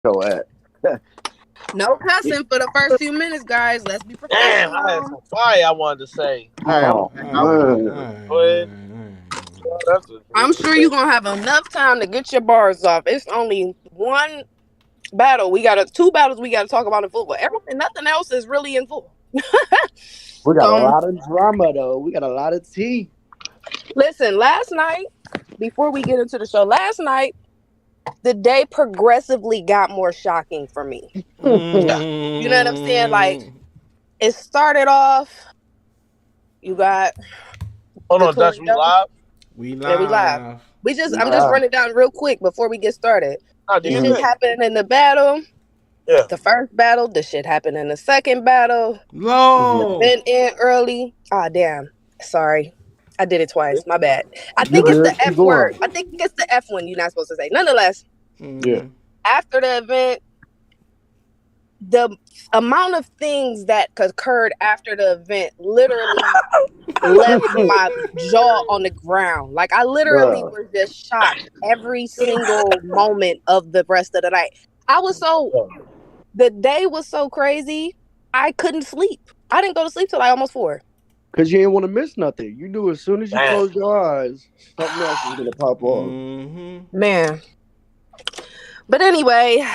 Go at. No cussing for the first few minutes, guys. Let's be Damn, I had professional. some fire I wanted to say. Oh, Go ahead. I'm sure you're gonna have enough time to get your bars off. It's only one battle. Two battles we gotta talk about in football. Everything, nothing else is really in football. we got a lot of drama though. We got a lot of tea. Listen, last night, before we get into the show, the day progressively got more shocking for me. You know what I'm saying? Like, it started off, you got... Hold on, Dutch, we live? We live. Yeah, we live. I'm just running down real quick before we get started. The shit happened in the battle. Yeah. The first battle. The shit happened in the second battle. No. Been in early. Ah, damn. Sorry. I did it twice. My bad. I think it's the F word. I think it's the F one you're not supposed to say. Nonetheless, after the event, the amount of things that occurred after the event literally left my jaw on the ground. Like, I literally was just shocked every single moment of the rest of the night. The day was so crazy, I couldn't sleep. I didn't go to sleep till like almost 4. Because you didn't want to miss nothing. You knew as soon as you closed your eyes, something else was going to pop off. Man. But anyway,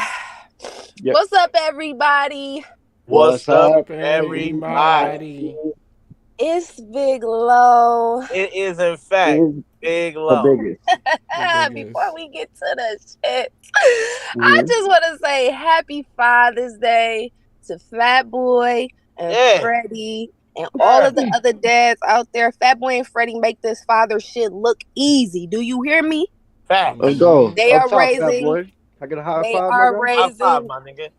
what's up, everybody? What's up, everybody? It's Big Low. It is, in fact, Big Low. Before we get to the shit, I just want to say Happy Father's Day to Fat Boy and Freddie and all of the other dads out there. Fat Boy and Freddie make this father shit look easy. Do you hear me? Fact. Let's go. They are raising. I get a high they five, are raising high five, my nigga.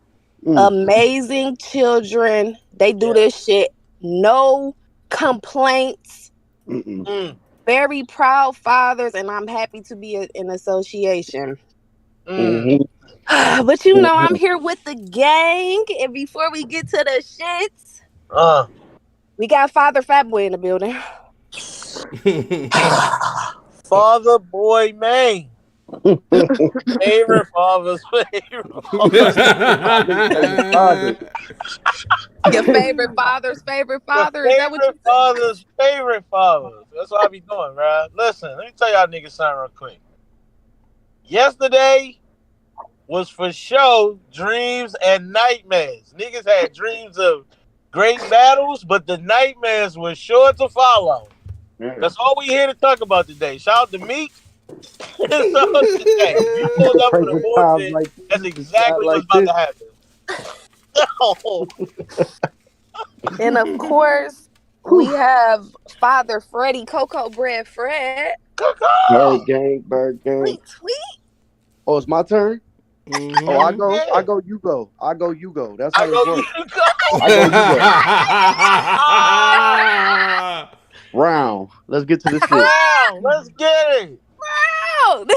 Amazing children. They do this shit. No complaints. Very proud fathers, and I'm happy to be in association. But you know, I'm here with the gang, and before we get to the shits, we got Father Fat Boy in the building. Father Boy Man. Favorite father's favorite father. Your favorite father's favorite father? Is that what you father's favorite father? That's what I be doing, right? Listen, let me tell y'all niggas something real quick. Yesterday was for show dreams and nightmares. Niggas had dreams of great battles, but the nightmares were sure to follow. That's all we here to talk about today. Shout out to Meek. So today, you pulled up for the bullshit. That's exactly what's about to happen. And of course, we have Father Freddie Cocoa Bread Fred. Bird gang. Tweet. Oh, it's my turn? Oh, I go, you go. That's how it works. I go, you go. Round. Let's get to this shit. Round. Let's get it. Round.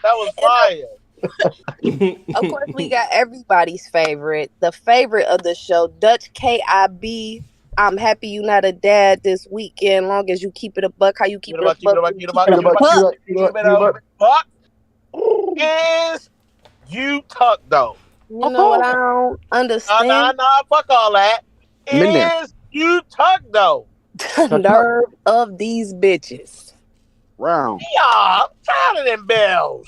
That was fire. Of course, we got everybody's favorite, the favorite of the show, Dutch KIB. I'm happy you not a dad this weekend. Long as you keep it a buck, how you keep it a buck. Is you tuck though? You know what I don't understand? Nah, fuck all that. Is you tuck though? The nerve of these bitches. Round. Yeah, I'm tired of them bells.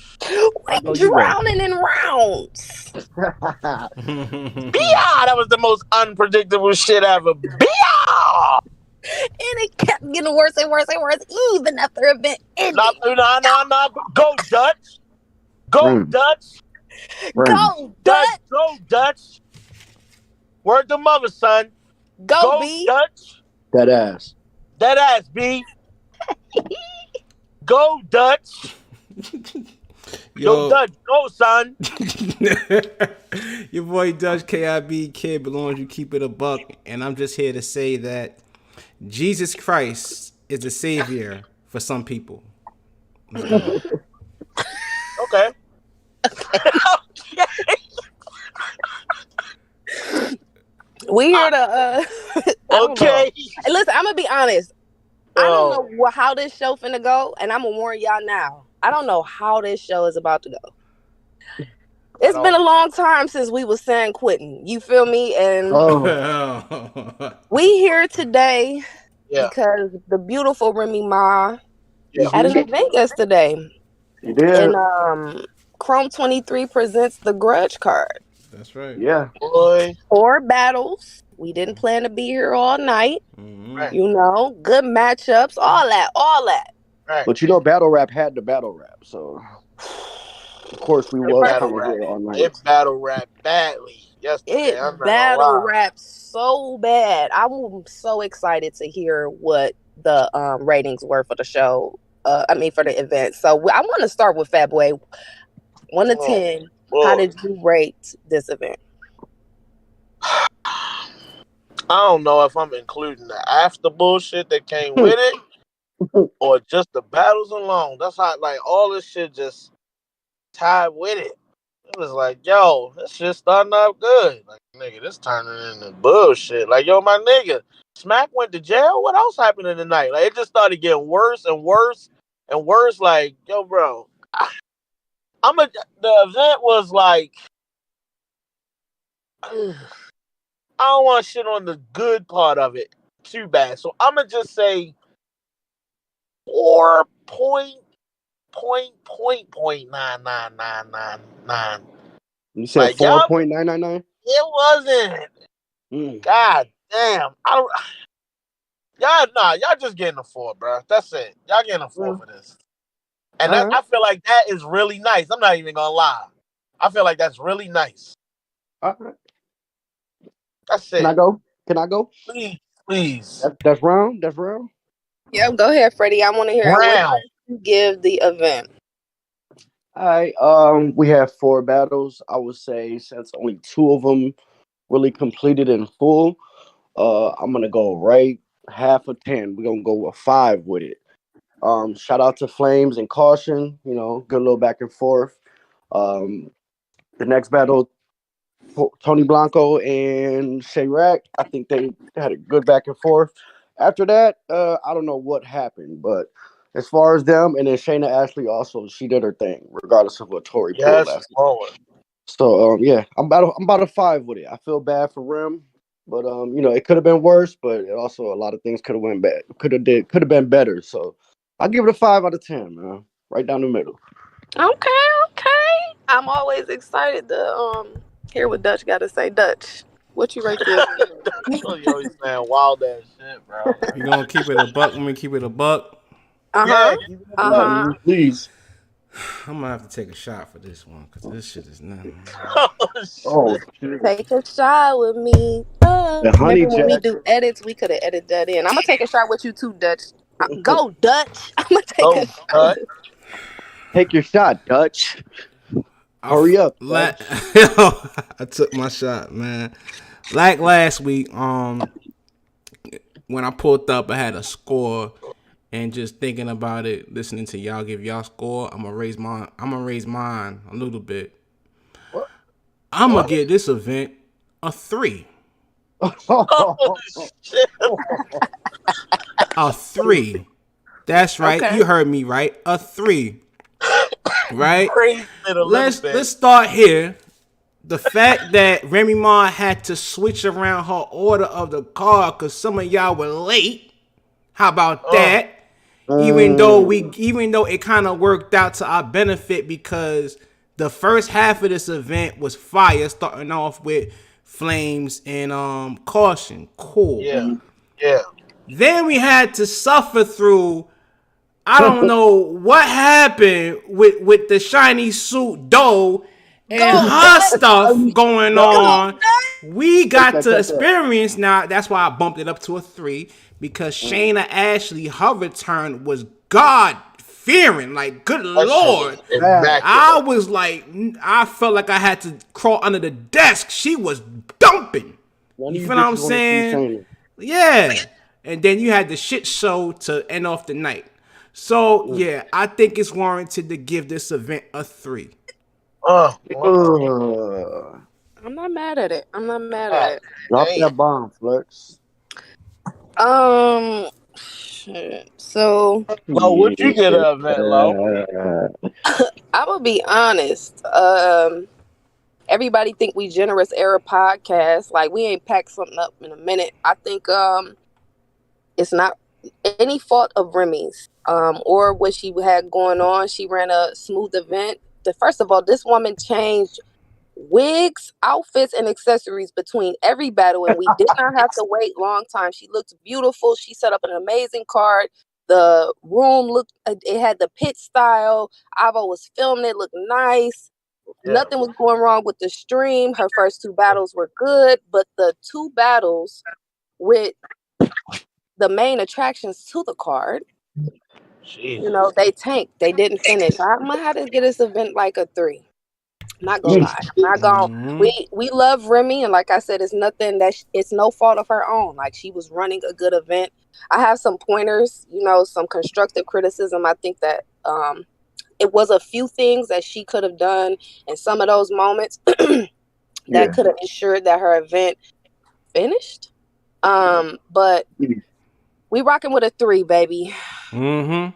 We drowning in rounds. Yeah, that was the most unpredictable shit ever. Yeah. And it kept getting worse and worse and worse, even after the event ended. No. Go Dutch. Go Dutch. Go Dutch. Go Dutch. Word to mother, son. Go B. Dutch. That ass. B. Go Dutch. Yo, Dutch, go son. Your boy Dutch KIB Kid belongs. You keep it a buck, and I'm just here to say that Jesus Christ is the savior for some people. Okay. We here to okay. Listen, I'm gonna be honest. I don't know how this show finna go, and I'm gonna warn y'all now. I don't know how this show is about to go. It's been a long time since we was saying quitting. You feel me? And we here today because the beautiful Remy Ma had an event yesterday. You did. And CHROME23 presents the Grudge card. That's right. Yeah. Boy. 4 battles. We didn't plan to be here all night. Right. You know, good matchups, all that. Right. But you know, battle rap had the battle rap, so of course we was battle rap. Here all night. It battle rap badly yesterday. It battle rap so bad. I'm so excited to hear what the ratings were for the show. For the event. So I want to start with Fat Boy. 1 to 10. How did you rate this event? I don't know if I'm including the after bullshit that came with it or just the battles alone. That's how all this shit just tied with it. It was like, yo, this shit starting up good. Like, nigga, this turning into bullshit. Like, yo, my nigga, Smack went to jail. What else happened in the night? Like, it just started getting worse and worse and worse. Like, yo, bro, the event was like, I don't want to shit on the good part of it too bad. So I'm gonna just say 4.9999. You said 4.999? It wasn't. God damn. Y'all just getting a 4, bro. That's it. Y'all getting a 4 for this. And I feel like that is really nice. I'm not even gonna lie. I feel like that's really nice. All right. That's it. Can I go? Please. That's round. Yeah, go ahead, Freddie. I want to hear what you give the event. All right. We have 4 battles. I would say since only 2 of them really completed in full, I'm gonna go right half of 10. We're gonna go with 5 with it. Shout out to Flames and Caution. You know, good little back and forth. The next battle, Tony Blanco and Chirac, I think they had a good back and forth. After that, I don't know what happened, but as far as them, and then Shayna Ashley also, she did her thing, regardless of what Tori pulled last night. So I'm about a 5 with it. I feel bad for Rim, but it could have been worse, but it also a lot of things could have went bad. Could have been better. So I'll give it a 5 out of 10, man. Right down the middle. Okay. I'm always excited to hear what Dutch got to say. Dutch, what you rate this? You always saying wild ass shit, bro. You gonna keep it a buck when we keep it a buck? Yeah, keep it a buck. Please. I'm gonna have to take a shot for this one because this shit is nothing. Take a shot with me. Remember when we do edits, we could have edited that in. I'm gonna take a shot with you too, Dutch. Go, Dutch. I'm gonna take a shot. Take your shot, Dutch. Hurry up. I took my shot, man. Like last week, when I pulled up, I had a score, and just thinking about it, listening to y'all give y'all score, I'm gonna raise mine a little bit. What? I'm gonna give this event a 3. Oh, shit. A 3. That's right. Okay. You heard me right. A 3. Right? Let's start here. The fact that Remy Ma had to switch around her order of the card because some of y'all were late. How about that? Even though it kind of worked out to our benefit because the first half of this event was fire, starting off with Flames and Caution. Cool. Yeah. Then we had to suffer through. I don't know what happened with the shiny suit dough and her stuff going on. We got to experience now. That's why I bumped it up to a 3 because Shayna Ashley, her return was God-fearing. Like, good Lord. I was like, I felt like I had to crawl under the desk. She was dumping. You feel what I'm saying? Yeah. And then you had the shit show to end off the night. So, yeah, I think it's warranted to give this event a 3. I'm not mad at it. Drop that bomb, Flex. Shit. So, what'd you get an event, Lo? I will be honest. everybody think we generous era podcast. Like, we ain't packed something up in a minute. I think it's not any fault of Remy's or what she had going on. She ran a smooth event. First of all, this woman changed wigs, outfits, and accessories between every battle, and we did not have to wait long time. She looked beautiful. She set up an amazing card. The room looked, it had the pit style. Avo was filming it, looked nice. Yeah. Nothing was going wrong with the stream. Her first 2 battles were good, but the 2 battles with the main attractions to the card, Jesus. you know, they tanked. They didn't finish. I'm gonna have to get this event like a 3. I'm not gonna lie. I'm not gonna. We love Remy, and like I said, it's nothing that it's no fault of her own. Like, she was running a good event. I have some pointers, you know, some constructive criticism. I think that it was a few things that she could have done in some of those moments that could have ensured that her event finished. But we rocking with a 3, baby. Well,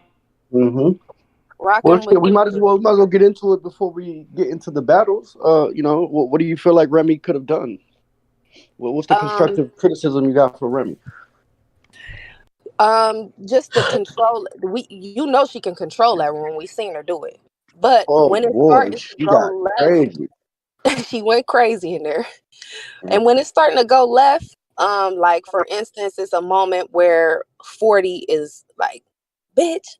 shit, we might as well get into it before we get into the battles. You know, what do you feel like Remy could have done? What's the constructive criticism you got for Remy? Just the control. You know, she can control that room. We seen her do it. But when it started to go left, she went crazy in there. And when it's starting to go left, like, for instance, it's a moment where 40 is like, bitch,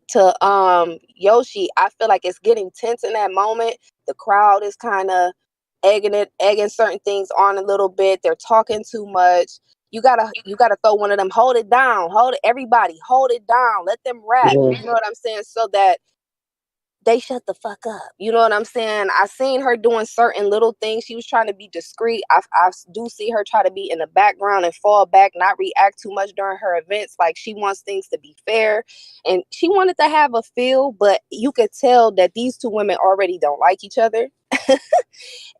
to Yoshi. I feel like it's getting tense in that moment. The crowd is kind of egging certain things on a little bit. They're talking too much. You gotta throw one of them, hold it down, everybody hold it down, let them rap. You know what I'm saying? So that they shut the fuck up. You know what I'm saying? I seen her doing certain little things. She was trying to be discreet. I do see her try to be in the background and fall back, not react too much during her events. Like, she wants things to be fair, and she wanted to have a feel, but you could tell that these 2 women already don't like each other.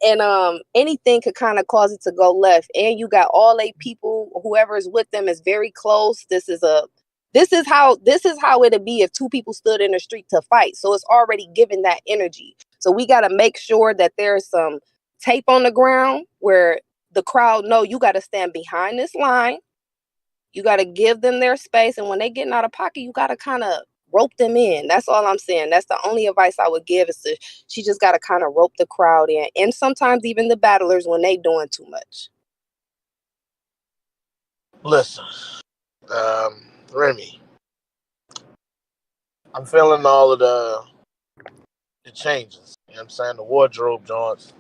And anything could kind of cause it to go left. And you got all 8 people, whoever is with them is very close. This is how it'd be if 2 people stood in the street to fight. So it's already given that energy. So we got to make sure that there's some tape on the ground where the crowd know you got to stand behind this line. You got to give them their space. And when they getting out of pocket, you got to kind of rope them in. That's all I'm saying. That's the only advice I would give, is she just got to kind of rope the crowd in. And sometimes even the battlers when they doing too much. Listen, Remy, I'm feeling all of the changes. You know what I'm saying? The wardrobe joints.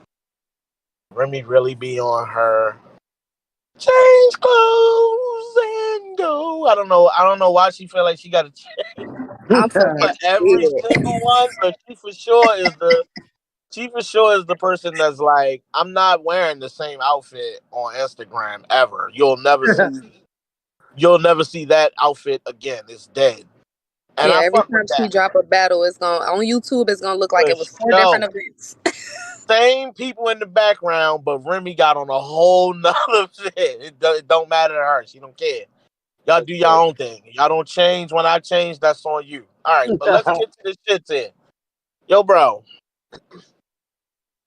Remy really be on her change clothes and go. I don't know why she feel like she got to change for every single one, but she for sure is the person that's like, I'm not wearing the same outfit on Instagram ever. You'll never see that outfit again. It's dead. And every time she drop a battle, it's on YouTube, it's gonna look like it was 4 different events. Same people in the background, but Remy got on a whole nother shit. It don't matter to her. She don't care. Y'all do your own thing. Y'all don't change when I change. That's on you. All right, but let's get to the shit then. Yo, bro,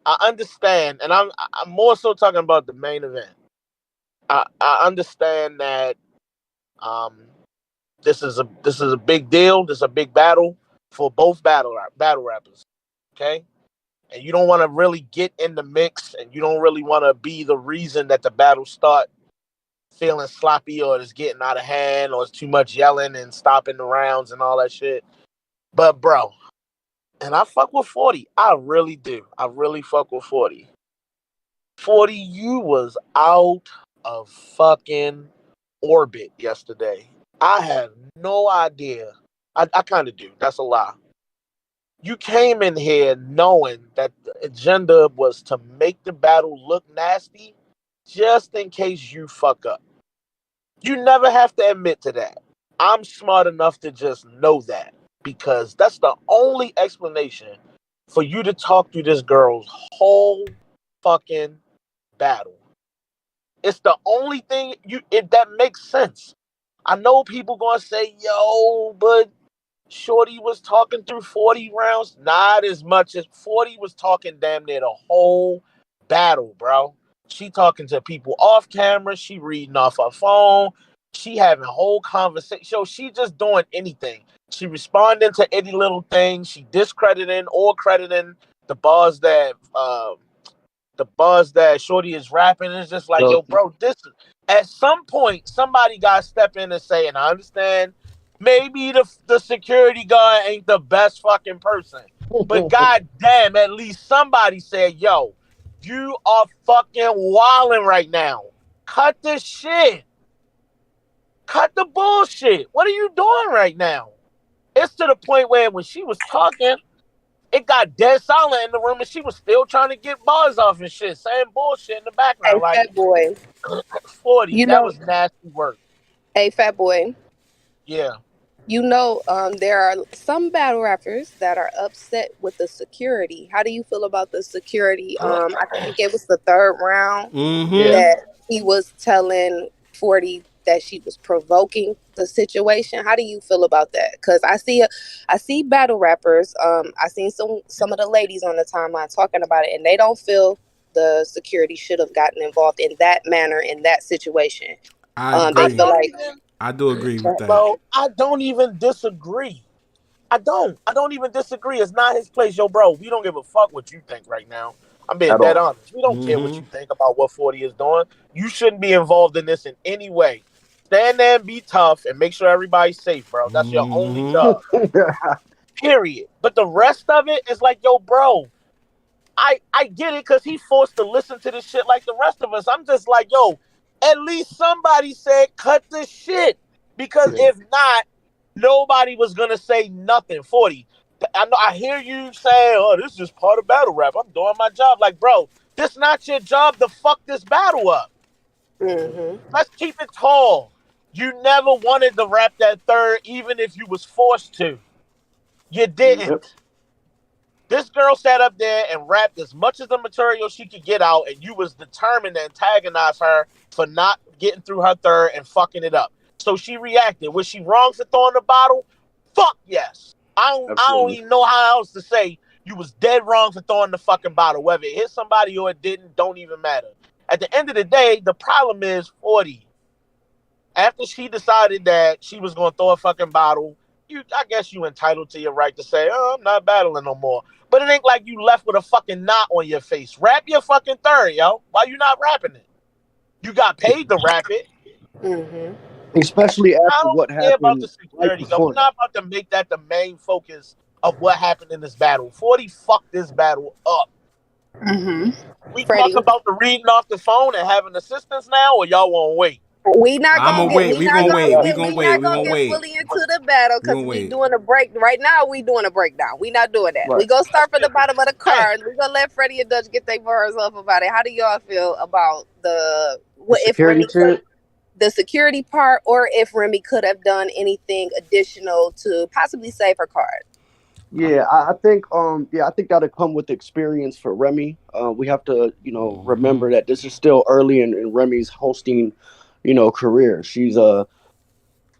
I understand, and I'm more so talking about the main event. I understand that this is a big deal. This is a big battle for both battle rappers. Okay. And you don't want to really get in the mix, and you don't really want to be the reason that the battle start feeling sloppy, or it's getting out of hand, or it's too much yelling and stopping the rounds and all that shit. But bro, and I fuck with 40. I really do. I really fuck with 40. 40, you was out of fucking orbit yesterday. I have no idea. I kind of do. That's a lie. You came in here knowing that the agenda was to make the battle look nasty just in case you fuck up. You never have to admit to that. I'm smart enough to just know that, because that's the only explanation for you to talk through this girl's whole fucking battle. It's the only thing that makes sense. I know people gonna say, yo, but Shorty was talking through 40 rounds, not as much as 40 was talking damn near the whole battle, bro. She talking to people off camera. She reading off her phone. She having whole conversation. So she just doing anything. She responding to any little thing. She discrediting or crediting the bars that Shorty is rapping. It's just like, yo, bro, this at some point somebody got to step in and say, and I understand maybe the security guard ain't the best fucking person, but goddamn, at least somebody said, yo, you are fucking wilding right now. Cut this shit. Cut the bullshit. What are you doing right now? It's to the point where when she was talking, it got dead silent in the room, and she was still trying to get bars off and shit, saying bullshit in the background. Hey, like, Fat Boy. 40, that was nasty work. Hey, Fat Boy. Yeah. You know, there are some battle rappers that are upset with the security. How do you feel about the security? I think it was the third round that he was telling 40 that she was provoking the situation. How do you feel about that? Because I see battle rappers. I seen some of the ladies on the timeline talking about it, and they don't feel the security should have gotten involved in that manner in that situation. I agree. They feel like I do agree with that. Bro, I don't even disagree. I don't even disagree. It's not his place. Yo, bro, we don't give a fuck what you think right now. I'm being dead honest. We don't care what you think about what 40 is doing. You shouldn't be involved in this in any way. Stand there and be tough and make sure everybody's safe, bro. That's your only job. Period. But the rest of it is like, yo, bro, I get it because he's forced to listen to this shit like the rest of us. I'm just like, yo, at least somebody said cut the shit. Because if not, nobody was going to say nothing. 40. I know I hear you saying, oh, this is just part of battle rap. I'm doing my job. Like, bro, this not your job to fuck this battle up. Let's keep it tall. You never wanted to rap that third, even if you was forced to. You didn't. This girl sat up there and rapped as much of the material she could get out, and you was determined to antagonize her for not getting through her third and fucking it up. So she reacted. Was she wrong for throwing the bottle? Fuck yes. I don't even know how else to say. You was dead wrong for throwing the fucking bottle. Whether it hit somebody or it didn't, don't even matter. At the end of the day, the problem is 40. After she decided that she was going to throw a fucking bottle, I guess you entitled to your right to say, oh, I'm not battling no more. But it ain't like you left with a fucking knot on your face. Rap your fucking third, yo. Why you not rapping it? You got paid to rap it. Especially after what happened. I don't care about the security. Right, we're not about to make that the main focus of what happened in this battle. 40 fucked this battle up. We talk about the reading off the phone and having assistance now, or y'all won't wait? We not gonna get wait. fully into the battle because we doing a break right now. We doing a breakdown. We not doing that. Right. We gonna start from the bottom of the card. We gonna let Freddie and Dutch get their bars off about it. How do y'all feel about the security part, or if Remy could have done anything additional to possibly save her card? Yeah, I think that'll come with experience for Remy. We have to, remember that this is still early in Remy's hosting, career. She's gonna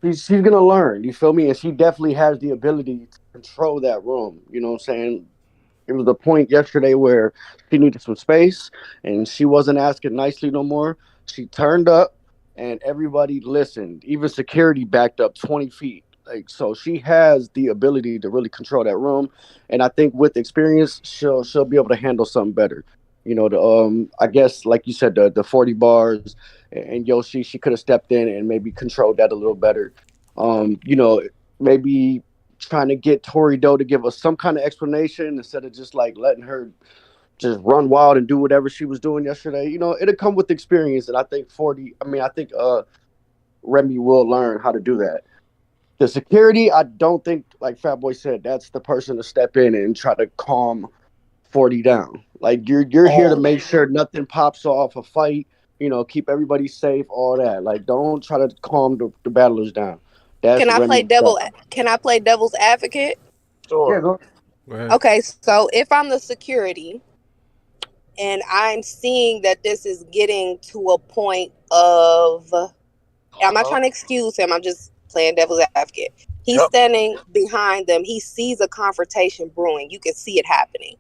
learn. You feel me? And she definitely has the ability to control that room. You know what I'm saying? It was a point yesterday where she needed some space and she wasn't asking nicely no more. She turned up and everybody listened. Even security backed up 20 feet. So she has the ability to really control that room, and I think with experience, she'll be able to handle something better. I guess like you said, the 40 bars, and Yoshi, she could have stepped in and maybe controlled that a little better. Maybe trying to get Tori Doe to give us some kind of explanation instead of just like letting her just run wild and do whatever she was doing yesterday. It'll come with experience, and I think Remy will learn how to do that. The security, I don't think, like Fat Boy said, that's the person to step in and try to calm 40 down. Like you're here to make sure nothing pops off a fight, keep everybody safe, all that. Like don't try to calm the battlers down. Can I play devil's advocate? Sure. Yeah, go ahead. Okay, so if I'm the security and I'm seeing that this is getting to a point of, I'm not trying to excuse him, I'm just playing devil's advocate. He's standing behind them. He sees a confrontation brewing. You can see it happening.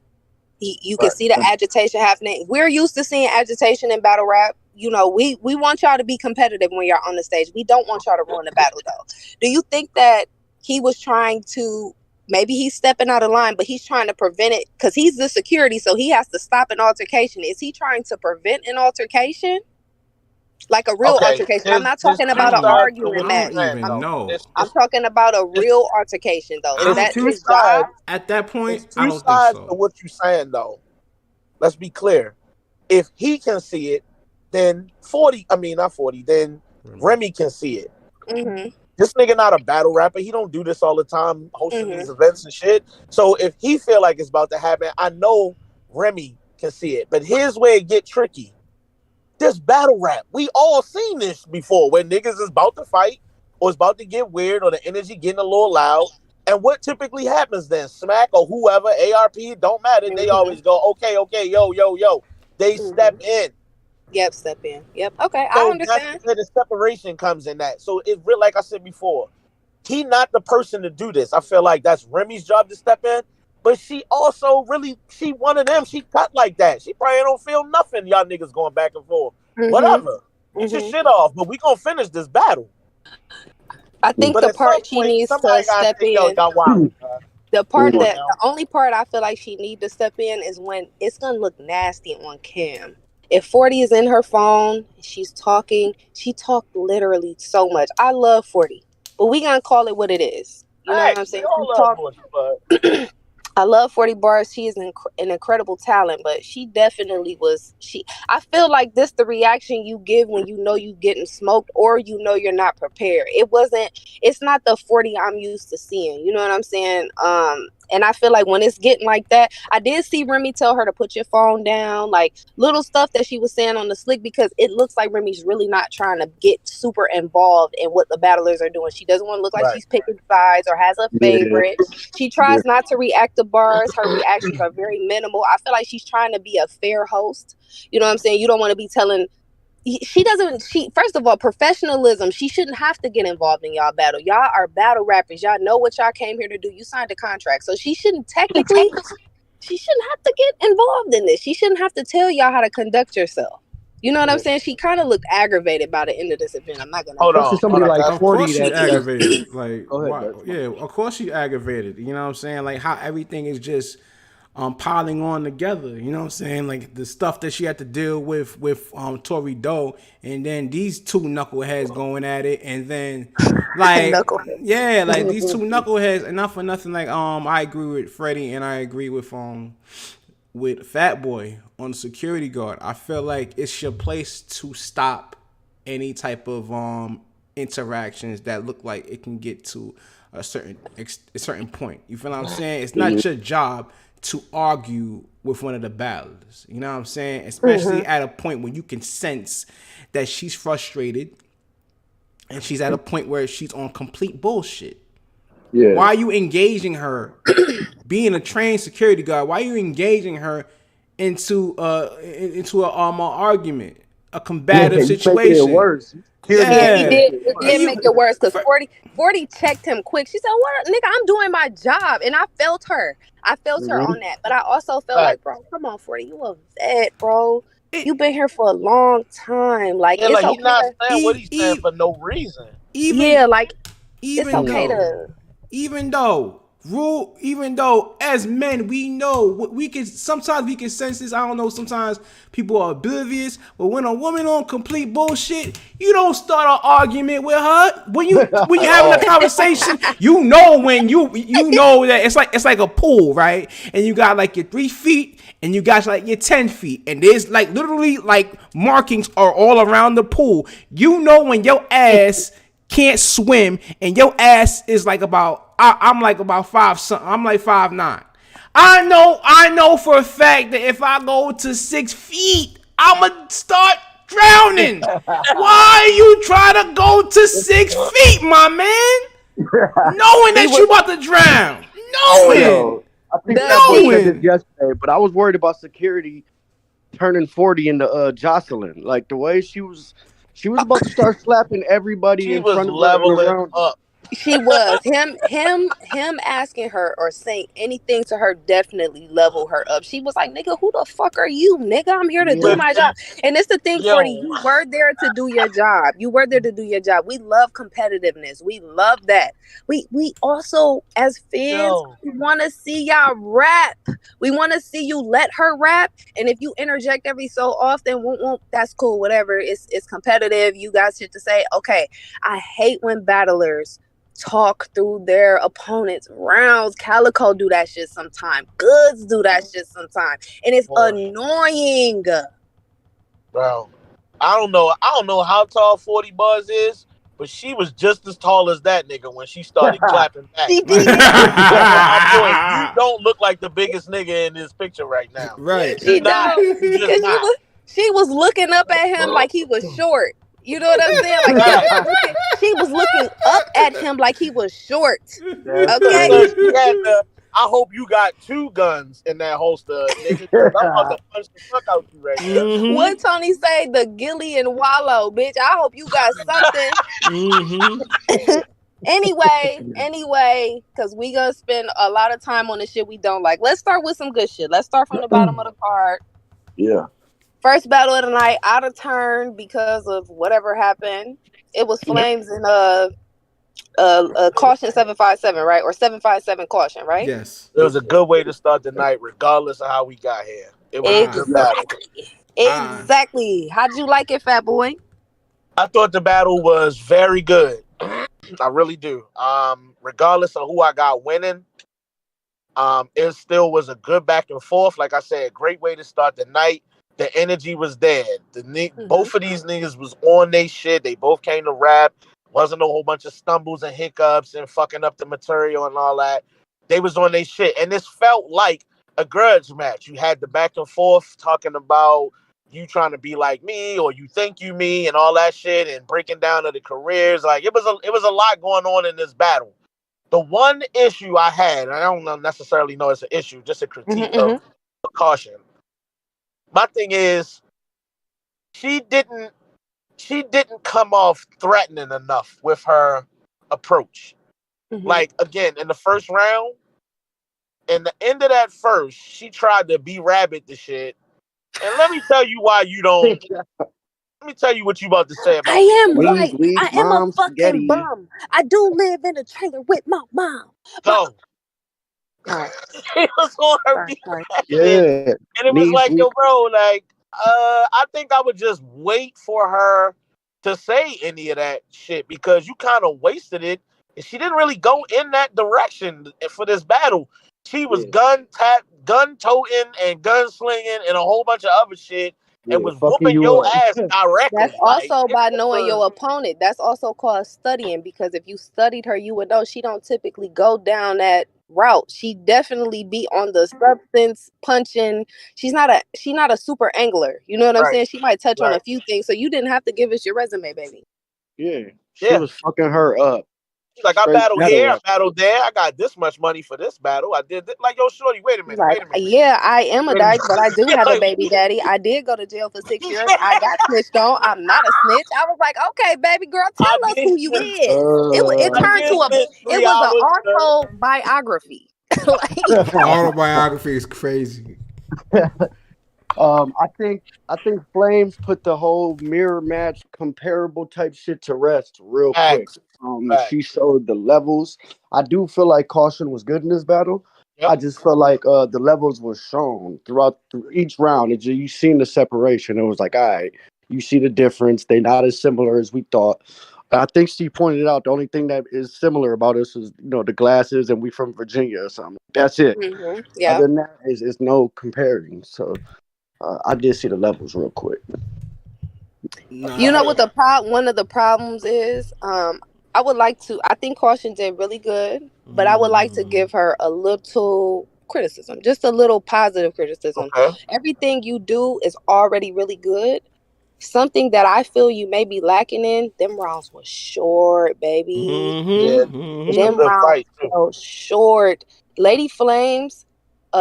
You can see the agitation happening. We're used to seeing agitation in battle rap. You know, we want y'all to be competitive when you're on the stage. We don't want y'all to ruin the battle, though. Do you think that he was trying to, maybe he's stepping out of line, but he's trying to prevent it because he's the security, so he has to stop an altercation. Is he trying to prevent an altercation? Like a real altercation. I'm not talking about an arguing match. I'm talking about a real altercation, though. Is that his job? At that point, I don't think so. To what you're saying, though. Let's be clear. If he can see it, then then Remy can see it. Mm-hmm. This nigga not a battle rapper. He don't do this all the time, hosting these events and shit. So if he feel like it's about to happen, I know Remy can see it. But here's where it get tricky. This battle rap, we all seen this before when niggas is about to fight or it's about to get weird or the energy getting a little loud. And what typically happens then? Smack or whoever, ARP, don't matter. They always go, okay, yo. They step in. Yep, step in. Yep, okay, so I understand. That's where the separation comes in that. So it's real, like I said before, he not the person to do this. I feel like that's Remy's job to step in. But she also she one of them. She cut like that. She probably don't feel nothing. Y'all niggas going back and forth. Whatever. Get your shit off. But we gonna finish this battle. I think the part she needs to step in. The only part I feel like she needs to step in is when it's gonna look nasty on cam. If 40 is in her phone, she's talking. She talked literally so much. I love 40, but we gonna call it what it is. You know what I'm saying? I love 40 bars. She is an incredible talent, but she definitely was. I feel like this the reaction you give when you know you getting smoked or you know you're not prepared. It's not the 40 I'm used to seeing. You know what I'm saying? And I feel like when it's getting like that, I did see Remy tell her to put your phone down, like little stuff that she was saying on the slick, because it looks like Remy's really not trying to get super involved in what the battlers are doing. She doesn't want to look like she's picking sides or has a favorite. She tries not to react to bars. Her reactions are very minimal. I feel like she's trying to be a fair host. You know what I'm saying? You don't want to be telling... First of all, professionalism, she shouldn't have to get involved in y'all battle. Y'all are battle rappers. Y'all know what y'all came here to do. You signed a contract. So she shouldn't technically, she shouldn't have to get involved in this. She shouldn't have to tell y'all how to conduct yourself. You know what I'm saying? She kind of looked aggravated by the end of this event. I'm not going to hold on. Somebody like 40 that's aggravated. Like, of course she's aggravated. You know what I'm saying? Like how everything is just piling on together, you know what I'm saying? Like the stuff that she had to deal with Tory Doe, and then these two knuckleheads going at it, and then like like these two knuckleheads, and not for nothing, like I agree with Freddie and I agree with Fat Boy on the security guard. I feel like it's your place to stop any type of interactions that look like it can get to a certain point. You feel what I'm saying? It's not your job to argue with one of the battlers. You know what I'm saying? Especially at a point when you can sense that she's frustrated and she's at a point where she's on complete bullshit. Yeah. Why are you engaging her, being a trained security guard? Why are you engaging her into an argument, a combative situation? It worse. It did make it worse because 40 checked him quick. She said, "What, nigga? I'm doing my job," and I felt her. On that, but I also felt like, bro, come on, 40, you a vet, bro. You've been here for a long time. Like, it's like okay. He's not saying what he's saying for no reason. It's okay to. Even though as men we know we can sense this. I don't know, sometimes people are oblivious, but when a woman on complete bullshit, you don't start an argument with her. When you having a conversation, you know when you know that it's like a pool, right? And you got like your 3 feet and you got like your 10 feet, and there's like literally like markings are all around the pool. You know when your ass can't swim and your ass is like I'm like about 5 something. I'm like 5'9". I know for a fact that if I go to 6 feet, I'ma start drowning. Why are you trying to go to 6 feet, my man? Knowing that you about to drown. Knowing. I think that said this yesterday, but I was worried about security turning 40 into Jocelyn. Like the way she was about to start slapping everybody in front of her. She was him asking her or saying anything to her definitely leveled her up. She was like, "Nigga, who the fuck are you, nigga? I'm here to do my job." And it's the thing, 40. You were there to do your job. You were there to do your job. We love competitiveness. We love that. We also, as fans, we want to see y'all rap. We want to see you let her rap. And if you interject every so often, won't that's cool. Whatever. It's competitive. You got shit to say. Okay. I hate when battlers talk through their opponent's rounds. Calico do that shit sometimes. Goods do that shit sometimes. And it's annoying. Bro, I don't know how tall 40 Buzz is, but she was just as tall as that nigga when she started clapping back. She did. My boy, you don't look like the biggest nigga in this picture right now. Right. She don't. She was looking up at him like he was short. You know what I'm saying? Like she was looking up at him like he was short. Okay. I hope you got 2 guns in that holster, nigga. I'm about to punch the fuck out you right now. What Tony say? The Gilly and Wallow, bitch. I hope you got something. Anyway, because we gonna spend a lot of time on the shit we don't like. Let's start with some good shit. Let's start from the bottom of the card. Yeah. First battle of the night, out of turn because of whatever happened. It was Flames and caution 757, right? Or 757 caution, right? Yes. It was a good way to start the night, regardless of how we got here. It was a good battle. Exactly. How'd you like it, fat boy? I thought the battle was very good. I really do. Regardless of who I got winning, it still was a good back and forth. Like I said, great way to start the night. The energy was there. Both of these niggas was on they shit. They both came to rap. Wasn't a whole bunch of stumbles and hiccups and fucking up the material and all that. They was on their shit. And this felt like a grudge match. You had the back and forth talking about you trying to be like me or you think you me and all that shit and breaking down of the careers. Like it was a lot going on in this battle. The one issue I had, and I don't necessarily know it's an issue, just a critique of caution. My thing is, she didn't come off threatening enough with her approach. Like, again, in the first round, in the end of that first, she tried to be rabbit the shit. And let me tell you why you don't. Let me tell you what you about to say about I am white. I am a fucking bum. I do live in a trailer with my mom. So, it was on her. Yeah. And it was like, yo, bro, like, I think I would just wait for her to say any of that shit because you kind of wasted it. And she didn't really go in that direction for this battle. She was gun toting and gun slinging and a whole bunch of other shit and was whooping your ass directly. That's also by knowing your opponent. That's also called studying because if you studied her, you would know she don't typically go down that route. She definitely be on the substance punching. She's not a super angler. You know what I'm saying? She might touch on a few things. So you didn't have to give us your resume, baby. Yeah. She was fucking her up. She's like, I battled here, I battled there. I got this much money for this battle. I did like, yo, shorty, wait a minute. Yeah, I am a dyke, but I do have a baby daddy. I did go to jail for 6 years. I got snitched on. I'm not a snitch. I was like, okay, baby girl, tell us who you is. It turned to it was an autobiography. Autobiography is crazy. I think Flames put the whole mirror match comparable type shit to rest real quick. She showed the levels. I do feel like caution was good in this battle. I just felt like the levels were shown throughout each round. You seen the separation. It was like, all right, you see the difference. They're not as similar as we thought. I think she pointed out the only thing that is similar about us is, the glasses and we from Virginia or something. That's it. Yeah. Other than that, is no comparing. So I did see the levels real quick. You know what one of the problems is? I think Caution did really good, but I would like to give her a little criticism, just a little positive criticism. Everything you do is already really good. Something that I feel you may be lacking in, them rounds were short, baby. Them rounds were short. Lady Flames,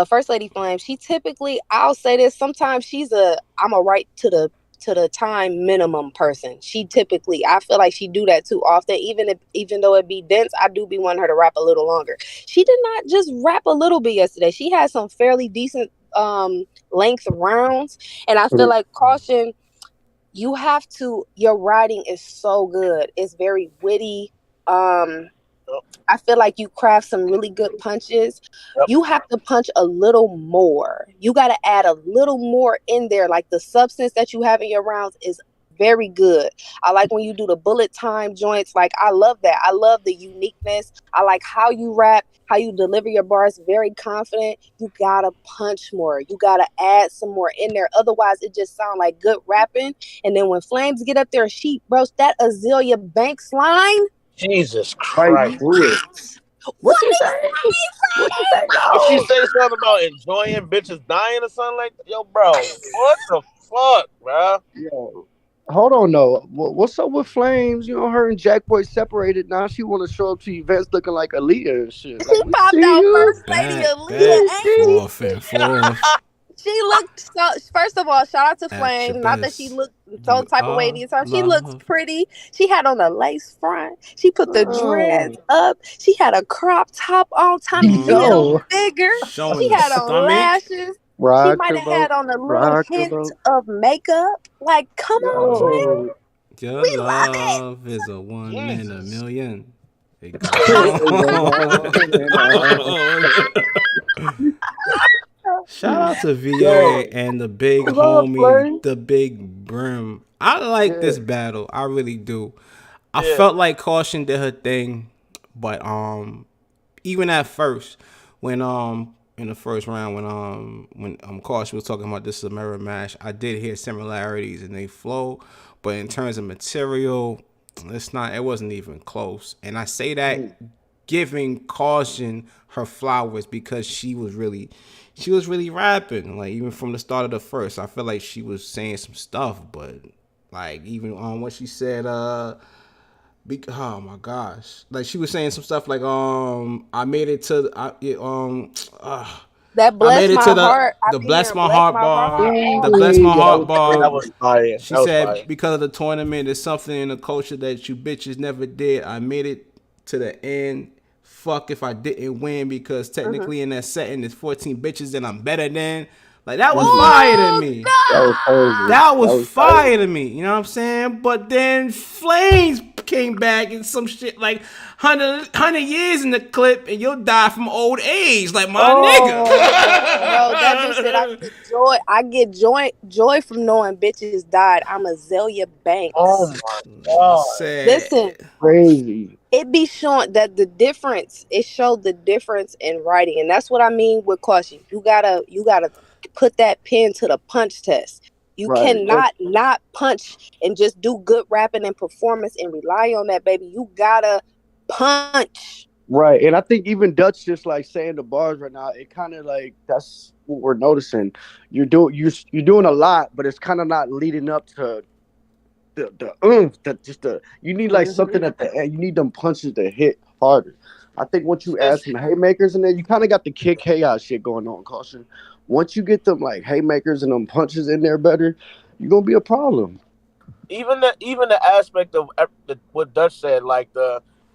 First Lady Flames, she typically, I'll say this, sometimes I'm a right to the to the time minimum person. She typically, I feel like she do that too often. Even though it be dense, I do be wanting her to rap a little longer. She did not just rap a little bit yesterday. She had some fairly decent length rounds, and I feel like Caution, you have to, your writing is so good. It's very witty. I feel like you craft some really good punches. You have to punch a little more. You got to add a little more in there. Like the substance that you have in your rounds is very good. I like when you do the bullet time joints. Like, I love that. I love the uniqueness. I like how you rap, how you deliver your bars, very confident. You got to punch more. You got to add some more in there. Otherwise, it just sounds like good rapping. And then when Flames get up there, that Azealia Banks line. Jesus Christ. What she say? Did she say something about enjoying bitches dying or something like that? Yo, bro, what the fuck, bro? Yo, hold on, though. What's up with Flames? You know, her and Jack Boy separated. Now she want to show up to events looking like Aaliyah and shit. Like, she popped out First Lady Aaliyah. Forth and forth. She looked so. First of all, shout out to Flames. Not that she looked some type of way this time. She looks pretty. She had on a lace front. She put the dreads up. She had a crop top on. Tommy a little bigger. She had on lashes. She might have had on a little hint of makeup. Like, come on, Flames. Your we love is a one in a million. Shout out to VA and the big homie, the big Brim. I like this battle. I really do. I felt like Caution did her thing, but even at first, when in the first round when Caution was talking about this is a mirror match, I did hear similarities in they flow, but in terms of material, it wasn't even close. And I say that giving Caution her flowers because she was really rapping. Like, even from the start of the first, I feel like she was saying some stuff, but like even on what she said, oh my gosh, like she was saying some stuff like I made it to that bless my heart. The bless my heart bar. The bless my heart bar. That was fire. She said because of the tournament, there's something in the culture that you bitches never did. I made it to the end. Fuck if I didn't win, because technically in that setting there's 14 bitches and I'm better than. Like, that was fire to me. That was fire to me. You know what I'm saying? But then Flames came back and some shit like 100 years in the clip and you'll die from old age, like my nigga. Bro, that bitch said I get joy from knowing bitches died. I'm Azealia Banks. Oh my God. Listen, crazy. It be showing that the difference. It showed the difference in writing, and that's what I mean with Caution. You gotta put that pen to the punch test. You cannot not punch and just do good rapping and performance and rely on that, baby. You gotta punch. Right, and I think even Dutch just like saying the bars right now, it kind of like that's what we're noticing. You're doing a lot, but it's kind of not leading up to you need like something at the end. You need them punches to hit harder. I think once you add some haymakers in there, you kind of got the Kid Chaos shit going on, Caution. Once you get them like haymakers and them punches in there better, you're gonna be a problem. Even the aspect of what Dutch said, like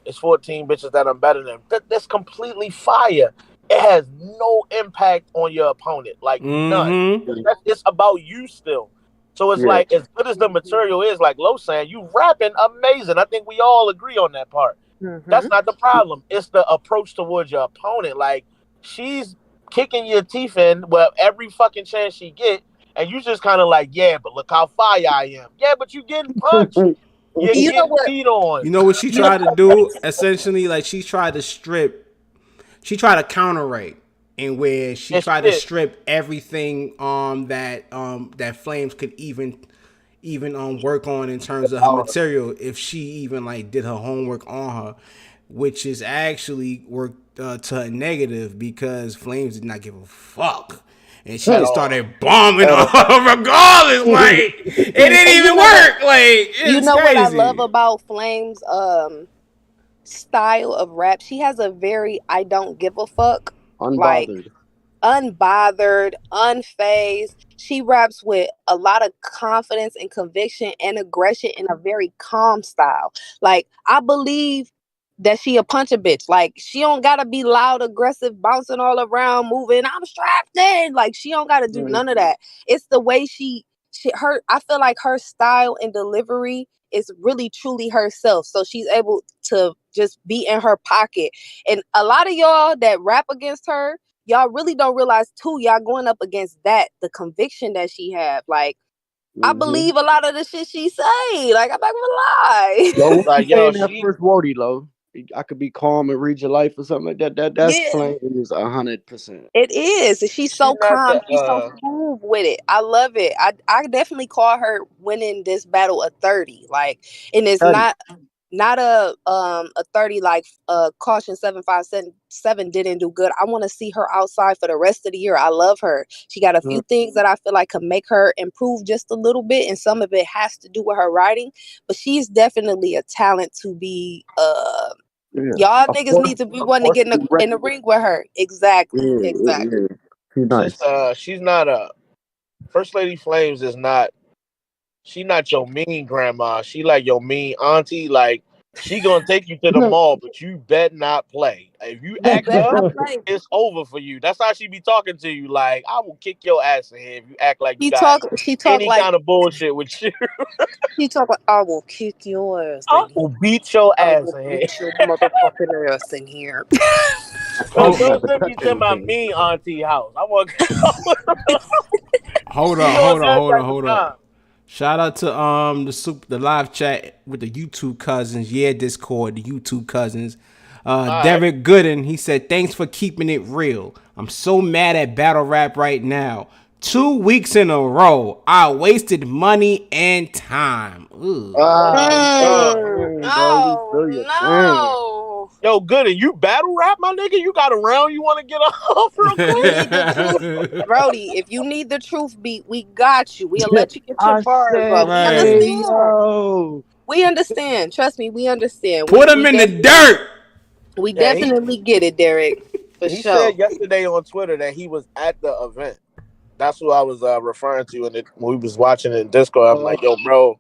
it's 14 bitches that I'm better than. That's completely fire. It has no impact on your opponent, like none. It's about you still. So it's like, as good as the material is, like Lo saying, you rapping amazing. I think we all agree on that part. That's not the problem. It's the approach towards your opponent. Like, she's kicking your teeth in every fucking chance she get, and you just kind of like, yeah, but look how fire I am. Yeah, but you getting punched. You're getting beat on. You know what she tried to do? Essentially, like, she tried to counter-rate. And where she tried to strip everything that Flames could even work on in terms of her material, if she even like did her homework on her, which is actually worked to her negative, because Flames did not give a fuck. And she just started bombing on her regardless. Like, it didn't even work. Like, it's crazy. What I love about Flames' style of rap? She has a very I don't give a fuck. Unbothered. unbothered, unfazed. She raps with a lot of confidence and conviction and aggression in a very calm style. Like, I believe that she a punch a bitch. Like, she don't gotta be loud, aggressive, bouncing all around, moving. I'm strapped in. Like, she don't gotta do none of that. It's the way I feel like her style and delivery is really truly herself. So she's able to just be in her pocket. And a lot of y'all that rap against her, y'all really don't realize too, y'all going up against that, the conviction that she have. Like, I believe a lot of the shit she say. Like, I'm not gonna lie. Yo, like, yo, that first wordie, low. I could be calm and read your life or something like that. That's playing is 100%. It is. She's so calm. She's so smooth with it. I love it. I definitely call her winning this battle a 30. Like, and it's 30. not a 30 like Caution 757 didn't do good. I want to see her outside for the rest of the year. I love her. She got a few things that I feel like could make her improve just a little bit, and some of it has to do with her writing, but she's definitely a talent to be y'all niggas need to be wanting to get in the ring with her. Exactly. She's nice. She's not a First Lady Flames is not. She not your mean grandma. She like your mean auntie. Like, she gonna take you to the mall, but you bet not play. If you act up, it's over for you. That's how she be talking to you. Like, I will kick your ass in here if you act like you got any kind of bullshit with you. She talk like, I will kick yours. I will beat your ass in here. Beat your motherfucking ass in here. Don't send me to my mean auntie house. I want. Hold on. Shout out to the live chat with the YouTube cousins. Yeah, Discord, the YouTube cousins. Derek Gooden, he said, thanks for keeping it real. I'm so mad at battle rap right now. 2 weeks in a row, I wasted money and time. No. Yo, Gooden, you battle rap, my nigga? You got a round you want to get off real quick? Brody, if you need the truth beat, we got you. We'll let you get your bars up. We understand. Trust me, we understand. Put him in the dirt. We definitely get it, Derek. He said yesterday on Twitter that he was at the event. That's what I was referring to when we was watching it in Discord. I'm like, yo, bro,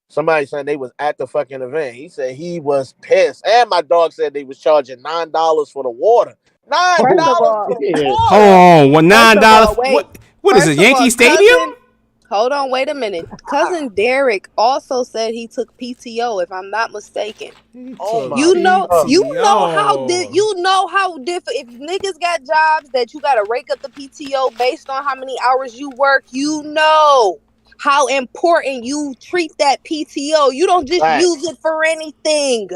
somebody said they was at the fucking event. He said he was pissed. And my dog said they was charging $9 for the water. $9 for the water. Hold on, $9. What is it, Yankee Stadium? Hold on, wait a minute. Cousin Derek also said he took PTO, if I'm not mistaken. You know how different. If niggas got jobs that you gotta rake up the PTO based on how many hours you work, you know how important you treat that PTO. You don't just use it for anything.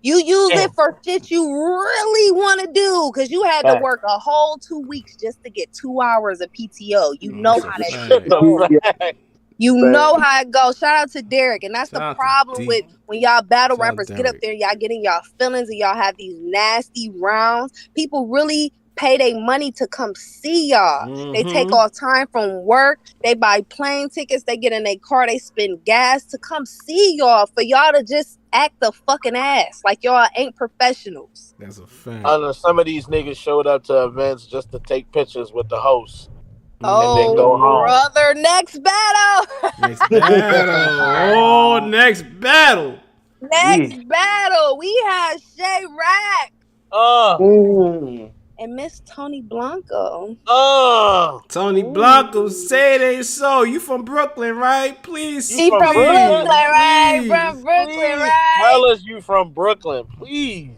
You use it for shit you really want to do, because you had to work a whole 2 weeks just to get 2 hours of PTO. You know how that goes. You know how it goes. Shout out to Derek. And that's the problem with when y'all battle rappers get up there, y'all get in y'all feelings and y'all have these nasty rounds. People really pay their money to come see y'all. They take off time from work. They buy plane tickets. They get in their car. They spend gas to come see y'all, for y'all to just act the fucking ass like y'all ain't professionals. That's a fact. I know some of these niggas showed up to events just to take pictures with the host. Oh, and then go home. Brother, next battle. Next battle. Next battle. We have Shay Rack. And Miss Tony Blanco. Tony Blanco, say they so. You from Brooklyn, right? Please. She from Brooklyn, right? From Brooklyn, right? Tell us you from Brooklyn, please.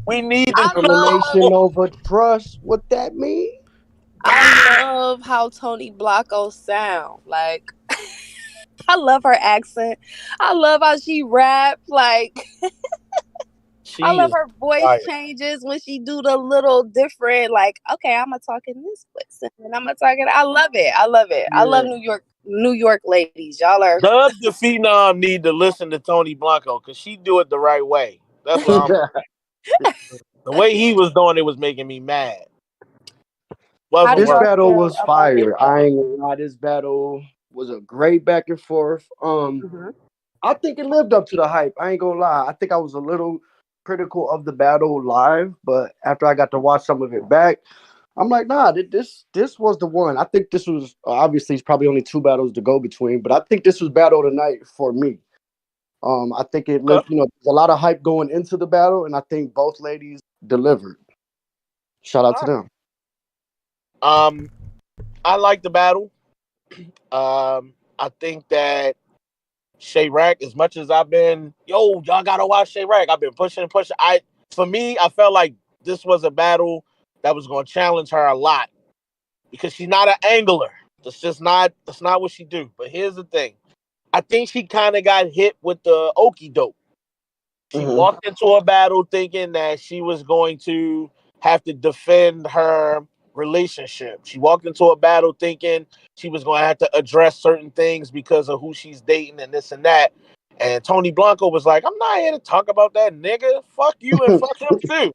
We need discrimination over trust. What that mean? I love how Tony Blanco sound. Like, I love her accent. I love how she rap. Like, I love her voice changes when she do the little different, like, okay, I'm gonna talk in this voice and I'm gonna talk in. I love it. Yeah. I love New York ladies. Y'all are. Dub the Phenom need to listen to Tony Blanco because she do it the right way. That's what the way he was doing it was making me mad. This battle was fire. I ain't gonna lie. This battle was a great back and forth. I think it lived up to the hype. I ain't gonna lie. I think I was a little critical of the battle live, but after I got to watch some of it back, I'm like, nah, this was the one. I think this was obviously it's probably only 2 battles to go between, but I think this was battle of the night for me. I think it looked, there's a lot of hype going into the battle, and I think both ladies delivered. Shout out to them. I like the battle. I think that Chirac, as much as I've been, y'all gotta watch Chirac. I've been pushing and pushing. For me, I felt like this was a battle that was going to challenge her a lot because she's not an angler. That's not what she do. But here's the thing. I think she kind of got hit with the okie doke. She walked into a battle thinking that she was going to have to defend her relationship. She walked into a battle thinking she was going to have to address certain things because of who she's dating and this and that. And Tony Blanco was like, I'm not here to talk about that nigga. Fuck you and fuck him too.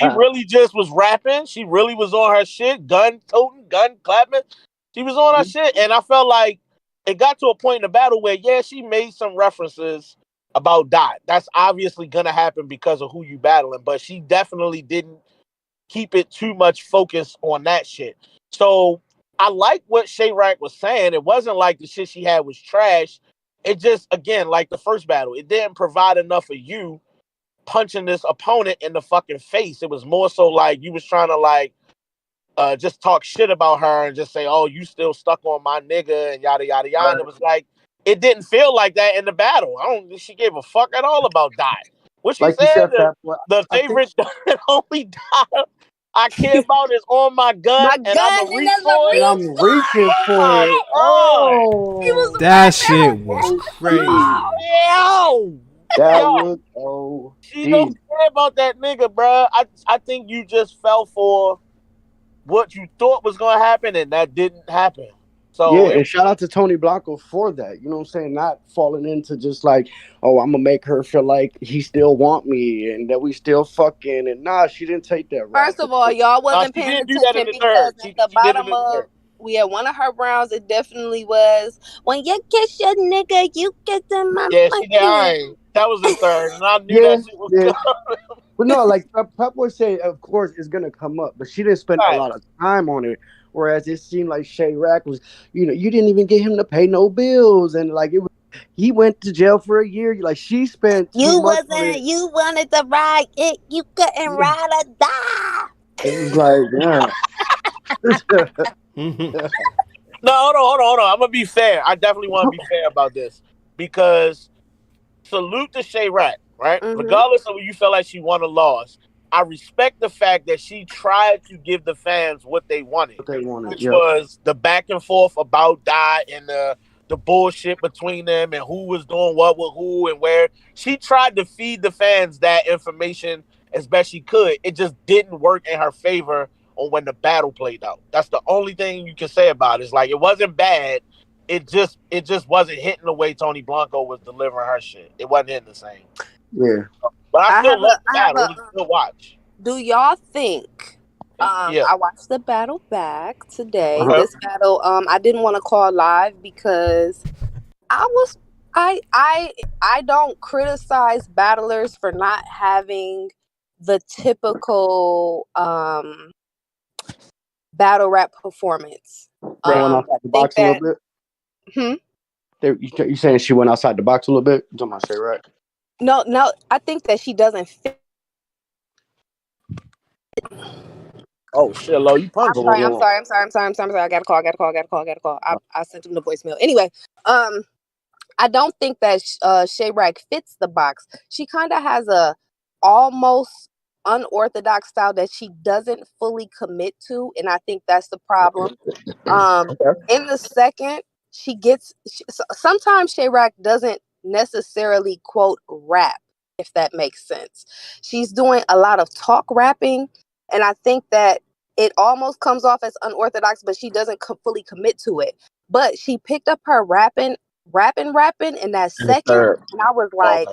She really just was rapping. She really was on her shit. Gun toting, gun clapping. She was on her shit. And I felt like it got to a point in the battle where, yeah, she made some references about Dot. That's obviously going to happen because of who you battling. But she definitely didn't keep it too much focus on that shit. So I like what Chirac was saying. It wasn't like the shit she had was trash. It just, again, like the first battle, it didn't provide enough of you punching this opponent in the fucking face. It was more so like you was trying to like just talk shit about her and just say, oh, you still stuck on my nigga and yada, yada, yada. Right. It was like, it didn't feel like that in the battle. She gave a fuck at all about Dot. What she like said, the favorite and only Dot I care about is on my gun, and I'm a reach for it. I'm reaching for it. Oh, that shit was crazy. Yo, that was she don't care about that nigga, bro. I think you just fell for what you thought was gonna happen, and that didn't happen. So and shout out to Tony Blanco for that. You know what I'm saying? Not falling into just like, oh, I'm gonna make her feel like he still want me and that we still fucking. And nah, she didn't take that. First of all, y'all wasn't paying attention because at the bottom of one of her rounds, it definitely was when you kiss your nigga, you get them my money. That was the third, and I knew that shit was coming. But no, like Pep Boy said, of course it's gonna come up, but she didn't spend a lot of time on it. Whereas it seemed like Chirac was, you didn't even get him to pay no bills, and like he went to jail for a year. Like she spent. You wanted to ride it, you couldn't ride or die. It was like, No, hold on. I'm gonna be fair. I definitely want to be fair about this because salute to Chirac, right? Regardless of what you felt like she won or lost. I respect the fact that she tried to give the fans what they wanted, which was the back and forth about Dot and the bullshit between them and who was doing what with who and where. She tried to feed the fans that information as best she could. It just didn't work in her favor on when the battle played out. That's the only thing you can say about it. It's like it wasn't bad. It just wasn't hitting the way Tony Blanco was delivering her shit. It wasn't hitting the same. Yeah. But I still love the battle. It was a good watch. Do y'all think? I watched the battle back today. This battle, I didn't want to call live because I don't criticize battlers for not having the typical battle rap performance. Went outside the box a little bit. You saying she went outside the box a little bit? You talking about Chirac? No, I think that she doesn't fit. Oh shit, Lo, you punched. I'm sorry. I got a call. I sent him the voicemail. Anyway, I don't think that Chirac fits the box. She kind of has a almost unorthodox style that she doesn't fully commit to, and I think that's the problem. In the second, sometimes Chirac doesn't necessarily quote rap, if that makes sense. She's doing a lot of talk rapping, and I think that it almost comes off as unorthodox, but she doesn't fully commit to it. But she picked up her rapping in that second, and I was like,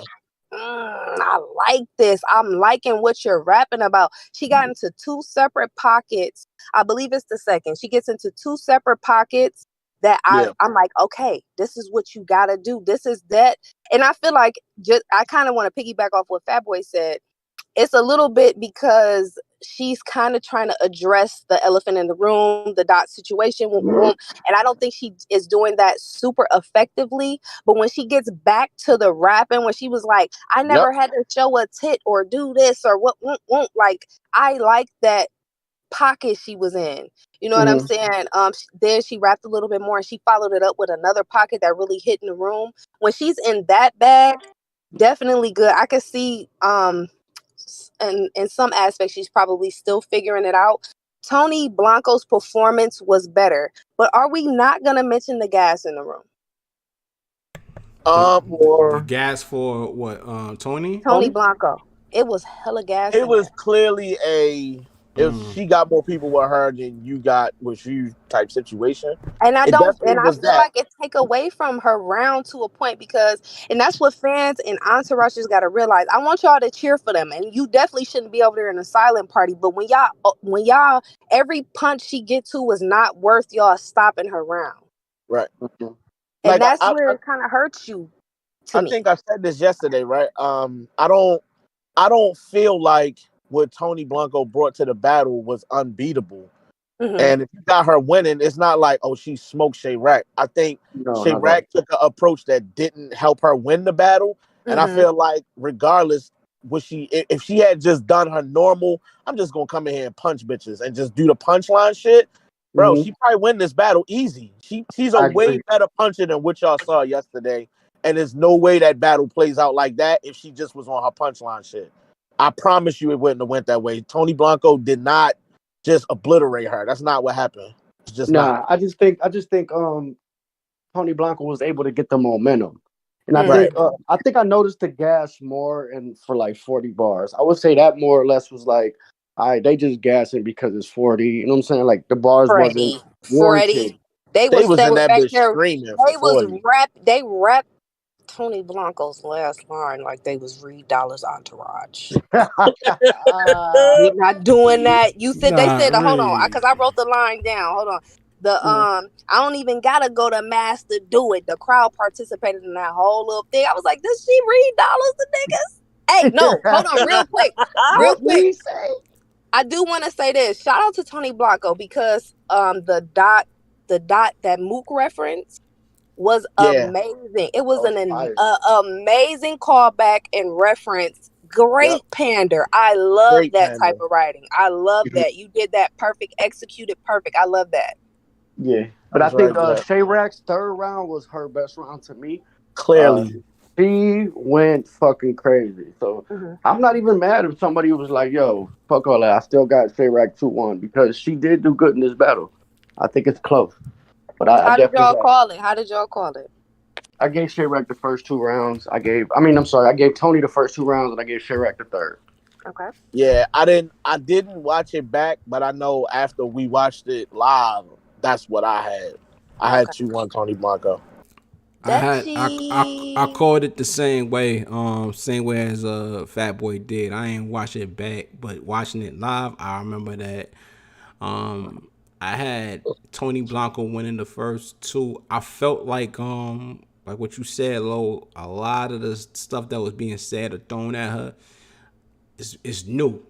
I like this. I'm liking what you're rapping about. She got into 2 separate pockets. I believe it's the second. She gets into 2 separate pockets that I'm like, okay, this is what you gotta do. This is that. And I feel like I kind of want to piggyback off what Fat Boy said. It's a little bit because she's kind of trying to address the elephant in the room, the Dot situation. And I don't think she is doing that super effectively. But when she gets back to the rapping, when she was like, I never had to show a tit or do this or what, like, I like that pocket she was in. You know what I'm saying? Then she rapped a little bit more and she followed it up with another pocket that really hit in the room. When she's in that bag, definitely good. I could see and in some aspects she's probably still figuring it out. Tony Blanco's performance was better, but are we not gonna mention the gas in the room? The gas for what? Tony Blanco. It was hella gas. It was clearly she got more people with her than you got with you type situation. And I feel like it take away from her round to a point and that's what fans and entourages got to realize. I want y'all to cheer for them, and you definitely shouldn't be over there in a silent party. But when y'all, every punch she get to is not worth y'all stopping her round. Right. And like, that's where it kind of hurts you. I think I said this yesterday, right? I don't feel like what Tony Blanco brought to the battle was unbeatable. And if you got her winning, it's not like, oh, she smoked Chirac. I think Chirac took an approach that didn't help her win the battle. And I feel like regardless, if she had just done her normal, I'm just going to come in here and punch bitches and just do the punchline shit, bro, she probably win this battle easy. She's a way better puncher than what y'all saw yesterday. And there's no way that battle plays out like that if she just was on her punchline shit. I promise you it wouldn't have went that way. Tony Blanco did not just obliterate her. That's not what happened. It's just not. I just think Tony Blanco was able to get the momentum. And I think I noticed the gas more and for like 40 bars. I would say that more or less was like, all right, they just gassing because it's 40. You know what I'm saying? Like the bars wasn't warranted. They was in that bitch screaming. They rapped Tony Blanco's last line like they was Reed Dollar's entourage. We're not doing that. They said, hold on, because I wrote the line down. Hold on. I don't even gotta go to mass to do it. The crowd participated in that whole little thing. I was like, this she Reed Dollars the niggas? Hey, no, hold on, real quick. I do want to say this. Shout out to Tony Blanco because the dot that Mook reference was amazing. It was an amazing callback and reference. Great pander. I love that type of writing. I love that. You did that perfect, executed perfect. I love that. Yeah. But I think Chirac's third round was her best round to me. Clearly. She went fucking crazy. So I'm not even mad if somebody was like, yo, fuck all that. I still got Chirac 2-1 because she did do good in this battle. I think it's close. But How did y'all call it? I gave Chirac the first 2 rounds. I gave Tony the first 2 rounds and I gave Chirac the third. Okay. Yeah, I didn't watch it back, but I know after we watched it live, that's what I had. I had 2-1 Tony Blanco. I called it the same way as Fat Boy did. I ain't watch it back, but watching it live, I remember that I had Tony Blanco winning the first 2. I felt like what you said, Lo, a lot of the stuff that was being said or thrown at her is new.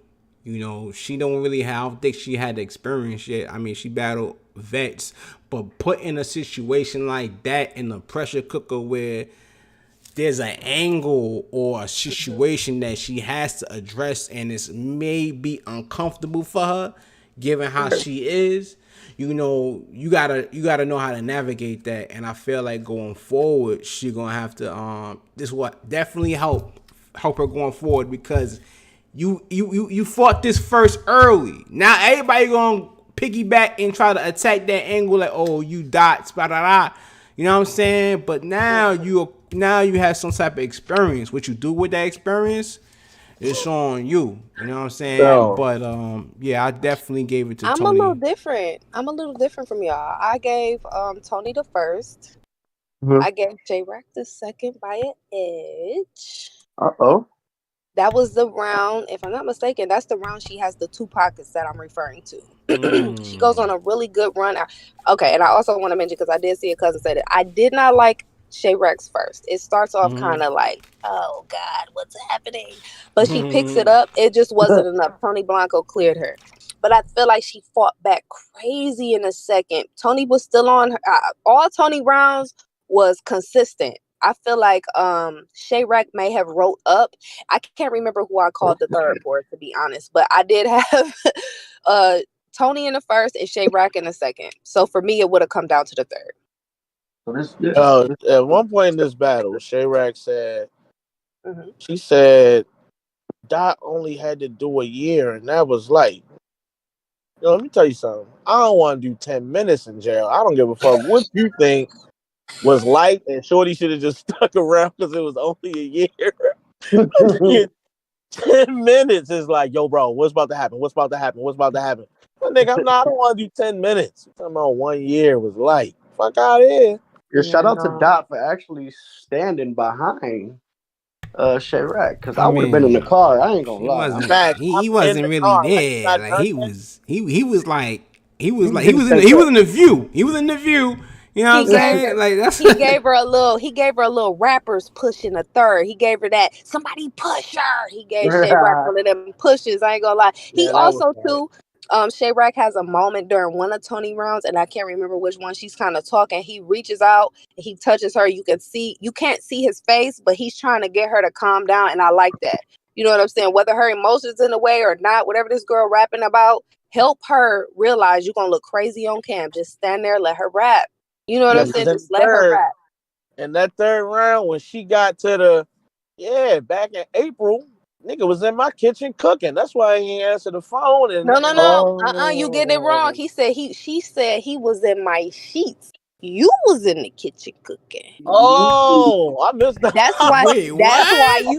You know, she don't really I don't think she had the experience yet. I mean, she battled vets, but put in a situation like that in the pressure cooker where there's an angle or a situation that she has to address and it's maybe uncomfortable for her, given how she is, you know, you gotta know how to navigate that. And I feel like going forward, she gonna have to this what definitely help her going forward because you fought this first early. Now everybody gonna piggyback and try to attack that angle like, oh, you dots, blah, blah, blah. You know what I'm saying? But now you have some type of experience. What you do with that experience, it's on you. You know what I'm saying? So, but I definitely gave it to Tony. I'm a little different from y'all. I gave Tony the first. I gave Chirac the second by an edge. That was the round, if I'm not mistaken, that's the round she has the 2 pockets that I'm referring to. She goes on a really good run. Okay, and I also want to mention, because I did see a cousin say that, I did not like Shay-Rex first. It starts off kind of like, oh God, what's happening? But she picks it up. It just wasn't enough. Tony Blanco cleared her. But I feel like she fought back crazy in a second. Tony was still on her. All Tony rounds was consistent. I feel like Shay-Rex may have wrote up. I can't remember who I called the third for, to be honest. But I did have Tony in the first and Shay-Rex in the second. So for me, it would have come down to the third. At one point in this battle, Shay-Rex said, she said, Dot only had to do a year, and that was like, yo, let me tell you something. I don't want to do 10 minutes in jail. I don't give a fuck what you think was light, and Shorty should have just stuck around because it was only a year. 10 minutes is like, yo, bro, what's about to happen? What's about to happen? What's about to happen? But nigga, I don't want to do 10 minutes. I'm talking about 1 year was light. Fuck out of here. Yeah, shout out to Dot for actually standing behind Shay-Rex, because I would have been in the car. I ain't gonna lie. He wasn't really there. Like he was like he was in the view. He was in the view. You know what I'm saying? Like that's he gave her a little rappers push in the third. He gave her that somebody push her. He gave Shay-Rex one of them pushes. I ain't gonna lie. He also too. Shay-Rex has a moment during one of Tony rounds, and I can't remember which one. She's kind of talking. He reaches out and he touches her. You can't see his face, but he's trying to get her to calm down, and I like that. You know what I'm saying? Whether her emotions in the way or not, whatever this girl rapping about, help her realize you're gonna look crazy on cam. Just stand there, let her rap. You know what I'm saying? Just let her rap. And that third round, when she got to back in April, nigga was in my kitchen cooking. That's why he ain't answer the phone. And no. You getting it wrong. She said he was in my sheets. You was in the kitchen cooking. Oh, I missed that. That's why you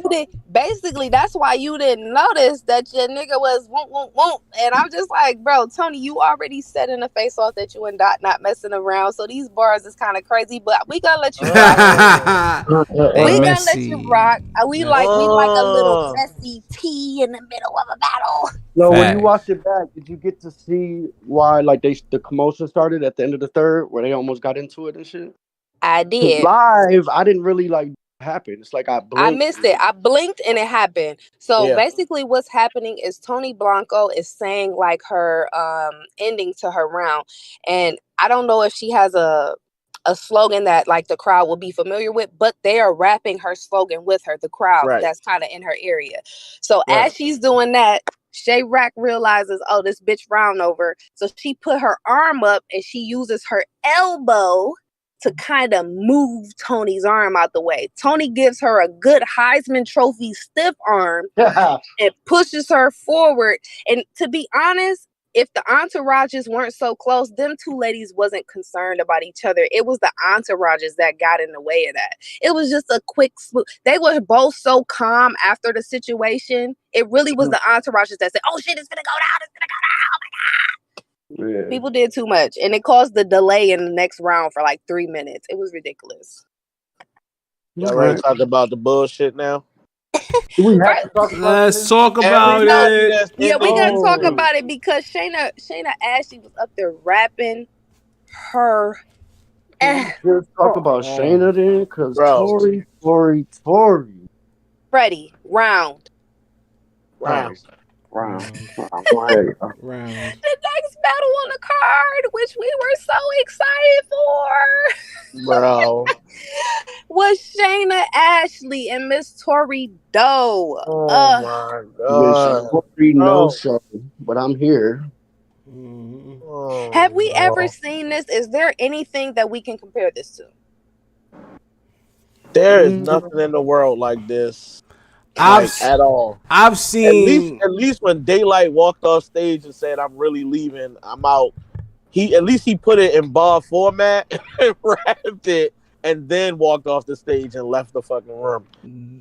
did. Basically, that's why you didn't notice that your nigga was won't. And I'm just like, bro, Tony, you already said in the face off that you and Dot not messing around. So these bars is kind of crazy, but we gonna let you rock. We gonna let you rock. We like a little messy tea in the middle of a battle. No, when you watch it back, did you get to see why like the commotion started at the end of the third, where they almost got into it and shit? I did. Live, I didn't really like happen. It's like I blinked. I missed it. I blinked and it happened. So basically what's happening is Tony Blanco is saying like her ending to her round. And I don't know if she has a slogan that like the crowd will be familiar with, but they are rapping her slogan with her, the crowd that's kind of in her area. So as she's doing that, Shay-Rex realizes, oh, this bitch round over. So she put her arm up and she uses her elbow to kind of move Tony's arm out the way. Tony gives her a good Heisman Trophy stiff arm and pushes her forward. And to be honest, if the entourages weren't so close, them two ladies wasn't concerned about each other. It was the entourages that got in the way of that. It was just a quick swoop. They were both so calm after the situation. It really was the entourages that said, oh shit, it's gonna go down, it's gonna go down, oh my God. Yeah. People did too much, and it caused the delay in the next round for like 3 minutes. It was ridiculous. Y'all ready to talk about the bullshit now? Let's talk about it. Yeah, we gotta talk about it because Shayna Ashley was up there rapping her. Let's talk about Shayna then, because Tori. Freddie, round. Go ahead. The next battle on the card, which we were so excited for, bro, was Shayna Ashley and Miss Tori Doe. Oh my God! Tori no show, but I'm here. Have we ever seen this? Is there anything that we can compare this to? There is nothing in the world like this. At all. I've seen at least when Daylight walked off stage and said, "I'm really leaving. I'm out." He put it in bar format and rapped it, and then walked off the stage and left the fucking room.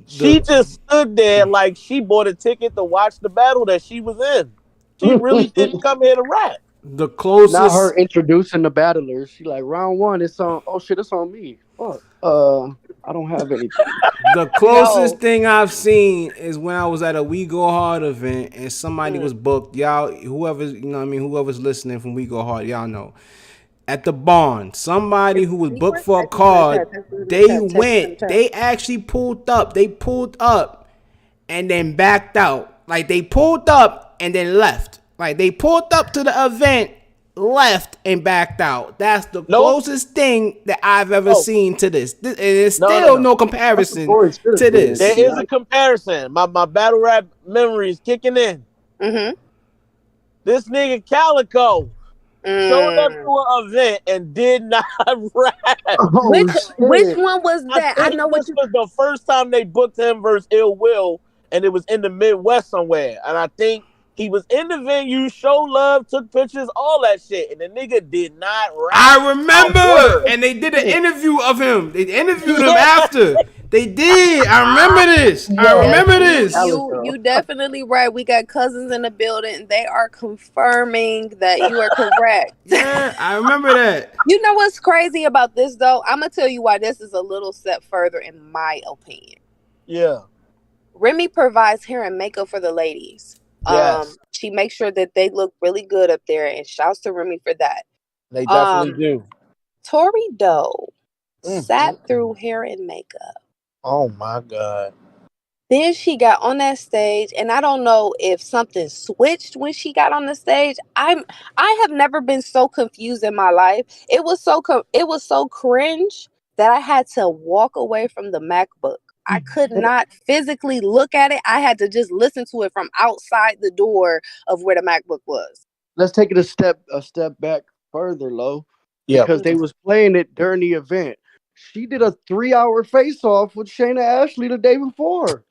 She just stood there like she bought a ticket to watch the battle that she was in. She really didn't come here to rap. The closest, not her introducing the battlers. She like round one. It's on. Oh shit! It's on me. Fuck. I don't have anything. The closest thing I've seen is when I was at a We Go Hard event and somebody was booked. Y'all, whoever's listening from We Go Hard, y'all know. at the barn. Somebody who was booked for a card, they actually pulled up. They pulled up and then backed out. Like, they pulled up and then left. Like, they pulled up to the event, left, and backed out. That's the closest thing that I've ever seen to this. And it's still no comparison to this. There is a comparison. My battle rap memory is kicking in. Mm-hmm. This nigga Calico showed up to an event and did not rap. Which one was that? I know this was the first time they booked him versus Ill Will, and it was in the Midwest somewhere. And I think he was in the venue, showed love, took pictures, all that shit, and the nigga did not rap. I remember, and they did an interview of him. They interviewed him after. They did. I remember this. You definitely right. We got cousins in the building. They are confirming that you are correct. Yeah, I remember that. You know what's crazy about this, though? I'm going to tell you why this is a little step further in my opinion. Yeah. Remy provides hair and makeup for the ladies. Yes. She makes sure that they look really good up there, and shouts to Remy for that. They definitely do. Tori Doe sat through hair and makeup. Oh my God. Then she got on that stage, and I don't know if something switched when she got on the stage. I have never been so confused in my life. It was so cringe that I had to walk away from the MacBook. I could not physically look at it. I had to just listen to it from outside the door of where the MacBook was. Let's take it a step back further, Lo. Yeah. Because they was playing it during the event. She did a 3-hour face-off with Shayna Ashley the day before.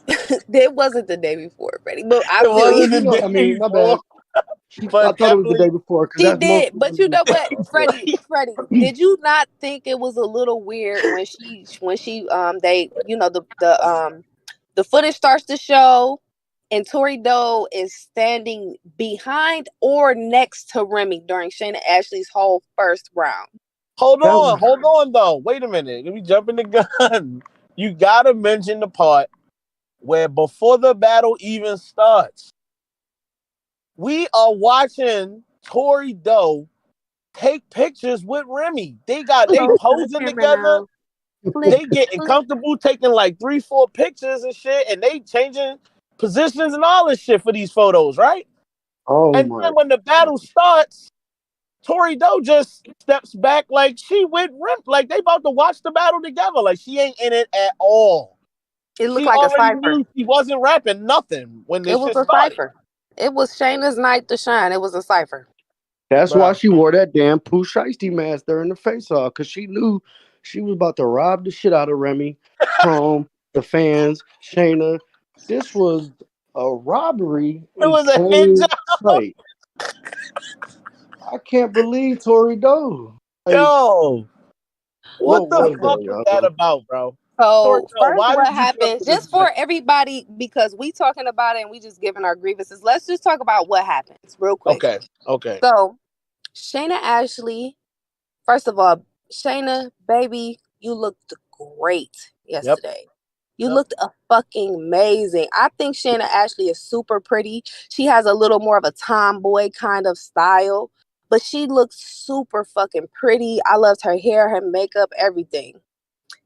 It wasn't the day before, Freddie. But I feel my bad. I thought it was the day before. She did, but you know what, Freddie, did you not think it was a little weird when she the footage starts to show and Tori Doe is standing behind or next to Remy during Shayna Ashley's whole first round? Hold on though. Wait a minute. Let me jump in the gun. You gotta mention the part where before the battle even starts, we are watching Tori Doe take pictures with Remy. They posing together. They getting comfortable, taking like 3-4 pictures and shit, and they changing positions and all this shit for these photos, right? And then when the battle starts, Tori Doe just steps back like she with Rimp, like they about to watch the battle together. Like she ain't in it at all. It looked like a cipher. She wasn't rapping nothing when this shit started. Cipher. It was Shayna's night to shine. It was a cipher. That's why she wore that damn Pooh Shiesty mask during the face-off, because she knew she was about to rob the shit out of Remy, CHROME, the fans, Shayna. This was a robbery. It was a hit job. I can't believe Tori Doe. Yo, what the fuck is that about, bro? So first, what happened? Just for everybody, because we talking about it and we just giving our grievances. Let's just talk about what happens real quick. Okay. So Shayna Ashley, first of all, Shayna, baby, you looked great yesterday. You looked fucking amazing. I think Shayna Ashley is super pretty. She has a little more of a tomboy kind of style, but she looks super fucking pretty. I loved her hair, her makeup, everything.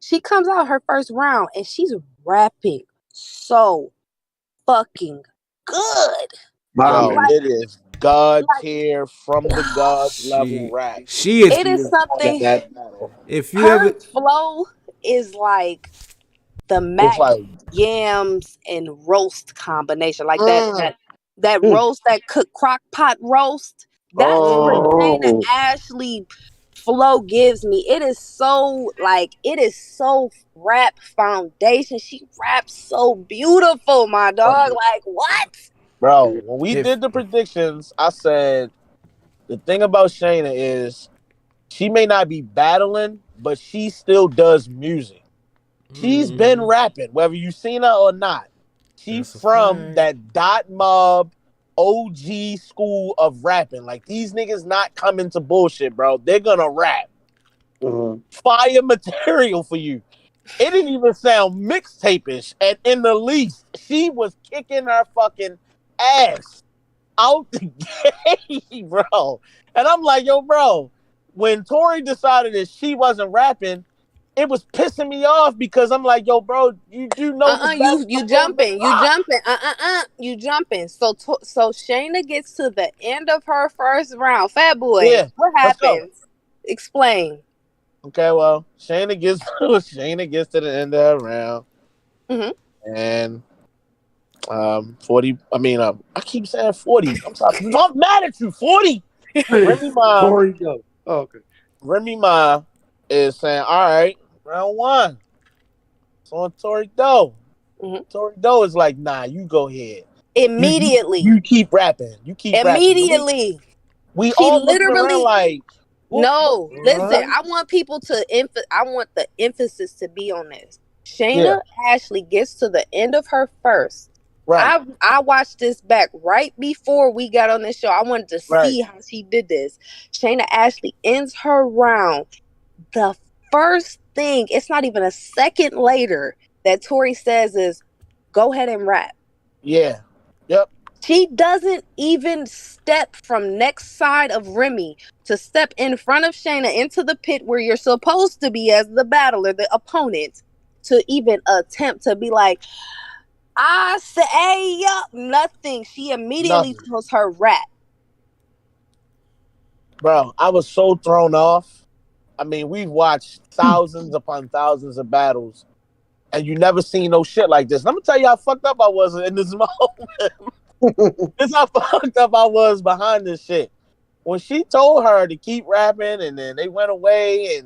She comes out her first round and she's rapping so fucking good. Wow, it is God tier from the God's level rap. She is. It is something. If you her flow is like the Mac yams and roast combination, like that roast, that cook crock pot roast. That's what Shayna Ashley flow gives me. It is so rap foundation. She raps so beautiful, my dog. Like what? Bro, when we did the predictions, I said the thing about Shayna is she may not be battling, but she still does music. She's been rapping, whether you've seen her or not. She's from that Dot Mob OG school of rapping. Like, these niggas not coming to bullshit, bro. They're gonna rap. Fire material for you. It didn't even sound mixtape-ish. And in the least, she was kicking her fucking ass. out the gate, bro. And I'm like, yo, bro, when Tori decided that she wasn't rapping, it was pissing me off because I'm like, yo, bro, you know you jumping. You jumping. So Shayna gets to the end of her first round. Fat Boy, yeah, what happens? Explain. Okay, well, Shayna gets to the end of her round. Mm-hmm. And 40. I mean, I keep saying 40. I'm sorry. I'm mad at you. 40. Remy Ma. Oh, okay. Remy Ma is saying, all right, round 1. So on Tori Doe. Mm-hmm. Tori Doe is like, nah, you go ahead. Immediately. You keep rapping. You keep immediately. rapping. We all looking around like, no, listen, I want people to I want the emphasis to be on this. Shayna Ashley gets to the end of her first. Right. I watched this back right before we got on this show. I wanted to see how she did this. Shayna Ashley ends her round. The first thing, it's not even a second later, that Tori says is, go ahead and rap. Yeah. Yep. She doesn't even step from next side of Remy to step in front of Shayna into the pit where you're supposed to be as the battler, the opponent, to even attempt to be like, I say nothing. She immediately tells her rap. Bro, I was so thrown off. I mean, we've watched thousands upon thousands of battles, and you never seen no shit like this. And I'm gonna tell you how fucked up I was in this moment. This how fucked up I was behind this shit. When she told her to keep rapping, and then they went away,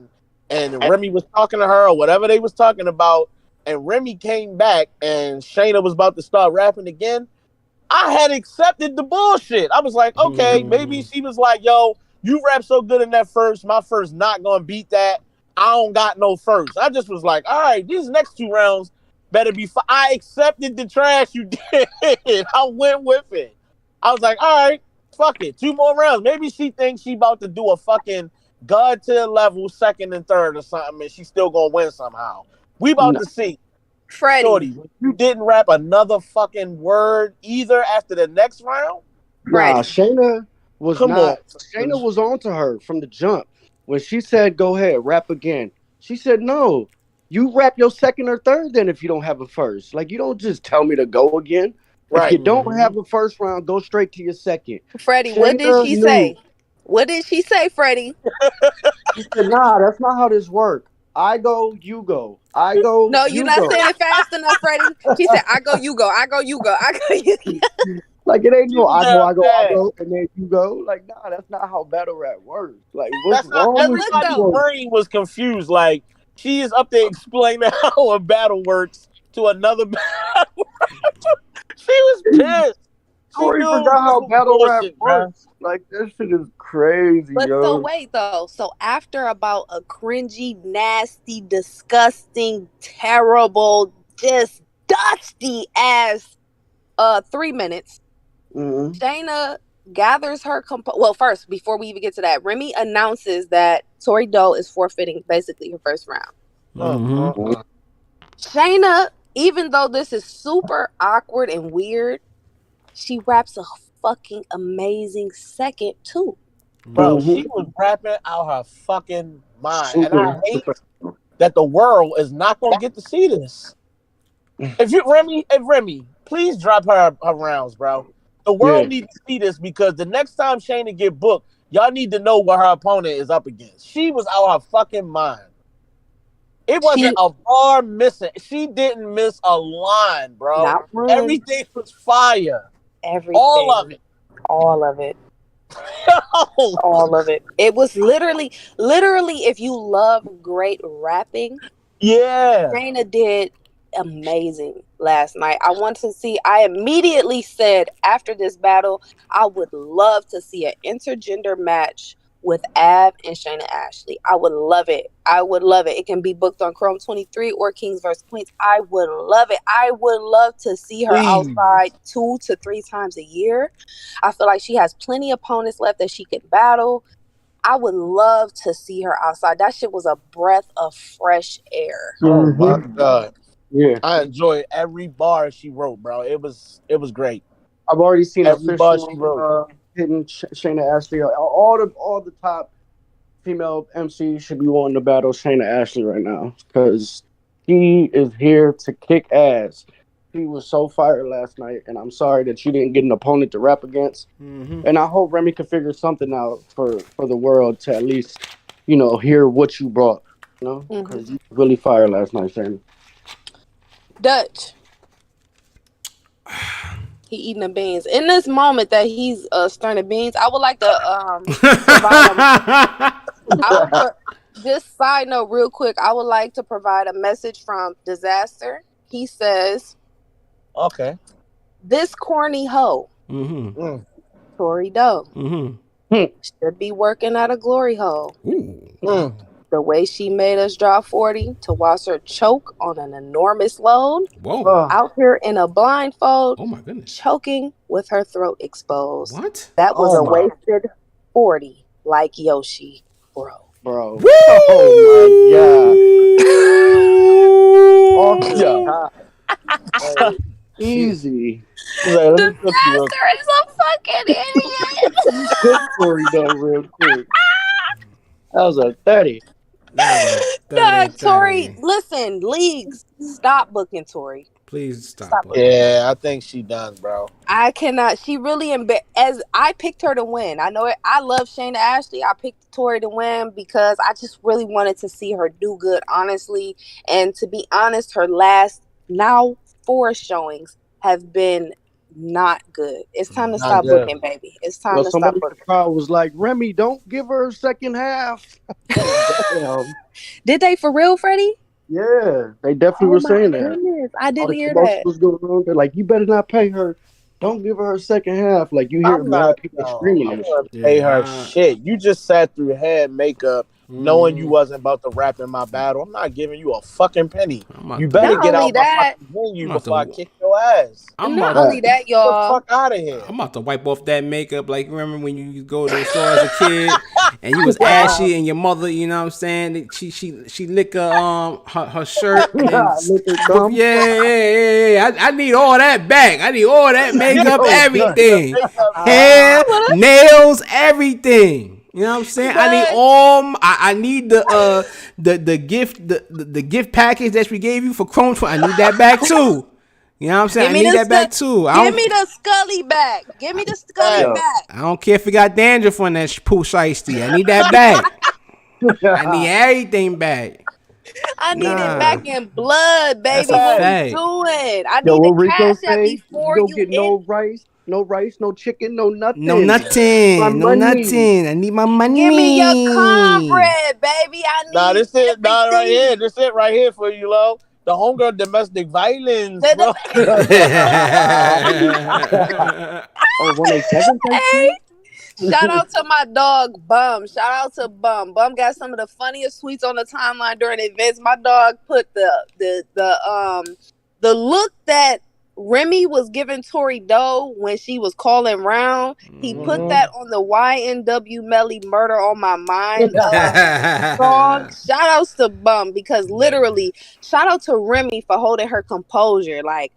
and Remy was talking to her or whatever they was talking about, and Remy came back, and Shayna was about to start rapping again. I had accepted the bullshit. I was like, okay, maybe she was like, yo, you rap so good in that first, my first not gonna beat that. I don't got no first. I just was like, all right, these next 2 rounds better be fine. I accepted the trash you did. I went with it. I was like, all right, fuck it. 2 more rounds. Maybe she thinks she about to do a fucking God tier level 2nd and 3rd or something, and she's still gonna win somehow. We about to see. Freddie, Shorty, you didn't rap another fucking word either after the next round? Nah, Shayna was Shayna was on to her from the jump. When she said, go ahead, rap again. She said, no, you rap your 2nd or 3rd then if you don't have a first. Like, you don't just tell me to go again. Right. If you don't have a first round, go straight to your 2nd. Freddie, what did she say? What did she say, Freddie? She said, nah, that's not how this works. I go, you go. I go. No, you're not saying it fast enough, Freddie. She said, I go, you go. I go, you go. I go, you go. Like, it ain't no I go, and then you go. Like, nah, that's not how battle rap works. Like, what's wrong with you? Everybody's brain was confused. Like, she is up there explaining how a battle works to another battle. She was pissed. Tori forgot how battle rap works. Like, that shit is crazy, but so wait, though. So after about a cringy, nasty, disgusting, terrible, just dusty ass 3 minutes, Shayna gathers her well, first, before we even get to that, Remy announces that Tori Doe is forfeiting basically her first round. Shayna, even though this is super awkward and weird, she raps a fucking amazing 2nd too. Bro, she was rapping out her fucking mind. And I hate that the world is not gonna get to see this. If Remy, please drop her rounds, bro. The world needs to see this because the next time Shayna get booked, y'all need to know what her opponent is up against. She was out her fucking mind. It wasn't a bar missing. She didn't miss a line, bro. Everything was fire. Everything. All of it. All of it. All of it. It was literally, if you love great rapping, Shayna did amazing last night. I immediately said after this battle, I would love to see an intergender match with Av and Shayna Ashley. I would love it. It can be booked on CHROME23 or Kings vs. Queens. I would love it. I would love to see her outside 2 to 3 times a year. I feel like she has plenty of opponents left that she can battle. I would love to see her outside. That shit was a breath of fresh air. Oh my God. Yeah. I enjoyed every bar she wrote, bro. It was great. I've already seen Every bar she official wrote. hitting Shayna Ashley. All the top female MCs should be wanting to battle Shayna Ashley right now because she is here to kick ass. She was so fired last night, and I'm sorry that you didn't get an opponent to rap against. Mm-hmm. And I hope Remy can figure something out for the world to at least, hear what you brought. Because you really fired last night, Shayna. Dutch. He eating the beans. In this moment that he's stirring beans, I would like to provide just side note real quick, I would like to provide a message from Disaster. He says, okay, this corny hoe, Tory Doe, should be working at a glory hole. The way she made us drop 40 to watch her choke on an enormous load. Whoa. Out here in a blindfold. Oh my goodness. Choking with her throat exposed. What? That was a wasted 40 like Yoshi, bro. Bro. Woo! Oh my god. Off the top. Easy. Disaster is a fucking idiot. Good story though, real quick. That was a 30. Tori, listen, leagues, stop booking Tori. Please stop. Yeah, I think she done, bro. I cannot. She really as I picked her to win. I know it. I love Shayna Ashley. I picked Tori to win because I just really wanted to see her do good, honestly. And to be honest, her last 4 showings have been not good. It's time to stop booking, baby. It's time to stop booking. The crowd was like, Remy, don't give her a second half. Damn. Did they for real, Freddie? Yeah, they definitely were saying that. I didn't hear that. Was going on. They're like, you better not pay her. Don't give her a second half. Like, you hear mad people screaming. Pay her shit. You just sat through hair and makeup knowing you wasn't about to rap in my battle. I'm not giving you a fucking penny. You better get out my fucking venue before I kick your ass. Not only that, y'all. Get the fuck out of here. I'm about to wipe off that makeup. Like, remember when you go to the store as a kid and you was ashy and your mother, you know what I'm saying? She lick her shirt. And then, yeah. I need all that back. I need all that makeup, everything. Hair, nails, everything. You know what I'm saying? I need all. I need the gift the gift package that we gave you for CHROME23. I need that back too. You know what I'm saying? I need that back too. Give me the Scully back. Give me the Scully back. I don't care if it got dandruff on that poo shiesty. I need that back. I need everything back. I need it back in blood, baby. What we doing? I need the cash out before you get no rice, no chicken, no nothing. No nothing. I need my money. Give me your cornbread, baby. I need this it. Right here. This it right here for you, Lo. The homegirl domestic violence, bro. 187. Hey, shout out to my dog Bum. Shout out to Bum. Bum got some of the funniest tweets on the timeline during events. My dog put the look that Remy was giving Tori Doe when she was calling round. He put that on the YNW Melly Murder on My Mind song. Shout outs to Bum because literally, shout out to Remy for holding her composure. Like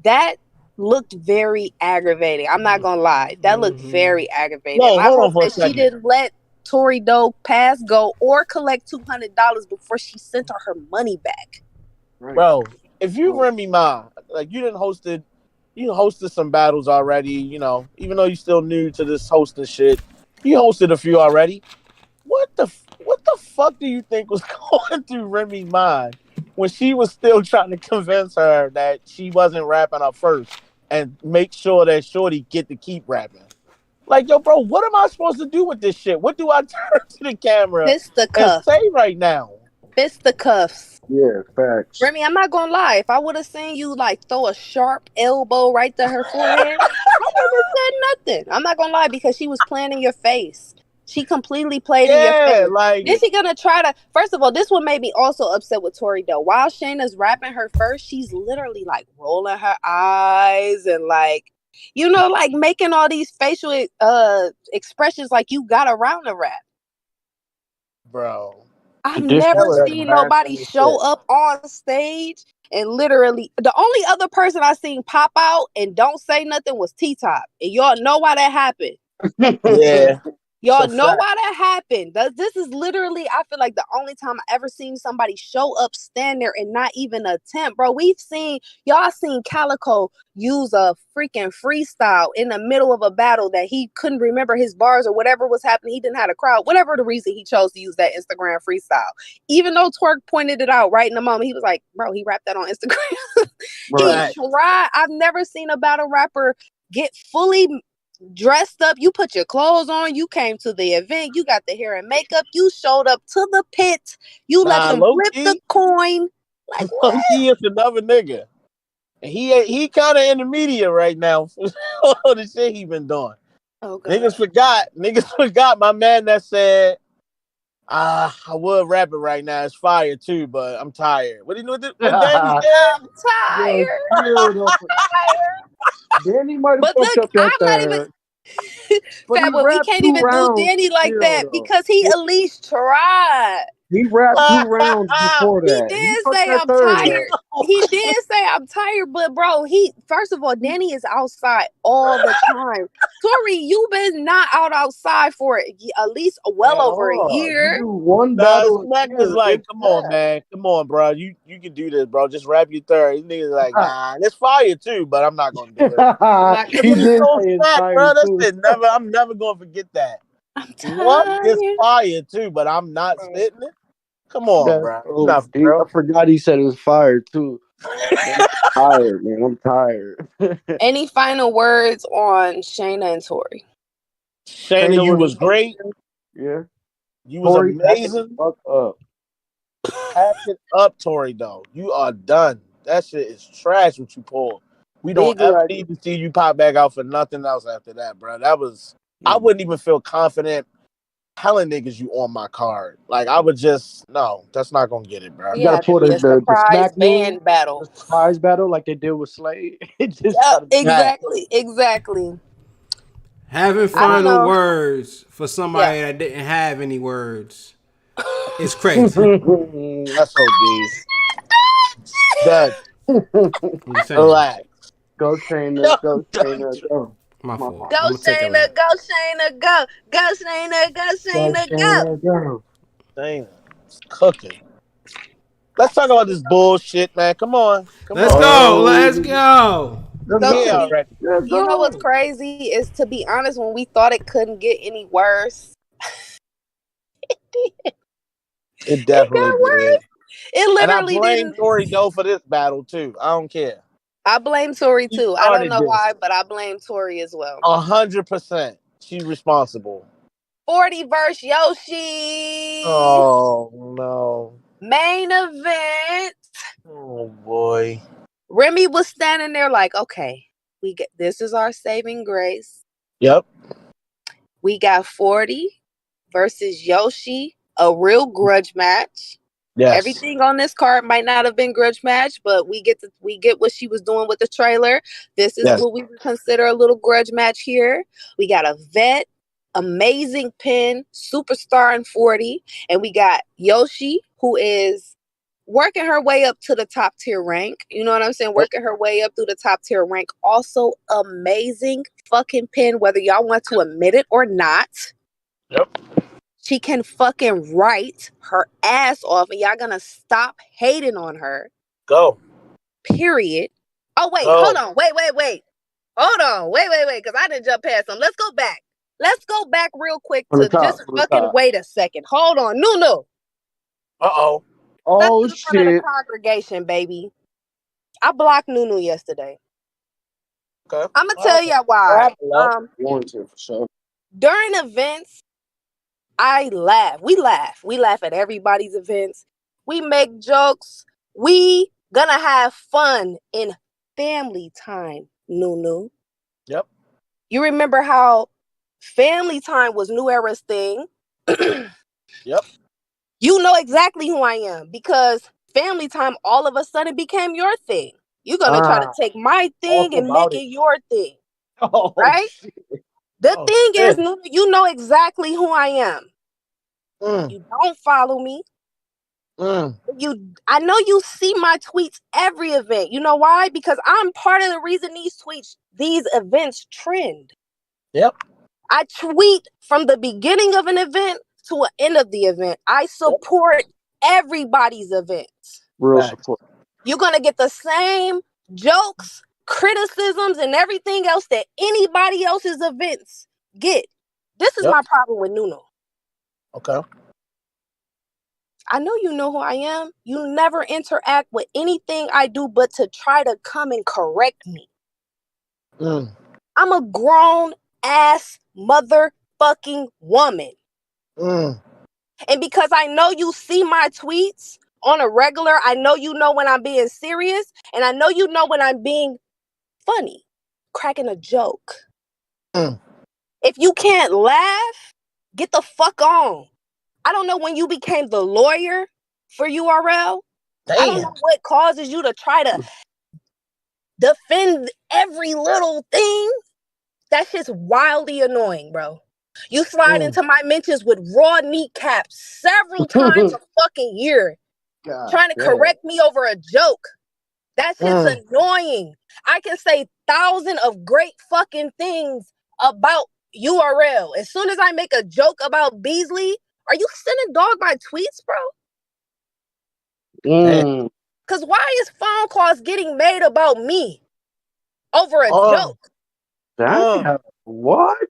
that looked very aggravating. I'm not gonna lie, that looked very aggravating. I hope that she didn't let Tori Doe pass go or collect $200 before she sent her money back. Right. Bro, if you Remy Ma, like you hosted some battles already, you know, even though you're still new to this hosting shit, you hosted a few already. What the fuck do you think was going through Remy's mind when she was still trying to convince her that she wasn't rapping up first and make sure that Shorty get to keep rapping? Like, yo, bro, what am I supposed to do with this shit? What do I turn to the camera and say right now? Fisticuffs. Yeah, facts. Remy, I'm not gonna lie. If I would have seen you like throw a sharp elbow right to her forehead, I wouldn't have said nothing. I'm not gonna lie because she was playing in your face. She completely played in your face. Like, is she gonna try to? First of all, this one made me also upset with Tori Doe. While Shayna's rapping her first, she's literally like rolling her eyes and like, you know, like making all these facial expressions like you got around the rap. Bro. I've never seen nobody show up on stage And literally, the only other person I seen pop out and don't say nothing was T-Top. And y'all know why that happened. Yeah. Y'all know why that happened. This is literally, I feel like the only time I ever seen somebody show up, stand there, and not even attempt. Bro, y'all seen Calico use a freaking freestyle in the middle of a battle that he couldn't remember his bars or whatever was happening. He didn't have a crowd, whatever the reason he chose to use that Instagram freestyle. Even though Twerk pointed it out right in the moment, he was like, bro, he rapped that on Instagram. He tried. I've never seen a battle rapper get fully dressed up. You put your clothes on, you came to the event, you got the hair and makeup, you showed up to the pit, you let them flip the coin. Like, what? He is another nigga. And he kind of in the media right now for all the shit he been doing. Oh, God. Niggas forgot my man that said, I would rap it right now. It's fire too, but I'm tired. What do you know? What Danny said? I'm tired. Danny might have fucked up that third. But we can't even do Danny like that because he at least tried. He rapped 2 rounds before that. He did say I'm tired. He did say I'm tired, but bro, first of all, Danny is outside all the time. Tori, you've been not outside for at least over a year. You do one battle. Smack is like, come on, man. Come on, bro. You can do this, bro. Just rap your third. These niggas like, nah, it's fire too, but I'm not gonna do it. He did say Smack, bro. I'm never gonna forget that. What is fire too, but I'm not spitting it. Come on, bro. I forgot he said it was fire too. I'm tired, man. I'm tired. Any final words on Shayna and Tori? Shayna, you was great. Yeah. You was amazing. Pack it up, Tori, though. You are done. That shit is trash what you pulled. We don't ever need to see you pop back out for nothing else after that, bro. That was... I wouldn't even feel confident telling niggas you on my card. Like, I would just... No, that's not gonna get it, bro. You gotta put the surprise band battle. The surprise battle like they did with Slade. Exactly. Having final words for somebody that didn't have any words. It's crazy. That's so deep. That. Relax. Go Shayna. Go Shayna. Go. My fault. Go Shayna. Go Shayna. Go. Go Shayna. Go Shayna. Go. Shayna. It's cooking. Let's talk about this bullshit, man. Come on. Let's go. You know what's crazy is, to be honest, when we thought it couldn't get any worse, it did. It definitely did. It literally and I blame Tori though for this battle too. I don't care. I blame Tori too. I don't know why, but I blame Tori as well. 100%. She's responsible. 40 versus Yoshi. Oh no. Main event. Oh boy. Remy was standing there like, okay, this is our saving grace. Yep. We got 40 versus Yoshi, a real grudge match. Yes. Everything on this card might not have been grudge match, but we get what she was doing with the trailer. This is what we would consider a little grudge match here. We got a vet, amazing pin, superstar in 40, and we got Yoshi, who is working her way up to the top tier rank. You know what I'm saying? Working her way up through the top tier rank. Also amazing fucking pin, whether y'all want to admit it or not. Yep. She can fucking write her ass off, and y'all gonna stop hating on her. Go. Period. Oh, wait. Hold on. Wait. Hold on. Wait. Because I didn't jump past them. Let's go back. Let's go back real quick to just fucking wait a second. Hold on. Nunu. Uh-oh. Oh, shit. The congregation, baby. I blocked Nunu yesterday. Okay. I'm going to tell you why. For sure. During events, I laugh. We laugh at everybody's events. We make jokes. We gonna have fun in family time, Nunu. Yep. You remember how family time was New Era's thing? Yep. You know exactly who I am, because family time all of a sudden became your thing. You're gonna try to take my thing and make it your thing. Oh, right? Shit. The thing is, you know exactly who I am. You don't follow me. I know you see my tweets every event. You know why? Because I'm part of the reason these events trend. Yep. I tweet from the beginning of an event to the end of the event. I support everybody's events. Real support. You're going to get the same jokes, criticisms, and everything else that anybody else's events get. This is my problem with Nuno. Okay. I know you know who I am. You never interact with anything I do but to try to come and correct me. I'm a grown ass motherfucking woman. And because I know you see my tweets on a regular, I know you know when I'm being serious, and I know you know when I'm being funny, cracking a joke. If you can't laugh, get the fuck on. I don't know when you became the lawyer for URL. Damn. I don't know what causes you to try to defend every little thing. That shit's wildly annoying, bro. You slide into my mentions with raw kneecaps several times a fucking year, trying to correct me over a joke. That shit's annoying. I can say thousands of great fucking things about URL. As soon as I make a joke about Beasley, are you sending dog my tweets, bro? Because why is phone calls getting made about me over a joke? What?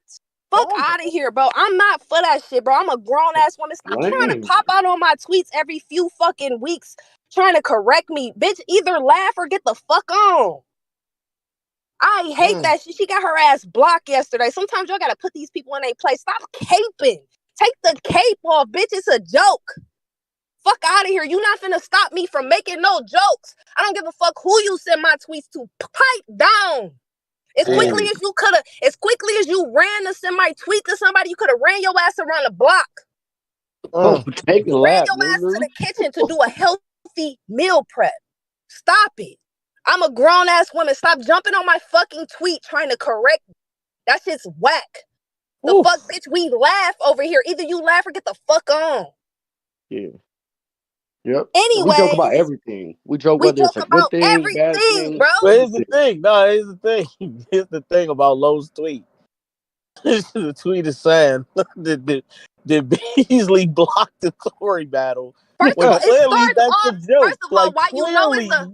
Fuck out of here, bro. I'm not for that shit, bro. I'm a grown-ass woman. Stop trying to pop out on my tweets every few fucking weeks trying to correct me. Bitch, either laugh or get the fuck on. I hate that shit. She got her ass blocked yesterday. Sometimes y'all gotta put these people in their place. Stop caping. Take the cape off, bitch. It's a joke. Fuck out of here. You not finna stop me from making no jokes. I don't give a fuck who you send my tweets to. Pipe down. As quickly as you could have, as quickly as you ran to send my tweet to somebody, you could have ran your ass around the block. Take a ran lap, your ass to the kitchen to do a healthy meal prep. Stop it. I'm a grown ass woman. Stop jumping on my fucking tweet trying to correct me. That shit's whack. The fuck, bitch, we laugh over here. Either you laugh or get the fuck on. Yeah. Yep. Anyway, we joke about everything. We joke whether it's a good thing, bad thing, bro. But here's the thing. No, here's the thing. Here's the thing about Lowe's tweet. The tweet is saying did Beasley block the Tory battle? First of all, clearly that's a joke. First of all, why you know it's a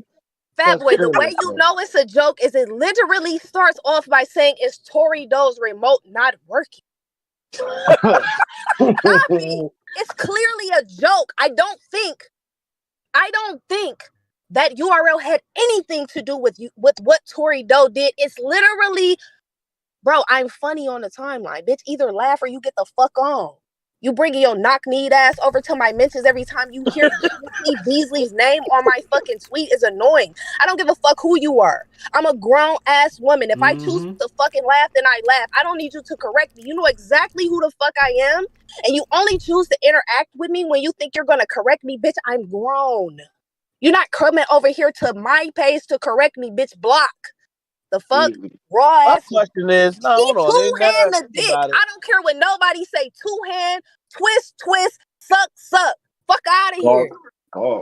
fat boy? The way you know it's a joke is it literally starts off by saying, "Is Tory Doe's remote not working?" I mean, it's clearly a joke. I don't think that URL had anything to do with what Tory Doe did. It's literally, bro, I'm funny on the timeline. Bitch, either laugh or you get the fuck on. You bringing your knock-kneed ass over to my mentions every time you hear Beasley's name on my fucking tweet is annoying. I don't give a fuck who you are. I'm a grown-ass woman. If I choose to fucking laugh, then I laugh. I don't need you to correct me. You know exactly who the fuck I am, and you only choose to interact with me when you think you're going to correct me. Bitch, I'm grown. You're not coming over here to my page to correct me, bitch. Block. The fuck? Raw ass. My question is, no, hold on. Two-hand the dick. I don't care what nobody say. Two-hand, twist, suck. Fuck out of here.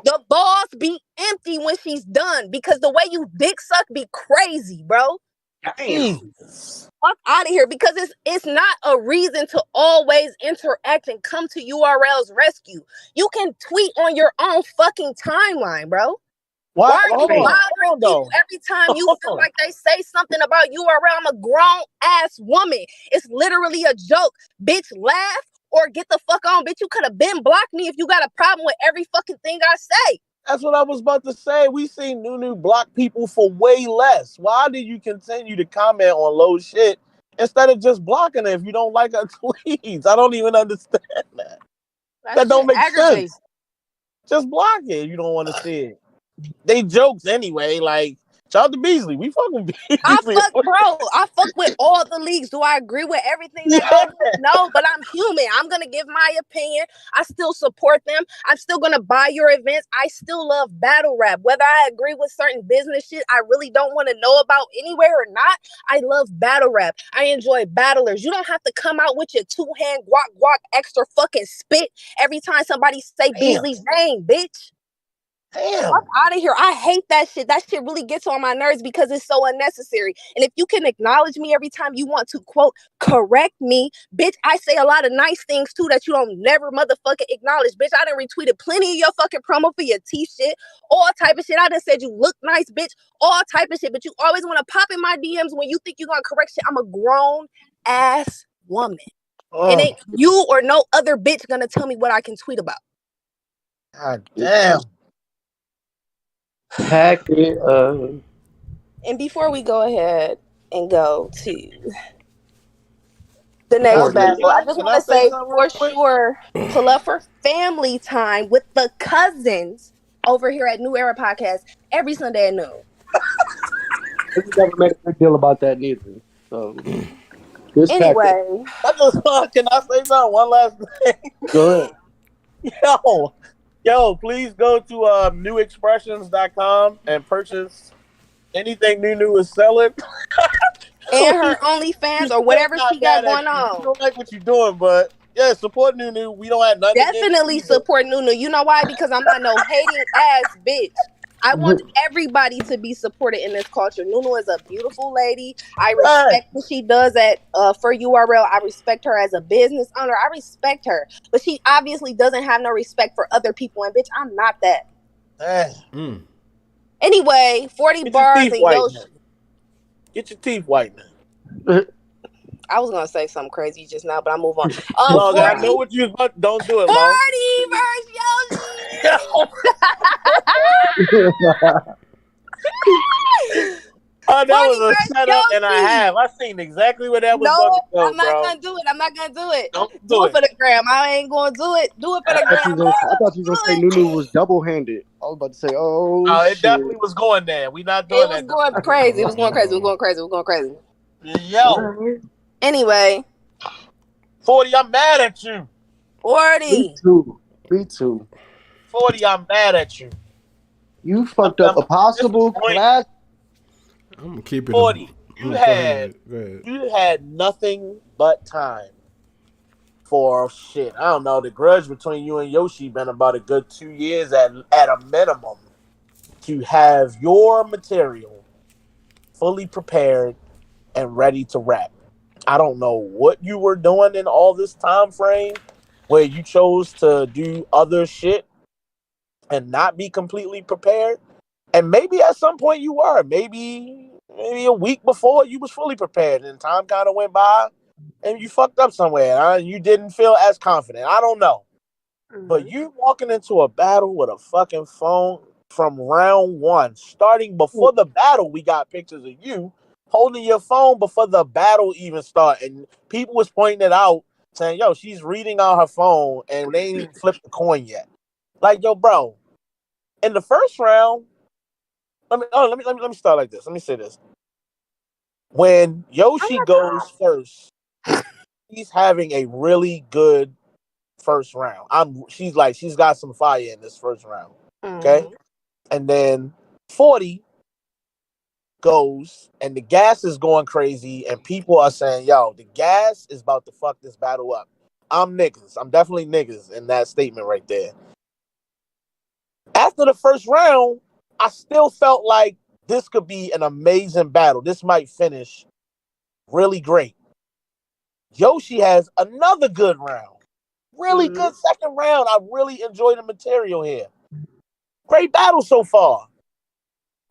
The balls be empty when she's done because the way you dick suck be crazy, bro. Fuck out of here because it's not a reason to always interact and come to URL's rescue. You can tweet on your own fucking timeline, bro. Why are you bothering people every time you feel like they say something about URL? I'm a grown-ass woman. It's literally a joke. Bitch, laugh or get the fuck on. Bitch, you could have been blocked me if you got a problem with every fucking thing I say. That's what I was about to say. We seen Nunu block people for way less. Why do you continue to comment on low shit instead of just blocking it if you don't like her tweets? I don't even understand that. That don't make sense. Just block it if you don't want to see it. They jokes anyway. Like, Shout out to Beasley. We fuck with Beasley. I fuck with all the leagues. Do I agree with everything they all do? No, but I'm human. I'm gonna give my opinion. I still support them. I'm still gonna buy your events. I still love battle rap. Whether I agree with certain business shit I really don't want to know about anywhere or not, I love battle rap. I enjoy battlers. You don't have to come out with your two-hand guac extra fucking spit every time somebody say Beasley's name, bitch. Damn. Fuck out of here. I hate that shit. That shit really gets on my nerves because it's so unnecessary. And if you can acknowledge me every time you want to, quote, correct me, bitch, I say a lot of nice things too that you don't never motherfucking acknowledge. Bitch, I done retweeted plenty of your fucking promo for your teeth shit, all type of shit. I done said you look nice, bitch, all type of shit. But you always want to pop in my DMs when you think you're going to correct shit. I'm a grown ass woman. And ain't you or no other bitch going to tell me what I can tweet about. God damn. Pack it up. And before we go ahead and go to the next battle, I just want to say for sure, pull up for family time with the cousins over here at New Era Podcast every Sunday at noon. We never made a big deal about that neither. So, anyway, can I say something? One last thing. Go ahead. Yo, please go to newexpressions.com and purchase anything Nunu is selling. And her OnlyFans or whatever she got going on. I don't like what you're doing, but yeah, support Nunu. We don't have nothing. Definitely support Nunu. You know why? Because I'm not no hating ass bitch. I want everybody to be supported in this culture. Nunu is a beautiful lady. I respect what she does at for URL. I respect her as a business owner. I respect her. But she obviously doesn't have no respect for other people. And bitch, I'm not that. Anyway, 40 bars and Yoshi. Get your teeth whitening. I was gonna say something crazy just now, but I'll move on. 40, I know what you was about. Don't do it. 40 versus Yoshi. Oh, that was a setup and a half. I seen exactly what that was going to go, I'm not gonna do it. I'm not gonna do it. Don't do it for the gram. I ain't gonna do it. Do it for the gram. I thought you were gonna say Nunu was double-handed. I was about to say, it definitely was going there. We not doing that. It was going crazy. It was going crazy. It was going crazy. It was going crazy. Yo. Anyway. 40, I'm mad at you. 40. Me too. 40, I'm mad at you. You fucked up a possible class. I'm gonna keep it 40. Go ahead. You had nothing but time for shit. I don't know. The grudge between you and Yoshi been about a good 2 years at a minimum to have your material fully prepared and ready to rap. I don't know what you were doing in all this time frame where you chose to do other shit and not be completely prepared. And maybe at some point you were. Maybe a week before you was fully prepared and time kind of went by and you fucked up somewhere. You didn't feel as confident. I don't know. Mm-hmm. But you walking into a battle with a fucking phone from round one, starting before the battle, we got pictures of you holding your phone before the battle even started. And people was pointing it out saying, yo, she's reading on her phone and they ain't even flipped the coin yet. Like, yo, bro, in the first round, let me start like this. Let me say this. When Yoshi goes first, he's having a really good first round. She's got some fire in this first round. Okay? And then 40 goes and the gas is going crazy and people are saying, yo, the gas is about to fuck this battle up. I'm niggas. I'm definitely niggas in that statement right there. After the first round, I still felt like this could be an amazing battle. This might finish really great. Yoshi has another good round. Really good second round. I really enjoy the material here. Great battle so far.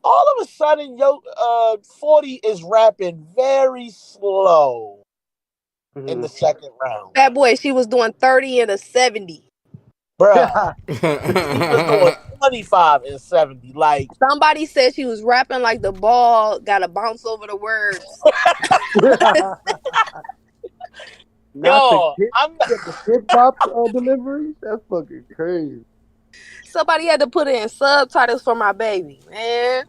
All of a sudden, 40 is rapping very slow in the second round. That boy, she was doing 30 and a 70. Bruh. She was doing 25 and 70. Like, somebody said she was rapping like the ball got to bounce over the words. I'm not the hip-hop delivery. That's fucking crazy. Somebody had to put in subtitles for my baby, man.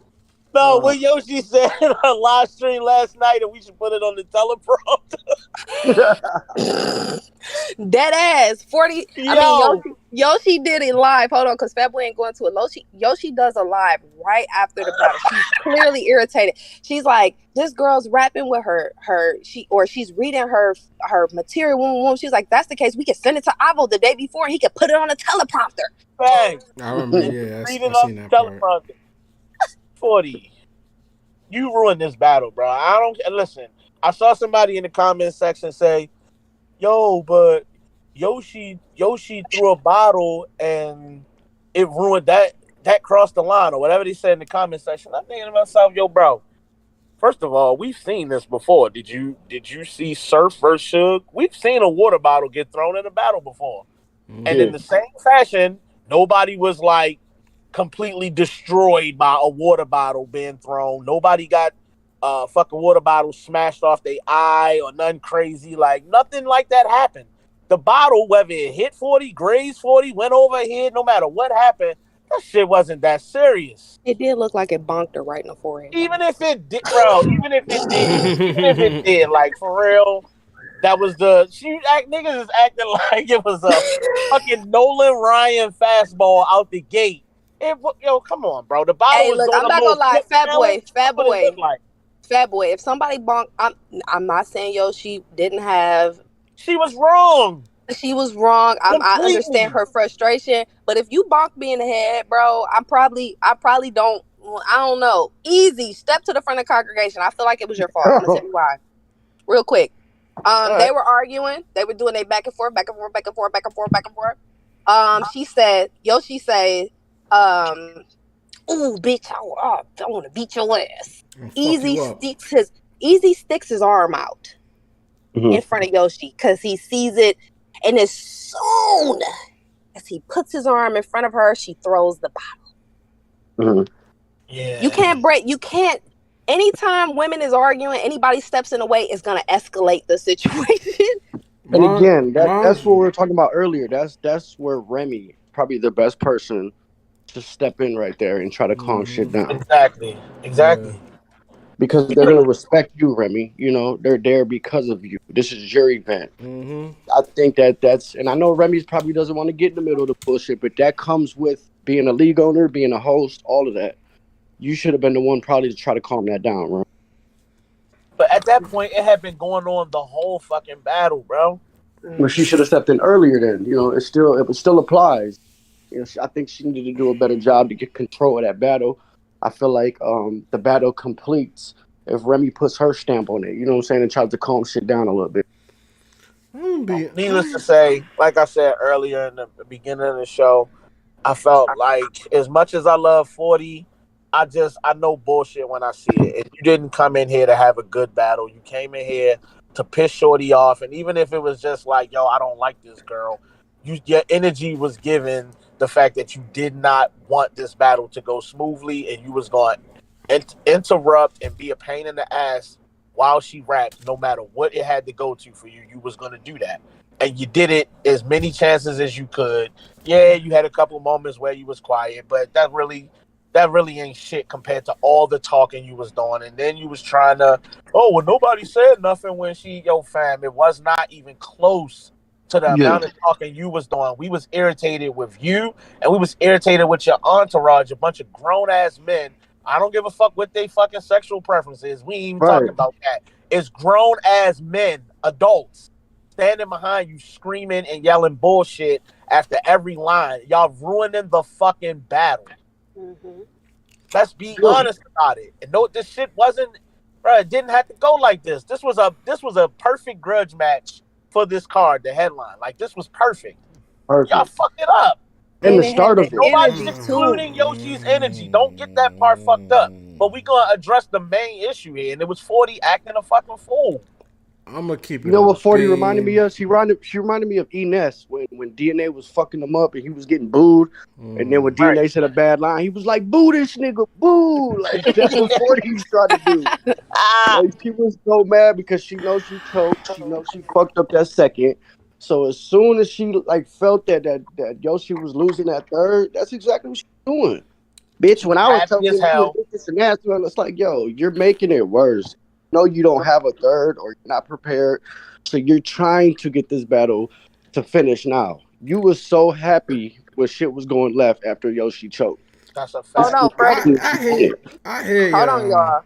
No, what Yoshi said on a live stream last night, and we should put it on the teleprompter. Dead ass 40. Yo. I mean, Yoshi did it live. Hold on, because Fatboy ain't going to it. Yoshi does a live right after the battle. She's clearly irritated. She's like, this girl's rapping with she's reading her material. She's like, that's the case. We can send it to Avo the day before, and he could put it on a teleprompter. Thanks. I remember. Yeah, I seen that teleprompter. part. 40. You ruined this battle, bro. I don't listen. I saw somebody in the comment section say, "Yo, but Yoshi threw a bottle and it ruined that crossed the line," or whatever they said in the comment section. I'm thinking to myself, "Yo, bro. First of all, we've seen this before. Did you see Surf versus Suge? We've seen a water bottle get thrown in a battle before, and in the same fashion, nobody was like completely destroyed by a water bottle being thrown. Nobody got fucking water bottle smashed off their eye or nothing crazy. Like nothing like that happened. The bottle, whether it hit 40, grazed 40, went over head, no matter what happened, that shit wasn't that serious. It did look like it bonked her right in the forehead. Even if it did, bro. Even if it did, like for real. That was niggas is acting like it was a fucking Nolan Ryan fastball out the gate. Yo, come on, bro. The bottle was look, doing I'm not gonna lie, Fatboy. Fatboy. If somebody bonked, I'm not saying Yoshi didn't have. She was wrong. She was wrong. I understand her frustration, but if you bonk me in the head, bro, I probably don't. I don't know. Easy, step to the front of the congregation. I feel like it was your fault. I'm gonna tell you why. Real quick. They were arguing. They were doing a back and forth. Yoshi said, "Ooh, bitch, I want to beat your ass." Easy sticks his arm out in front of Yoshi because he sees it, and as soon as he puts his arm in front of her, she throws the bottle. Yeah, you can't. Anytime women is arguing, anybody steps in the way is gonna escalate the situation. And again, that's what we were talking about earlier. That's where Remy probably the best person to step in right there and try to calm shit down. Exactly. Yeah. Because they're gonna respect you, Remy. You know, they're there because of you. This is your event. I think that's, and I know Remy probably doesn't want to get in the middle of the bullshit, but that comes with being a league owner, being a host, all of that. You should have been the one probably to try to calm that down, bro. But at that point, it had been going on the whole fucking battle, bro. Well, she should have stepped in earlier. Then, you know, it still applies. You know, I think she needed to do a better job to get control of that battle. I feel like the battle completes if Remy puts her stamp on it. You know what I'm saying, and tries to calm shit down a little bit. Needless to say, like I said earlier in the beginning of the show, I felt like as much as I love 40. I know bullshit when I see it. And you didn't come in here to have a good battle. You came in here to piss Shorty off. And even if it was just like, yo, I don't like this girl, your energy was given the fact that you did not want this battle to go smoothly, and you was going to interrupt and be a pain in the ass while she raps, no matter what it had to go to for you. You was going to do that. And you did it as many chances as you could. Yeah, you had a couple moments where you was quiet, but that really ain't shit compared to all the talking you was doing. And then you was trying to, nobody said nothing when fam, it was not even close to the amount of talking you was doing. We was irritated with you, and we was irritated with your entourage, a bunch of grown-ass men. I don't give a fuck what they fucking sexual preferences. We ain't even talking about that. It's grown-ass men, adults, standing behind you screaming and yelling bullshit after every line. Y'all ruining the fucking battle. Let's be honest about it. And no, this shit wasn't, bro. It didn't have to go like this. This was a perfect grudge match for this card, the headline. Like, this was perfect. Y'all fucked it up. And the start of it. Nobody's excluding Yoshi's energy. Don't get that part fucked up. But we gonna address the main issue here, and it was 40 acting a fucking fool. I'm gonna keep it. You know what 40 reminded me of? She reminded me of Ines when DNA was fucking him up and he was getting booed. And then when DNA said a bad line, he was like, "Boo this nigga, boo!" Like that's what 40 tried to do. Like, she was so mad because she knows she choked. She knows she fucked up that second. So as soon as she felt that Yoshi was losing that third, that's exactly what she's doing. Bitch, when I was telling as you hell. this and that, it's like, yo, you're making it worse. No, you don't have a third or you're not prepared. So you're trying to get this battle to finish now. You was so happy when shit was going left after Yoshi choked. That's a Hold fact. on, Freddie. I hear Hold on, y'all.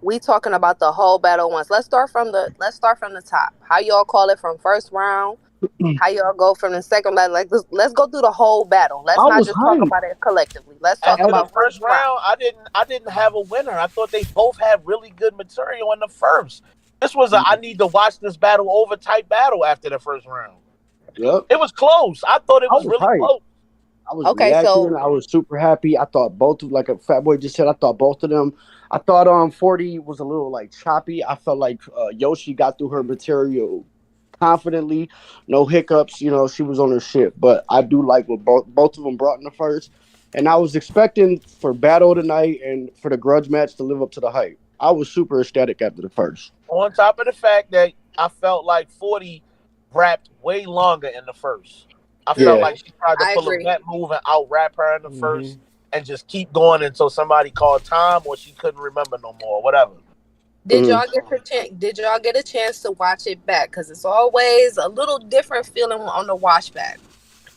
We talking about the whole battle once. Let's start from the top. How y'all call it from first round? How y'all go from the second round? Like let's go through the whole battle. Let's not just talk about it collectively. Let's talk After about the first round. I didn't have a winner. I thought they both had really good material in the first. This was I need to watch this battle over type battle after the first round. Yep. It was close. I thought it was really close. I was reacting. I was super happy. I thought both of, like a Fat Boy just said, I thought both of them. I thought 40 was a little like choppy. I felt like Yoshi got through her material confidently, no hiccups. You know, she was on her shit. But I do like what both of them brought in the first. And I was expecting for Battle tonight and for the Grudge match to live up to the hype. I was super ecstatic after the first. On top of the fact that I felt like 40 rapped way longer in the first. I felt like she tried to pull a vet move and out rap her in the first and just keep going until somebody called time or she couldn't remember no more, whatever. Did y'all get a chance to watch it back? Because it's always a little different feeling on the watch back.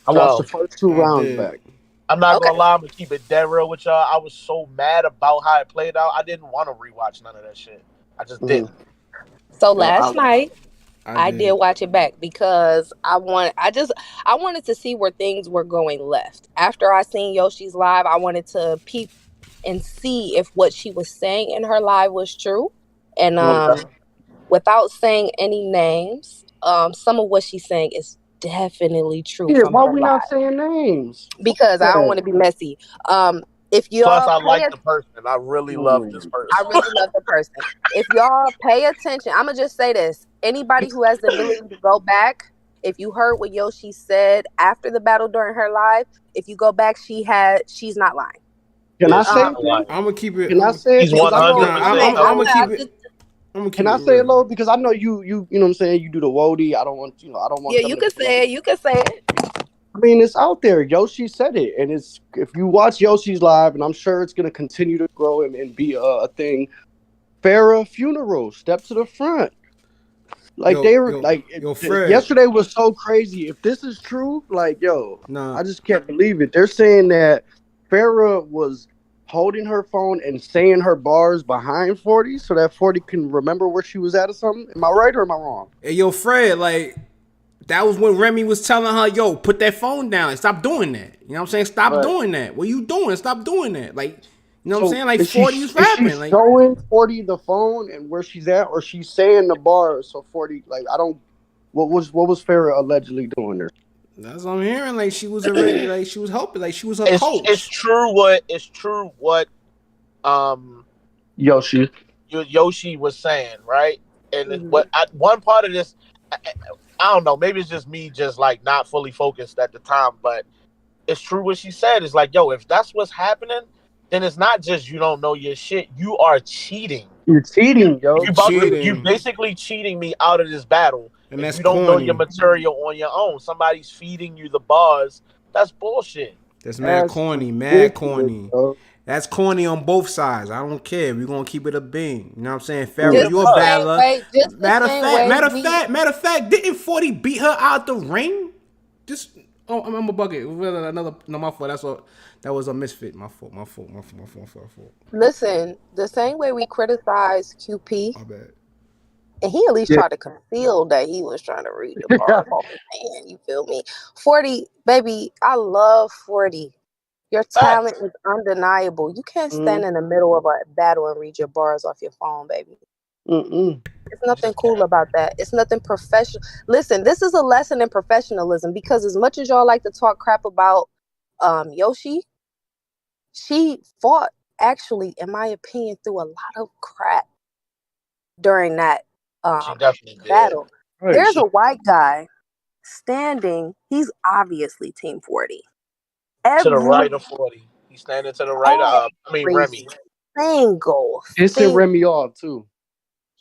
I watched the first two rounds back. I'm not gonna lie, I'm gonna keep it dead real with y'all. I was so mad about how it played out. I didn't want to rewatch none of that shit. I just didn't. So last night I did watch it back because I wanted to see where things were going left. After I seen Yoshi's live, I wanted to peep and see if what she was saying in her live was true. And without saying any names, some of what she's saying is definitely true. Yeah, why we not saying names? Because I don't want to be messy. If y'all plus, I like the person. I really love this person. I really love the person. If y'all pay attention, I'm gonna just say this: anybody who has the ability to go back, if you heard what Yoshi said after the battle during her live, if you go back, she's not lying. Can I say? I'm gonna keep it. Can I say? He's 100%. I'm gonna keep it. Can I say it low? Because I know you know what I'm saying, you do the Wody. I don't want Yeah, you can say it. You can say it. I mean, it's out there. Yoshi said it, and it's if you watch Yoshi's live, and I'm sure it's gonna continue to grow and be a thing. Farrah funeral, step to the front. Like yesterday was so crazy. If this is true, like I just can't believe it. They're saying that Farrah was holding her phone and saying her bars behind 40 so that 40 can remember where she was at or something. Am I right or am I wrong? Hey, Fred, like, that was when Remy was telling her, yo, put that phone down and stop doing that. You know what I'm saying? Stop doing that. What are you doing? Stop doing that. Like, you know what I'm saying? Like, 40 is rapping. Is she showing 40 the phone and where she's at, or she's saying the bars so 40, like, I don't, what was Farrah allegedly doing there? That's what I'm hearing. Like, she was already, like, she was helping. Like, she was a coach. It's true what Yoshi was saying, right? And one part of this, I don't know, maybe it's just me just like not fully focused at the time, but it's true what she said. It's like, yo, if that's what's happening, then it's not just you don't know your shit. You are cheating. You're cheating, yo. You're basically cheating me out of this battle. And if you don't know your material on your own, somebody's feeding you the bars. That's bullshit. That's mad corny. Bro. That's corny on both sides. I don't care. We're gonna keep it a beam. You know what I'm saying? Farrah, you a battler. Matter of fact, didn't 40 beat her out the ring? I'm a bucket. My fault. That was a misfit. My fault. Listen, the same way we criticize QP. My bad. And he at least tried to conceal that he was trying to read the bar off his hand. You feel me? 40, baby, I love 40. Your talent is undeniable. You can't stand in the middle of a battle and read your bars off your phone, baby. There's nothing cool about that. It's nothing professional. Listen, this is a lesson in professionalism because as much as y'all like to talk crap about Yoshi, she fought, actually, in my opinion, through a lot of crap during that battle. There's a white guy standing. He's obviously Team 40. To the right of 40. He's standing to the right of Remy. It's in Remy off too.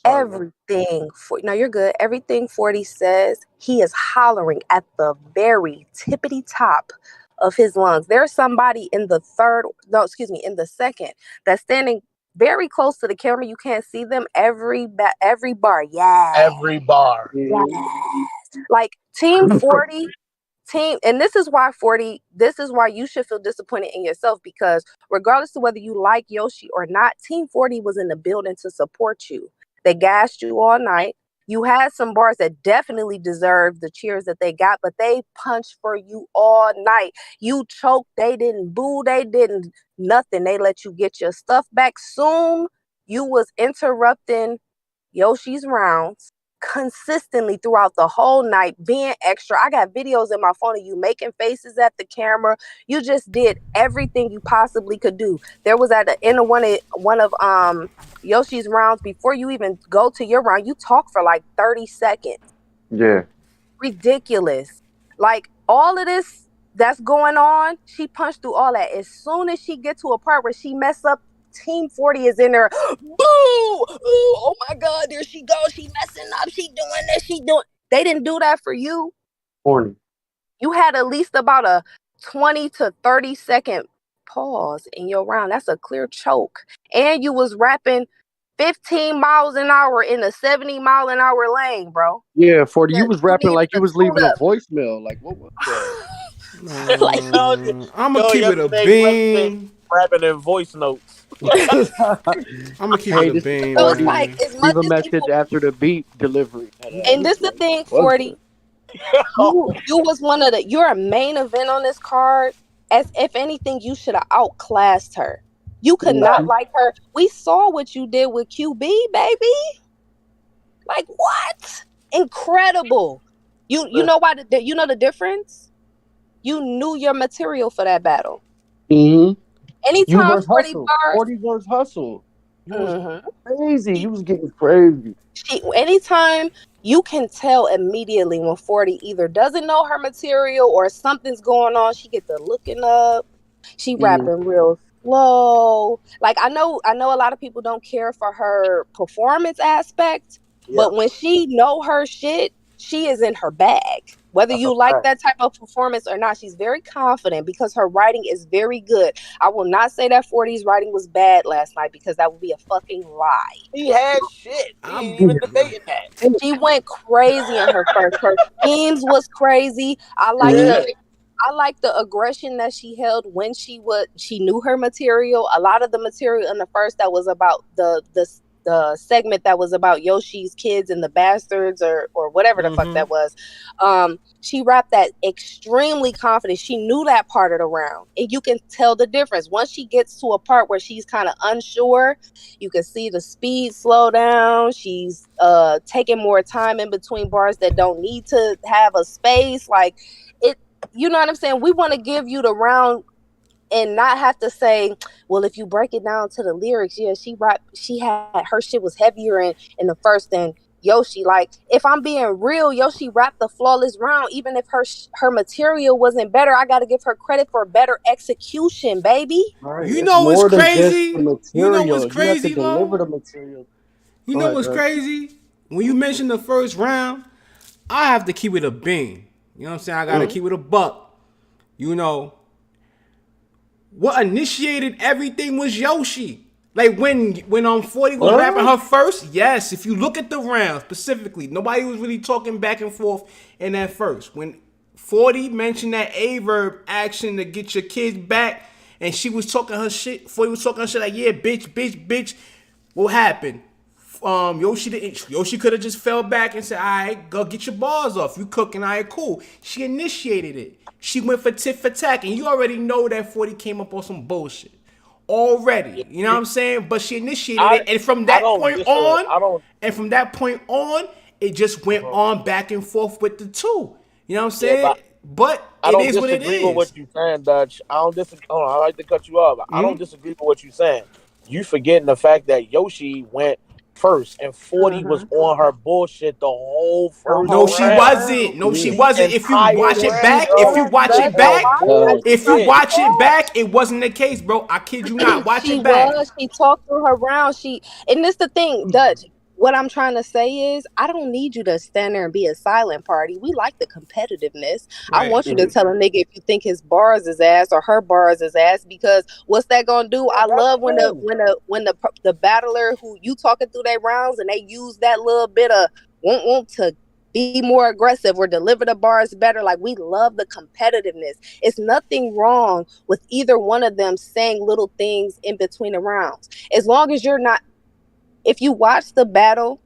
Everything no, you're good. Everything 40 says, he is hollering at the very tippity top of his lungs. There's somebody in the second that's standing very close to the camera. You can't see them every bar. Yeah. Every bar. Yes. Like Team 40, and this is why you should feel disappointed in yourself, because regardless of whether you like Yoshi or not, Team 40 was in the building to support you. They gassed you all night. You had some bars that definitely deserved the cheers that they got, but they punched for you all night. You choked. They didn't boo. They didn't nothing. They let you get your stuff back. Soon, you was interrupting Yoshi's rounds consistently throughout the whole night, being extra. I got videos in my phone of you making faces at the camera. You just did everything you possibly could do. There was at the end of one of Yoshi's rounds, before you even go to your round, you talk for like 30 seconds. Yeah. Ridiculous. Like all of this that's going on, she punched through all that. As soon as she gets to a part where she mess up, Team 40 is in there. Boo! Ooh, oh my God, there she goes. She messing up. She doing this. They didn't do that for you. Horny. You had at least about a 20 to 30 second pause in your round. That's a clear choke. And you was rapping 15 miles an hour in a 70-mile-an-hour lane, bro. Yeah, 40. You was rapping like you was leaving a voicemail. Like, what was that? Like, I'm gonna keep it a bean. Rapping in voice notes. I'm gonna keep it a bean. So it's like, as much leave a message after the beat delivery. And this the thing, 40. You was you're a main event on this card. As if anything, you should have outclassed her. You could not like her. We saw what you did with QB, baby. Like what? Incredible. You know why? You know the difference. You knew your material for that battle. Mm-hmm. Anytime 40 bars, 40 versus hustle. You was crazy. You was getting crazy. Anytime you can tell immediately when 40 either doesn't know her material or something's going on. She get the looking up. She rapping real slow. Like I know a lot of people don't care for her performance aspect, but when she know her shit, she is in her bag. Whether you like that type of performance or not, she's very confident because her writing is very good. I will not say that 40's writing was bad last night because that would be a fucking lie. He had shit. He ain't even debating that. She went crazy in her first. Her themes was crazy. I like the aggression that she held when she knew her material. A lot of the material in the first that was about the segment that was about Yoshi's kids and the bastards or whatever the fuck that was. She rapped that extremely confident. She knew that part of the round. And you can tell the difference. Once she gets to a part where she's kind of unsure, you can see the speed slow down. She's taking more time in between bars that don't need to have a space. Like it, you know what I'm saying? We want to give you the round and not have to say, well, if you break it down to the lyrics, she had her shit was heavier in the first than Yoshi. Like, if I'm being real, Yoshi rapped the flawless round. Even if her material wasn't better, I got to give her credit for better execution, baby. Right. You know what's crazy? You know what's crazy, you have to deliver the material. You know what's crazy? When you mention the first round, I have to keep it a bean. You know what I'm saying? I got to keep it a buck. You know, what initiated everything was Yoshi. Like when 40 was rapping her first, yes, if you look at the round specifically, nobody was really talking back and forth in that first. When 40 mentioned that A-verb action to get your kids back, and she was talking her shit, 40 was talking her shit like, yeah, bitch, what happened? Yoshi could have just fell back and said, all right, go get your bars off. You cooking, all right, cool. She initiated it. She went for tit for tat, and you already know that 40 came up on some bullshit. Already, you know what I'm saying? But she initiated it, and from that point on, it just went on back and forth with the two. You know what I'm saying? But I it is what it is. I don't disagree with what you're saying, Dutch. I don't disagree. Hold on, I like to cut you off. I don't disagree with what you're saying. You forgetting the fact that Yoshi went first, and 40 was on her bullshit the whole first. No, she wasn't. No, she wasn't. If you watch it back, it wasn't the case, bro. I kid you not. Watch it back. She talked through her round. And this the thing, Dutch. what I'm trying to say is, I don't need you to stand there and be a silent party. We like the competitiveness. Right. I want you to tell a nigga if you think his bars is ass or her bars is ass, because what's that gonna do? I love when the battler who you talking through their rounds and they use that little bit of want to be more aggressive or deliver the bars better. Like, we love the competitiveness. It's nothing wrong with either one of them saying little things in between the rounds, as long as you're not. If you watch the battle,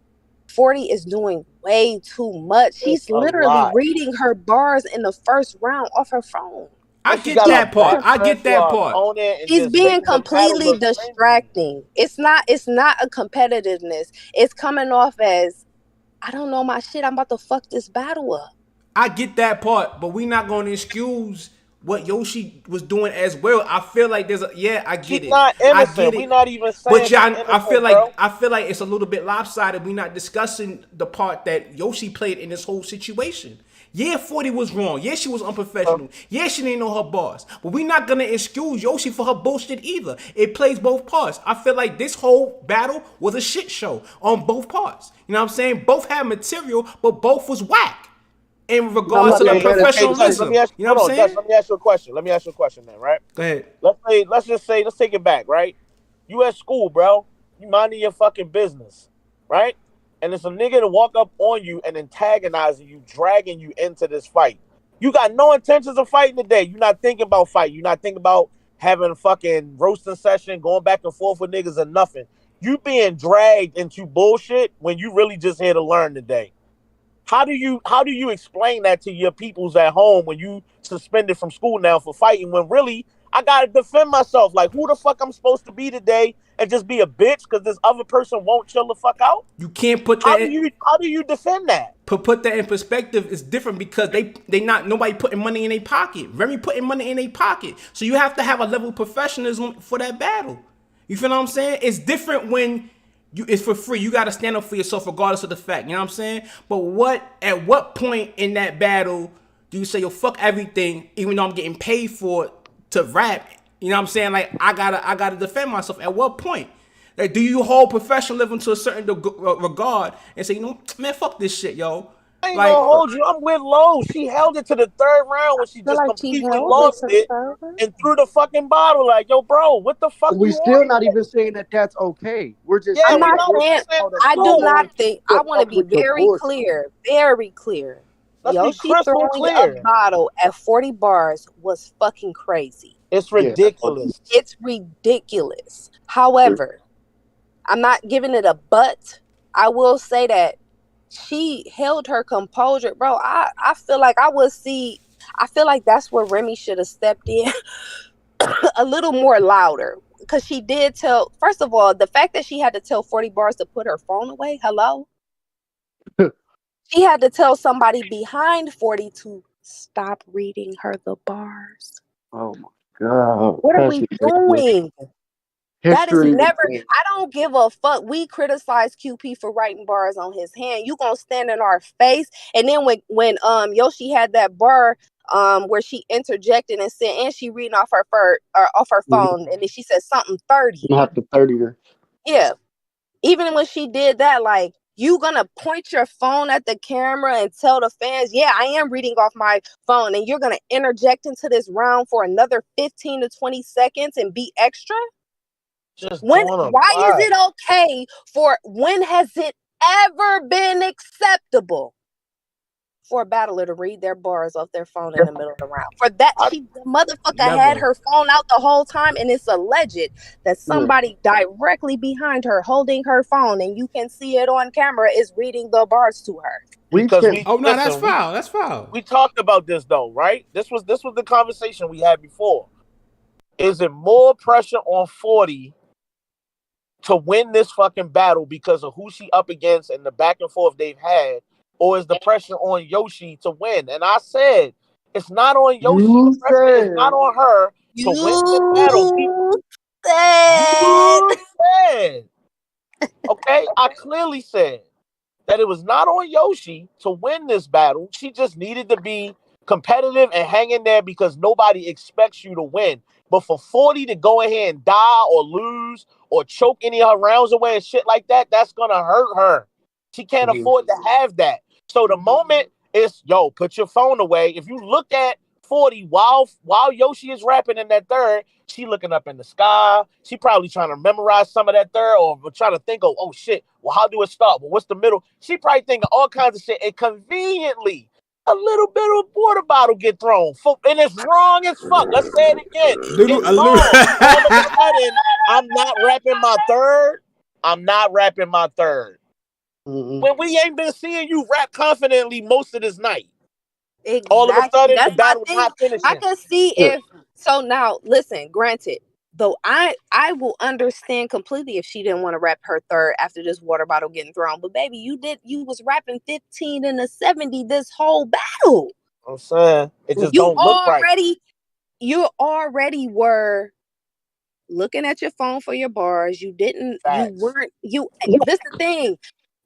40 is doing way too much. She's literally reading her bars in the first round off her phone. I get that part. I get that part. She's being completely distracting. It's not a competitiveness. It's coming off as, I don't know my shit, I'm about to fuck this battle up. I get that part, but we not going to excuse what Yoshi was doing as well. I feel like there's I get it. Not innocent. I get it. We not even saying. But I feel like it's a little bit lopsided. We're not discussing the part that Yoshi played in this whole situation. Yeah, 40 was wrong. Yeah, she was unprofessional. Yeah, she didn't know her bars. But we're not gonna excuse Yoshi for her bullshit either. It plays both parts. I feel like this whole battle was a shit show on both parts. You know what I'm saying? Both had material, but both was whack. In regards to the professionalism. You know what I'm saying? Let me ask you a question then, right? Go ahead. Let's take it back, right? You at school, bro. You minding your fucking business, right? And it's a nigga to walk up on you and antagonizing you, dragging you into this fight. You got no intentions of fighting today. You're not thinking about fighting. You're not thinking about having a fucking roasting session, going back and forth with niggas or nothing. You being dragged into bullshit when you really just here to learn today. How do you explain that to your peoples at home when you suspended from school now for fighting, when really I gotta defend myself? Like, who the fuck I'm supposed to be today and just be a bitch because this other person won't chill the fuck out? You can't put that. How do you defend that? Put that in perspective. It's different because they not nobody putting money in their pocket. Remy putting money in their pocket, so you have to have a level of professionalism for that battle. You feel what I'm saying? It's different when. It's for free. You got to stand up for yourself regardless of the fact. You know what I'm saying? But at what point in that battle do you say, yo, fuck everything, even though I'm getting paid for it to rap? You know what I'm saying? Like, I gotta defend myself. At what point? Like, do you hold professionalism to a certain regard and say, you know, man, fuck this shit, yo? I ain't gonna hold you. I'm with Lowe. She held it to the third round when she just completely lost it and threw the fucking bottle. Like, yo, bro, what the fuck? We still not even saying that that's okay. We're just. I'm not saying. I do not think. I want to be very clear. Very clear. Yoshi throwing a bottle at 40 bars was fucking crazy. It's ridiculous. It's ridiculous. However, I'm not giving it a but. I will say that she held her composure, bro. I feel like I feel like that's where Remy should have stepped in a little more louder, because she did tell. First of all, the fact that she had to tell 40 bars to put her phone away. Hello, she had to tell somebody behind 40 to stop reading her the bars. Oh my god! What are we doing? That is never. I don't give a fuck. We criticize QP for writing bars on his hand. You gonna stand in our face, and then when Yoshi had that bar where she interjected and said, and she reading off her phone, and then she said something 30. You have to 30 her. Yeah, even when she did that, like, you gonna point your phone at the camera and tell the fans, yeah, I am reading off my phone, and you're gonna interject into this round for another 15 to 20 seconds and be extra. Why is it okay when has it ever been acceptable for a battler to read their bars off their phone in the middle of the round? For that, the motherfucker had her phone out the whole time, and it's alleged that somebody directly behind her holding her phone, and you can see it on camera, is reading the bars to her. That's foul. That's foul. We talked about this though, right? This was the conversation we had before. Is it more pressure on 40 to win this fucking battle because of who she up against and the back and forth they've had, or is the pressure on Yoshi to win? And I said, it's not on Yoshi. The pressure is not on her to win the battle. You said. Okay, I clearly said that it was not on Yoshi to win this battle. She just needed to be competitive and hang in there because nobody expects you to win. But for 40 to go ahead and die or lose or choke any of her rounds away and shit like that, that's going to hurt her. She can't afford to have that. So the moment is, yo, put your phone away. If you look at 40 while Yoshi is rapping in that third, she looking up in the sky. She probably trying to memorize some of that third or trying to think of, oh, shit, well, how do it start? Well, what's the middle? She probably thinking all kinds of shit. And conveniently, a little bit of water bottle get thrown. And it's wrong as fuck. Let's say it again. It's wrong. All of a sudden, I'm not rapping my third. When we ain't been seeing you rap confidently most of this night. Exactly. All of a sudden, the battle's not finishing. I can see if so. Now, listen. Granted, though, I will understand completely if she didn't want to rap her third after this water bottle getting thrown. But baby, you was rapping 15 and a 70 this whole battle. I'm saying it just don't look right. You already were looking at your phone for your bars. You didn't. Facts. You weren't. This the thing.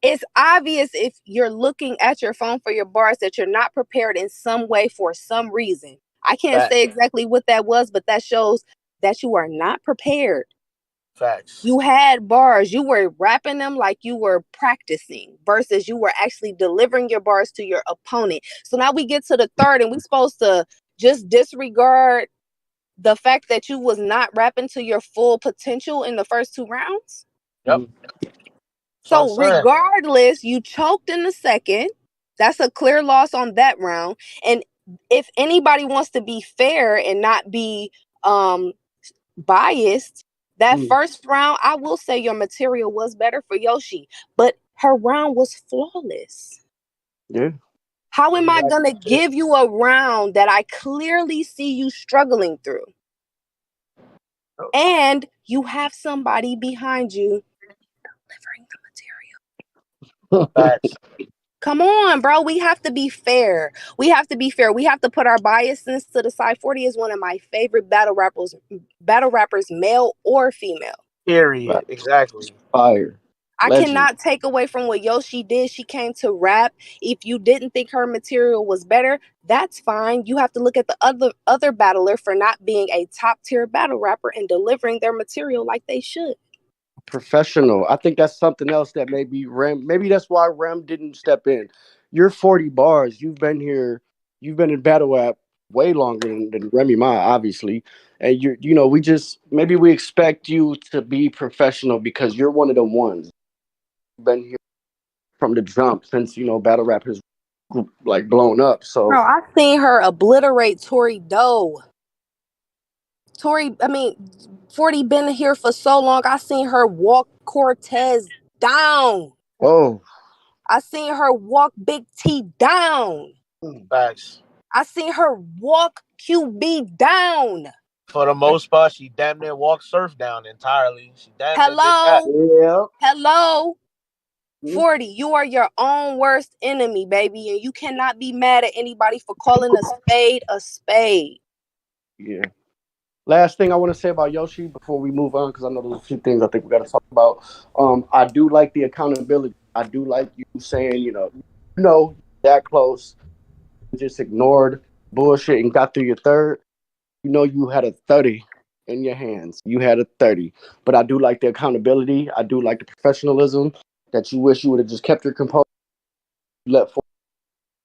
It's obvious if you're looking at your phone for your bars that you're not prepared in some way for some reason. I can't say exactly what that was, but that shows that you are not prepared. Facts. You had bars. You were rapping them like you were practicing versus you were actually delivering your bars to your opponent. So now we get to the third and we're supposed to just disregard the fact that you was not rapping to your full potential in the first 2 rounds. Yep. So regardless, you choked in the second. That's a clear loss on that round. And if anybody wants to be fair and not be biased, that first round, I will say your material was better for Yoshi, but her round was flawless. Yeah. How am I going to give you a round that I clearly see you struggling through? And you have somebody behind you delivering the material. Facts. Come on, bro. We have to be fair. We have to put our biases to the side. 40 is one of my favorite battle rappers, male or female. Period. Right. Exactly. Fire. I cannot take away from what Yoshi did. She came to rap. If you didn't think her material was better, that's fine. You have to look at the other battler for not being a top tier battle rapper and delivering their material like they should. Professional. I think that's something else that maybe that's why Rem didn't step in. You're 40 bars. You've been in battle rap way longer than Remy Ma, obviously. And we expect you to be professional because you're one of the ones. Been here from the jump since battle rap has like blown up. So bro, I've seen her obliterate Tory Doe. 40 been here for so long. I seen her walk Cortez down. Oh, I seen her walk Big T down. Facts. I seen her walk QB down. For the most part, she damn near walked Surf down entirely. She damn near did that. Hello. 40, you are your own worst enemy, baby, and you cannot be mad at anybody for calling a spade a spade. Yeah. Last thing I want to say about Yoshi before we move on, because I know there's a few things I think we got to talk about. I do like the accountability. I do like you saying, that close, just ignored bullshit and got through your third. You had a 30 in your hands. You had a 30. But I do like the accountability. I do like the professionalism that you wish you would have just kept your composure. Let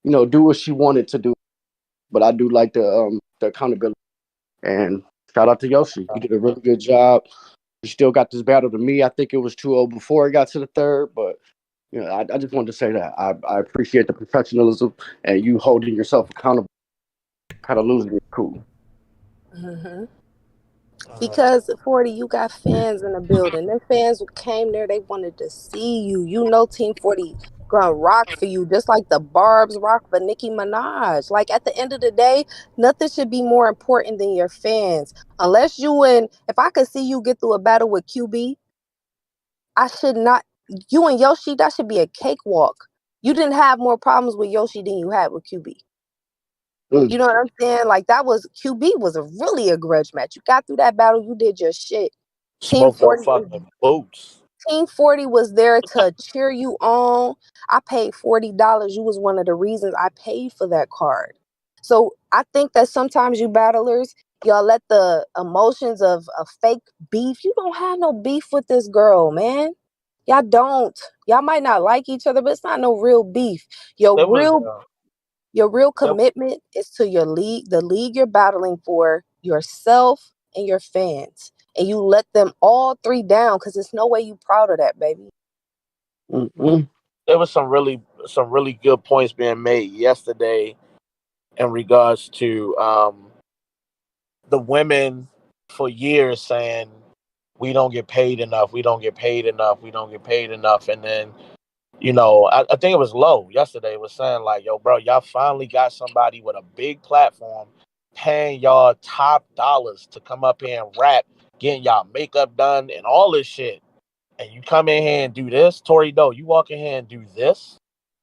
do what she wanted to do. But I do like the accountability. And shout out to Yoshi. You did a really good job. You still got this battle to me. I think it was 2-0 before it got to the third. But, I just wanted to say that. I appreciate the professionalism and you holding yourself accountable. Kind of losing it. Cool. Mm-hmm. Because 40, you got fans in the building. Their fans came there. They wanted to see you. Team 40 gonna rock for you, just like the Barbs rock for Nicki Minaj. Like at the end of the day, nothing should be more important than your fans. Unless if I could see you get through a battle with QB, I should not. You and Yoshi, that should be a cakewalk. You didn't have more problems with Yoshi than you had with QB. You know what I'm saying? Like QB was really a grudge match. You got through that battle, you did your shit. Team 40 boots. Team 40 was there to cheer you on. I paid $40. You was one of the reasons I paid for that card. So I think that sometimes you battlers, y'all let the emotions of a fake beef. You don't have no beef with this girl, man. Y'all don't. Y'all might not like each other, but it's not no real beef. Your real commitment is to your league, the league you're battling for, yourself and your fans. And you let them all three down because there's no way you proud of that, baby. Mm-mm. There was some really good points being made yesterday in regards to the women for years saying we don't get paid enough, we don't get paid enough, we don't get paid enough, and then I think it was Low yesterday was saying like, yo, bro, y'all finally got somebody with a big platform paying y'all top dollars to come up here and rap, getting y'all makeup done and all this shit. And you come in here and do this, Tory Doe, you walk in here and do this.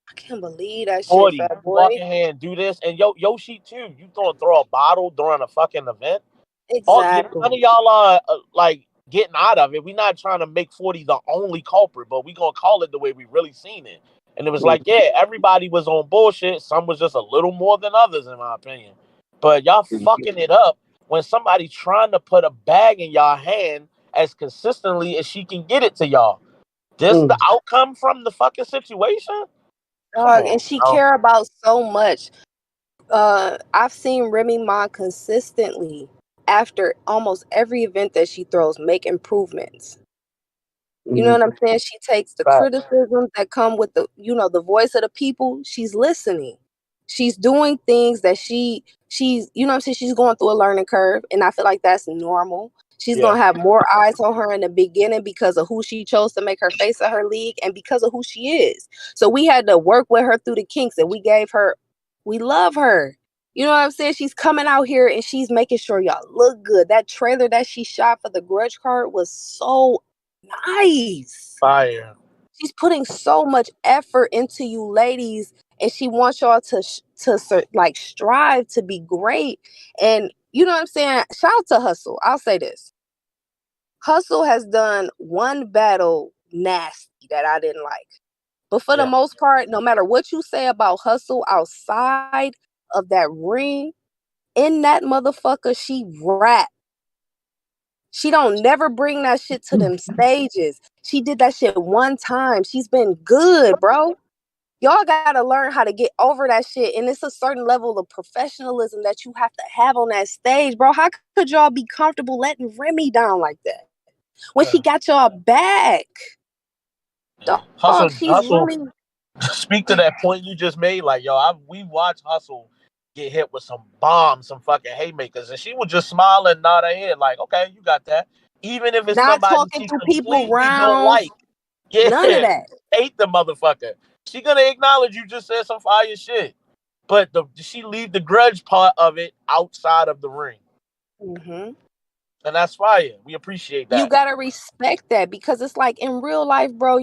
I can't believe that 40, shit, fat boy. walk in here and do this. And Yoshi too, you throw a bottle during a fucking event. Exactly. None of y'all are like getting out of it. We're not trying to make 40 the only culprit, but we gonna call it the way we really seen it. And it was like, yeah, everybody was on bullshit. Some was just a little more than others, in my opinion. But y'all fucking it up when somebody trying to put a bag in y'all hand as consistently as she can get it to y'all. This the outcome from the fucking situation? Dog, and she care about so much. I've seen Remy Ma consistently after almost every event that she throws make improvements. You know what I'm saying? She takes the criticisms that come with the voice of the people. She's listening. She's doing things that she's, you know what I'm saying? She's going through a learning curve, and I feel like that's normal. She's going to have more eyes on her in the beginning because of who she chose to make her face of her league and because of who she is. So we had to work with her through the kinks, and we love her. You know what I'm saying? She's coming out here and she's making sure y'all look good. That trailer that she shot for the Grudge card was so nice. Fire. She's putting so much effort into you ladies, and she wants y'all to like strive to be great. And you know what I'm saying? Shout out to Hustle. I'll say this. Hustle has done one battle nasty that I didn't like. But for the most part, no matter what you say about Hustle outside of that ring, in that motherfucker, she rap. She don't never bring that shit to them stages. She did that shit one time. She's been good, bro. Y'all gotta learn how to get over that shit. And it's a certain level of professionalism that you have to have on that stage, bro. How could y'all be comfortable letting Remy down like that when she got y'all back? Dog, Hustle. really... Speak to that point you just made. Like, yo, we watched Hustle get hit with some bombs, some fucking haymakers, and she would just smile and nod her head, like, okay, you got that. Even if it's not somebody talking she to people completely don't like. Yeah, none of that. Hate the motherfucker. She gonna acknowledge you just said some fire shit, but she leave the grudge part of it outside of the ring. Mm-hmm. And that's fire. We appreciate that. You gotta respect that because it's like in real life, bro.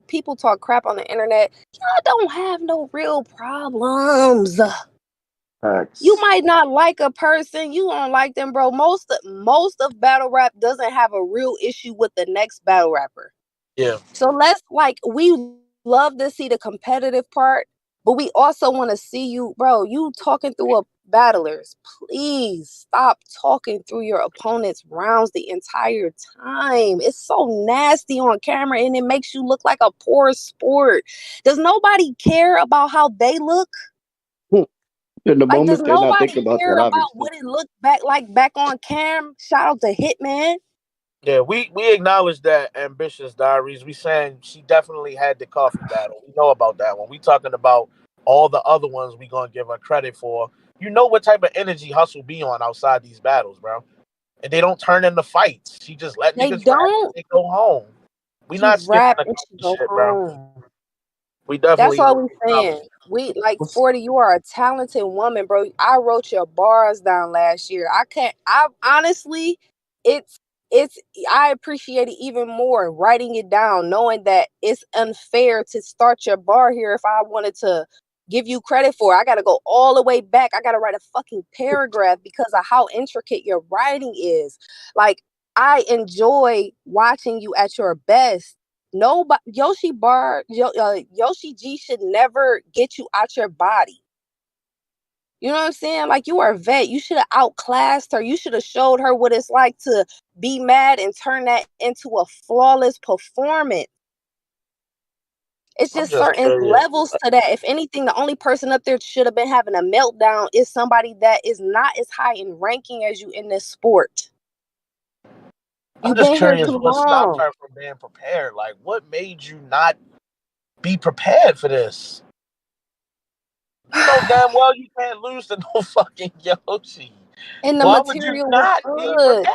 People talk crap on the internet. Y'all don't have no real problems. You might not like a person, you don't like them, bro. Most of battle rap doesn't have a real issue with the next battle rapper. Yeah. So we love to see the competitive part, but we also want to see you, bro. You talking through a battlers. Please stop talking through your opponent's rounds the entire time. It's so nasty on camera and it makes you look like a poor sport. Does nobody care about how they look? In the moment, does they're not nobody thinking about care that, about what it looked back on cam? Shout out to Hitman. Yeah, we acknowledge that Ambitious Diaries. We saying she definitely had the coffee battle. We know about that one. We talking about all the other ones we gonna give her credit for. You know what type of energy Hustle be on outside these battles, bro. And they don't turn into fights. She just let niggas rap and they go home. We not skipping the shit, bro. We definitely. That's all we saying. We like 40. You are a talented woman, bro. I wrote your bars down last year. I honestly, I appreciate it even more writing it down, knowing that it's unfair to start your bar here. If I wanted to give you credit for it, I got to go all the way back. I got to write a fucking paragraph because of how intricate your writing is. Like, I enjoy watching you at your best. Nobody, Yoshi G should never get you out your body. You know what I'm saying? Like, you are a vet. You should have outclassed her. You should have showed her what it's like to be mad and turn that into a flawless performance. It's just certain levels to that. If anything, the only person up there should have been having a meltdown is somebody that is not as high in ranking as you in this sport. I'm just curious what stopped her from being prepared. Like, what made you not be prepared for this? You know damn well you can't lose to no fucking Yoshi. And the material was good.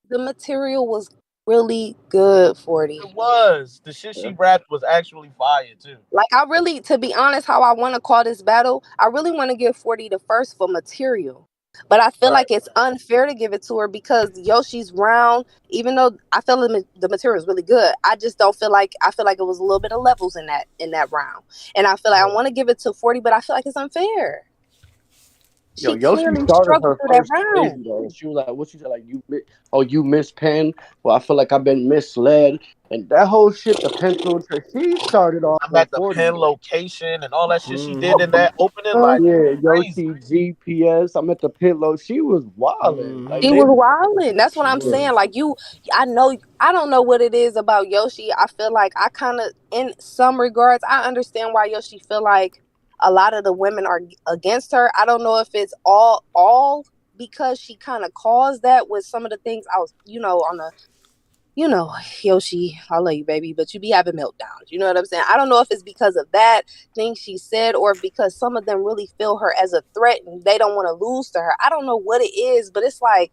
The material was really good, 40. It was. The shit she rapped was actually fire too. Like, I really, to be honest, how I want to call this battle, I really want to give 40 the first for material. But I feel like it's unfair to give it to her because Yoshi's round, even though I feel the material is really good, I just don't feel like, I feel like it was a little bit of levels in that round. And I feel like I want to give it to 40, but I feel like it's unfair. She clearly struggled through that round. She was like, what she said, like, you missed pen. Well, I feel like I've been misled. And that whole shit, the pencil trick, she started off. I'm at the pen location and all that shit she did in that opening. Like, Yoshi GPS. I'm at the pin low. She was wilding. Like, she was wilding. That's what I'm saying. Like, I don't know what it is about Yoshi. I feel like I kind of, in some regards, I understand why Yoshi feel like a lot of the women are against her. I don't know if it's all because she kind of caused that with some of the things I was, on the, Yoshi, I love you, baby, but you be having meltdowns. You know what I'm saying? I don't know if it's because of that thing she said or because some of them really feel her as a threat and they don't want to lose to her. I don't know what it is, but it's like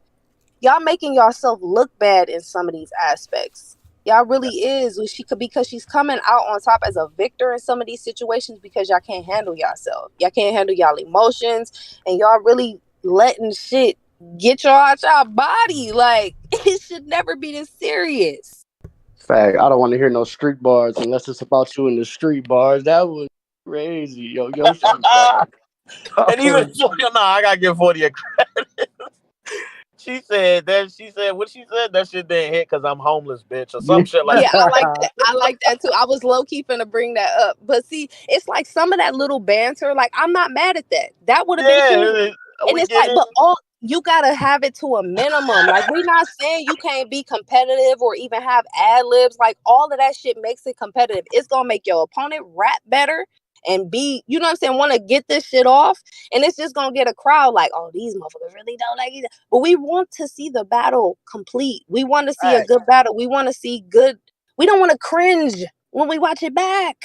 y'all making yourself look bad in some of these aspects. Y'all really is. Because she's coming out on top as a victor in some of these situations because y'all can't handle yourself. Y'all can't handle y'all emotions and y'all really letting shit get y'all out y'all body. Like, it should never be this serious. Fact, I don't want to hear no street bars unless it's about you in the street bars. That was crazy. Yo. And even, I gotta give 40 a credit. She said what she said, that shit didn't hit because I'm homeless, bitch, or some shit like that. Yeah, I like that. I like that too. I was low-key finna bring that up. But see, it's like some of that little banter, like, I'm not mad at that. That would have been cool. And it's like, but you gotta have it to a minimum. Like, we're not saying you can't be competitive or even have ad-libs. Like, all of that shit makes it competitive. It's gonna make your opponent rap better and be, you know what I'm saying, want to get this shit off. And it's just gonna get a crowd like, oh, these motherfuckers really don't like it. But we want to see the battle complete. We want to see a good battle. We want to see good. We don't want to cringe when we watch it back.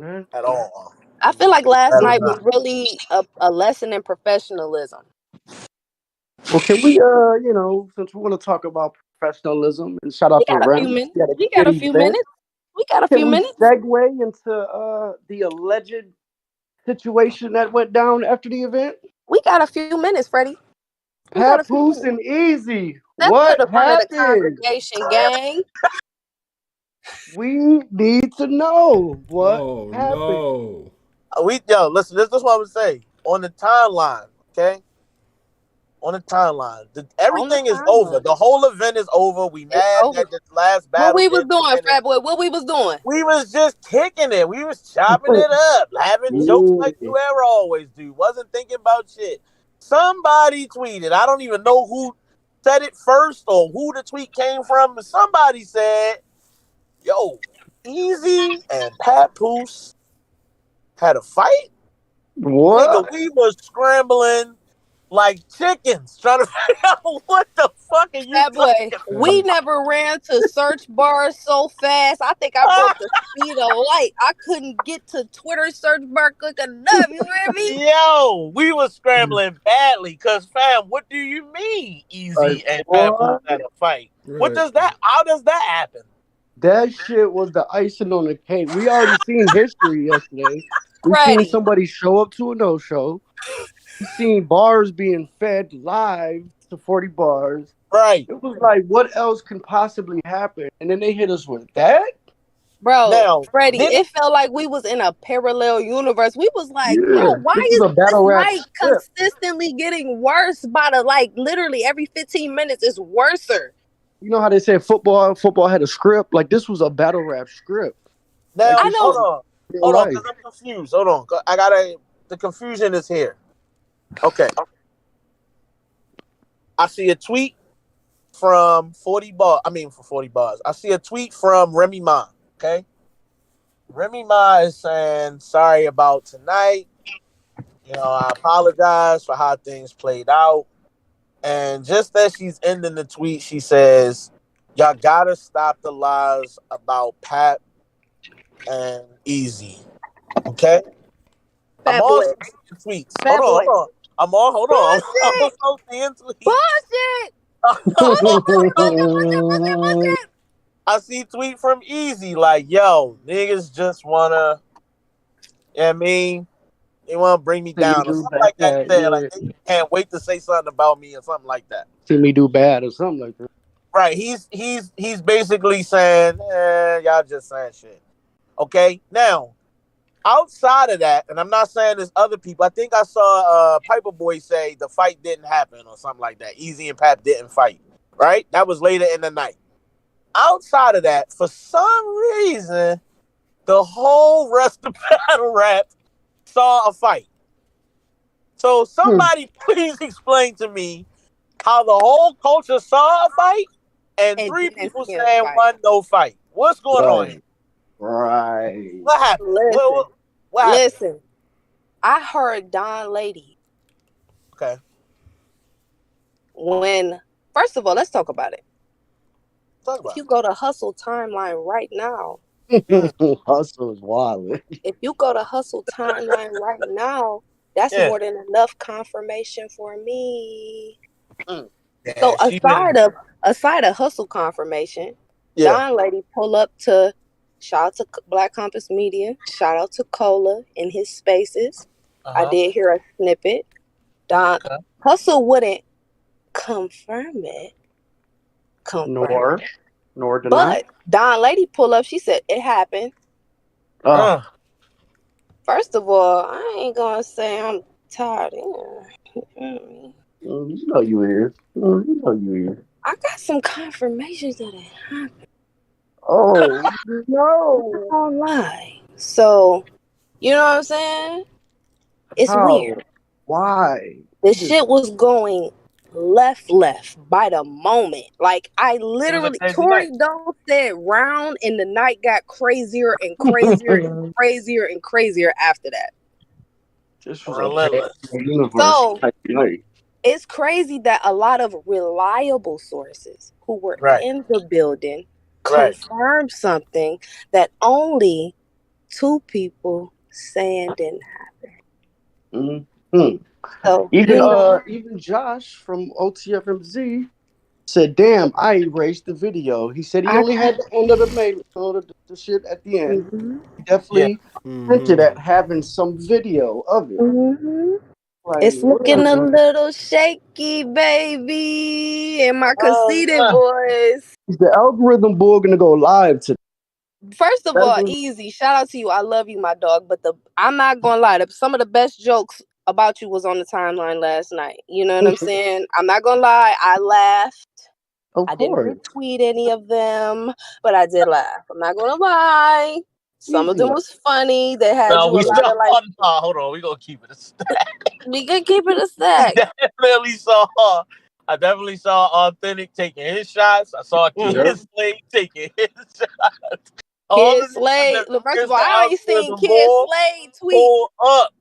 At all. I feel like last night was really a lesson in professionalism. Well, can we, since we want to talk about professionalism, and shout out to Rem. We got a few minutes. Segue into the alleged situation that went down after the event? We got a few minutes, Freddie. Papoose and Easy. That's what the front happened? Of the congregation, gang. We need to know what happened. No. Listen, this is what I would say. On the timeline, okay? On the timeline. Everything is over. The whole event is over. We mad at this last battle. What we was doing, Fat Boy? What we was doing? We was just kicking it. We was chopping it up. Having jokes like you ever always do. Wasn't thinking about shit. Somebody tweeted. I don't even know who said it first or who the tweet came from. But somebody said, yo, Easy and Papoose had a fight? What? Nigga, we was scrambling like chickens trying to figure out what the fuck are you talking about? We never ran to search bars so fast. I think I broke the speed of light. I couldn't get to Twitter search bar quick enough. You hear me? Yo, we was scrambling badly because, fam, what do you mean Easy and Papoose had a fight? Right. How does that happen? That shit was the icing on the cake. We already seen history yesterday. We seen somebody show up to a no-show. We seen bars being fed live to 40 bars. Right. It was like, what else can possibly happen? And then they hit us with that? Bro, Freddie, it felt like we was in a parallel universe. We was like, bro, why is this night consistently getting worse by literally every 15 minutes is worser? You know how they say football had a script? Like, this was a battle rap script. Now, hold on, because I'm confused. Hold on. I gotta the confusion is here. Okay. I see a tweet from 40 bars. I mean, for 40 bars. I see a tweet from Remy Ma. Okay. Remy Ma is saying, sorry about tonight. I apologize for how things played out. And just as she's ending the tweet, she says, y'all gotta stop the lies about Pat and Easy. Okay? Fat I'm boy. also seeing tweets. Fat Hold boy. on. I'm Bullshit. also seeing tweets. Bullshit. Bullshit. I see a tweet from Easy like, yo, niggas just wanna, I mean, they want to bring me down or something like that. Yeah. Like they can't wait to say something about me or something like that. See me do bad or something like that. Right. He's basically saying, y'all just saying shit. Okay. Now, outside of that, and I'm not saying there's other people. I think I saw Piper Boy say the fight didn't happen or something like that. Easy and Pap didn't fight. Right. That was later in the night. Outside of that, for some reason, the whole rest of battle rap saw a fight. So somebody please explain to me how the whole culture saw a fight and 3 people saying one no fight. What's going on here? Right. What happened? Listen, what happened? listen. I heard Don Lady. Okay. First of all, let's talk about it. If you go to Hustle Timeline right now, Hustle is wild. If you go to Hustle Timeline right now, that's more than enough confirmation for me. Yeah, so aside of Hustle confirmation, Don Lady pull up to shout out to Black Compass Media, shout out to Cola in his spaces. I did hear a snippet. Hustle wouldn't confirm it. Nor deny. But Don Lady pull up, she said it happened. First of all, I ain't gonna say I'm tired. You know you is. You know you is. I got some confirmations that it happened. Oh no! I don't lie. So, you know what I'm saying? It's weird. Why? This shit was going left by the moment. Like I literally, Tori Doe said round, and the night got crazier and crazier and crazier and crazier after that. This was universe. So it's crazy that a lot of reliable sources who were in the building confirmed something that only 2 people saying didn't happen. So even Josh from OTFMZ said, "Damn, I erased the video." He said he only had the end of the shit at the end. He definitely hinted at having some video of it. Like, it's looking a little shaky, baby, in my conceited voice. Is the algorithm board gonna go live today? First of all, Easy, shout out to you. I love you, my dog. But I'm not gonna lie. Some of the best jokes about you was on the timeline last night. You know what I'm saying? I'm not gonna lie. I laughed. I didn't retweet any of them, but I did laugh. I'm not gonna lie. Some of them was funny. They had hold on. We gonna keep it a stack. We can keep it a stack. I definitely saw Authentic taking his shots. I saw Kid Slade taking his shots. Kid Slade. First of all, I ain't seen Kid Slade tweet. Up.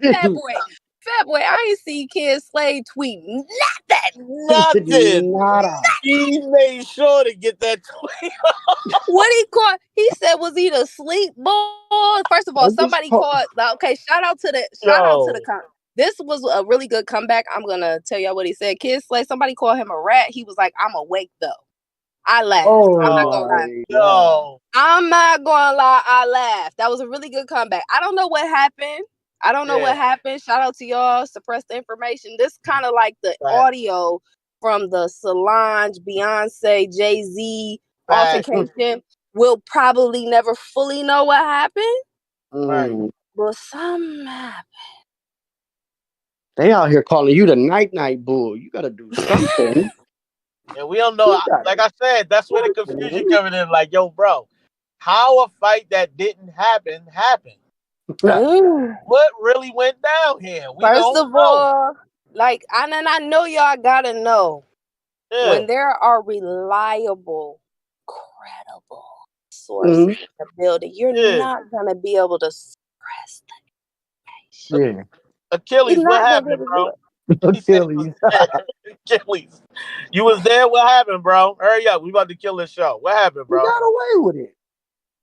Fat boy, I ain't seen Kid Slade tweet nothing. He made sure to get that tweet. What he called? He said, was he the sleep boy? First of all, somebody called. Okay, shout out to the this was a really good comeback. I'm gonna tell y'all what he said. Kid Slade, somebody called him a rat. He was like, I'm awake though. I laughed. I'm not gonna lie. I'm not gonna lie. I laughed. That was a really good comeback. I don't know what happened. Shout out to y'all. Suppress the information. This kind of like the audio from the Solange, Beyonce, Jay-Z altercation. We'll probably never fully know what happened. But something happened. They out here calling you the night bull. You gotta do something. And we don't know. Like I said, that's where the confusion coming in. Like, yo, bro, how a fight that didn't happen happened? What really went down here? We First don't of know. all, like, I know y'all gotta know when there are reliable, credible sources in the building, you're not gonna be able to suppress the information. Achilles, what happened, bro? Achilles. Achilles. You was there? What happened, bro? Hurry up. We about to kill this show. What happened, bro? We got away with it.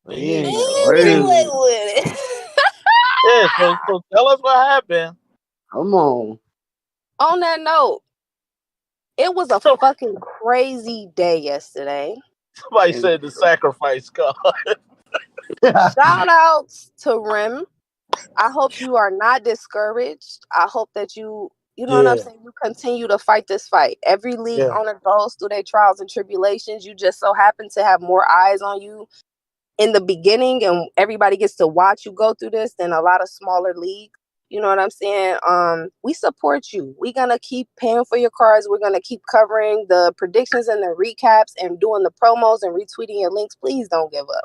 He ain't get away with it. Yeah, so tell us what happened. Come on. On that note, it was a fucking crazy day yesterday. Somebody said the sacrifice God. Shout outs to Rim. I hope you are not discouraged. I hope that you know what I'm saying, you continue to fight this fight. Every league owner goes through their trials and tribulations. You just so happen to have more eyes on you in the beginning, and everybody gets to watch you go through this than a lot of smaller leagues. You know what I'm saying? We support you. We're going to keep paying for your cards. We're going to keep covering the predictions and the recaps and doing the promos and retweeting your links. Please don't give up.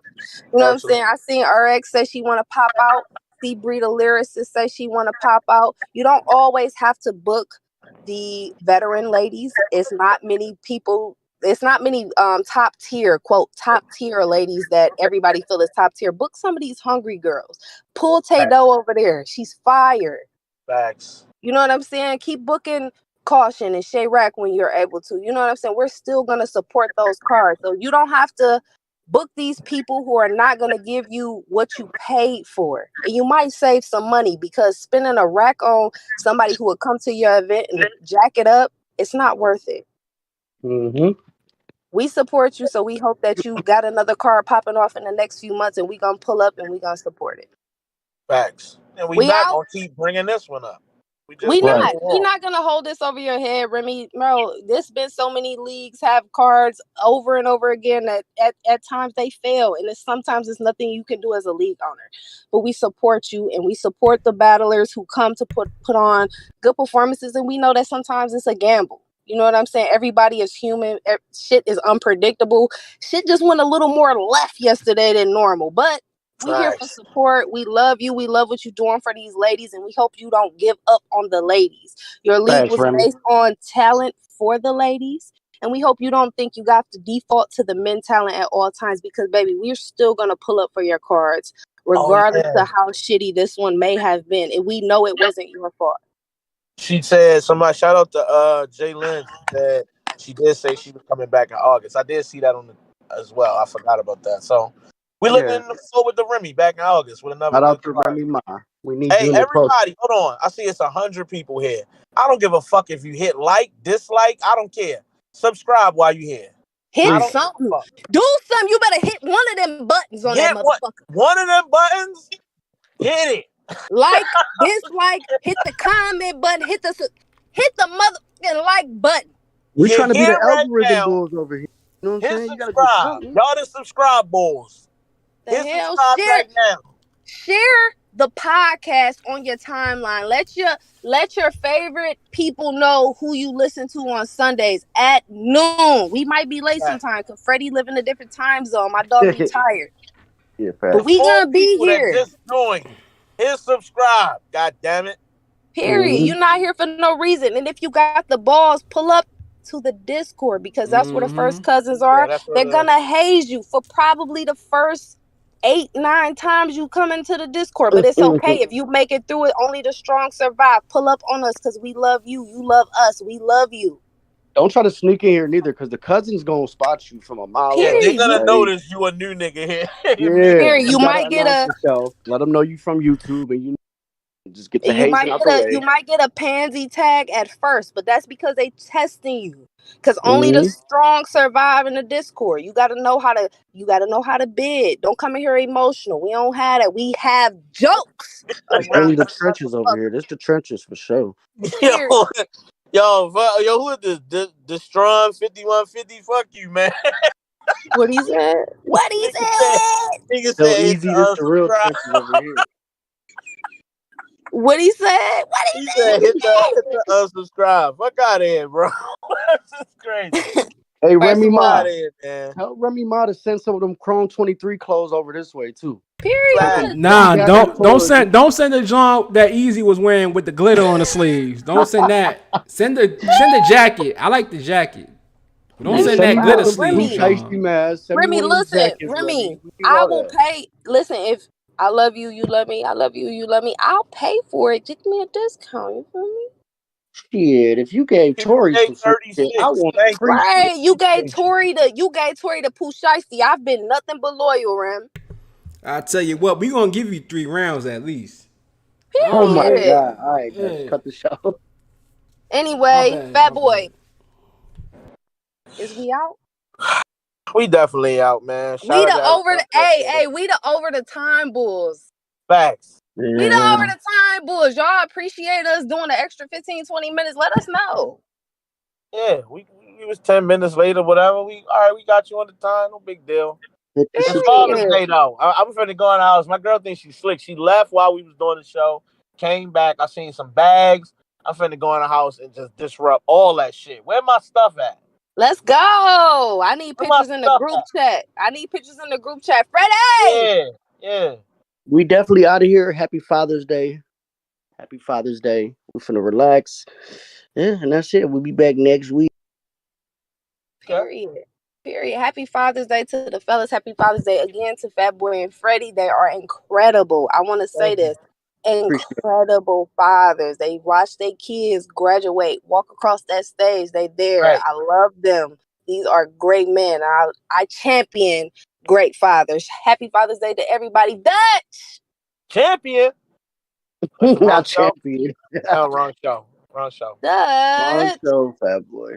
You know what I'm saying? I seen RX say she want to pop out. See Breeda Lyricist say she want to pop out. You don't always have to book the veteran ladies. It's not many people. It's not many top tier, quote, top tier ladies that everybody feel is top tier. Book some of these hungry girls. Pull Tay-Do over there. She's fire. Facts. You know what I'm saying? Keep booking Caution and Shay Rack when you're able to. You know what I'm saying? We're still going to support those cards. So you don't have to book these people who are not going to give you what you paid for. And you might save some money because spending a rack on somebody who would come to your event and jack it up, it's not worth it. We support you, so we hope that you got another card popping off in the next few months, and we gonna pull up and we gonna support it. Facts. And we not gonna keep bringing this one up. We're not gonna hold this over your head, Remy. Bro, there's been so many leagues have cards over and over again that at times they fail, and sometimes it's nothing you can do as a league owner. But we support you, and we support the battlers who come to put on good performances, and we know that sometimes it's a gamble. You know what I'm saying? Everybody is human. Shit is unpredictable. Shit just went a little more left yesterday than normal. But we're here for support. We love you. We love what you're doing for these ladies. And we hope you don't give up on the ladies. Your league was based on talent for the ladies. And we hope you don't think you got to default to the men talent at all times. Because, baby, we're still going to pull up for your cards. Regardless of how shitty this one may have been. And we know it wasn't your fault. She said, somebody shout out to Jay Lynn, that she did say she was coming back in August. I did see that on as well. I forgot about that. So we're looking forward to Remy back in August with another. Shout out to Remy Ma. We need you. Hey, everybody, hold on. I see it's 100 people here. I don't give a fuck if you hit like, dislike. I don't care. Subscribe while you here. Hit something. Do something. You better hit one of them buttons on that motherfucker. One of them buttons? Hit it. Like, dislike, hit the comment button, hit the motherfucking like button. We're trying to be the algorithm bulls over here. You know what I'm saying? You gotta do something. Y'all the subscribe bulls. Hit subscribe right now. Share the podcast on your timeline. Let your favorite people know who you listen to on Sundays at noon. We might be late sometimes because Freddie live in a different time zone. My dog retired. Yeah, but we gonna be here. Just join. Hit subscribe. God damn it. Period. You're not here for no reason. And if you got the balls, pull up to the Discord because that's where the first cousins are. They're gonna haze you for probably the first 8-9 times you come into the Discord. But it's okay if you make it through it. Only the strong survive. Pull up on us because we love you. You love us. We love you. Don't try to sneak in here neither, because the cousins gonna spot you from a mile away. Yeah, they're gonna notice you a new nigga here. Yeah, you might get let them know you from YouTube, and you just get the hazing out the way. You might get a pansy tag at first, but that's because they testing you. Because only the strong survive in the Discord. You gotta know how to bid. Don't come in here emotional. We don't have that. We have jokes. Only the trenches over here. This the trenches for sure. Yo, who is this? The strong 5150? Fuck you, man. What he said? Nigga so said easy. This the real trenches over here. What he said? He said hit the subscribe. Fuck out of here, bro. This is crazy. Hey, Remy Ma. Tell Remy Ma to send some of them CHROME23 clothes over this way too. Period. Nah, don't send the John that Easy was wearing with the glitter on the sleeves. Don't send that. Send the jacket. I like the jacket. But don't send that glitter sleeve, John. Remy, listen, Remy, I will pay. Listen, if I love you, you love me. I love you, you love me. I'll pay for it. Just give me a discount. You feel me? Shit, if you gave Tori some free shit, I want to right. You gave Tori the Pooh Shiesty. I've been nothing but loyal, Rem. I tell you what, we gonna give you 3 rounds at least. Period. Oh my god! All right, let's cut the show. Anyway, Fat Boy, is we out? We definitely out, man. We the over the time bulls. Facts. Yeah. We the over the time bulls. Y'all appreciate us doing the extra 15-20 minutes. Let us know. Yeah, we was 10 minutes later, whatever. We got you on the time. No big deal. It's Father's Day though. I'm finna go in the house. My girl thinks she's slick. She left while we was doing the show. Came back. I seen some bags. I'm finna go in the house and just disrupt all that shit. Where my stuff at? Let's go. I need pictures in the group chat. Freddie! Yeah. We definitely out of here. Happy Father's Day. We're finna relax. Yeah, and that's it. We'll be back next week. Period. Happy Father's Day to the fellas. Happy Father's Day again to Fat Boy and Freddie. They are incredible. I want to say this. Incredible fathers. They watch their kids graduate, walk across that stage. They there. Right. I love them. These are great men. I champion great fathers. Happy Father's Day to everybody. Dutch! Champion? Not champion. Oh, wrong show. Dutch. Wrong show, Fat Boy.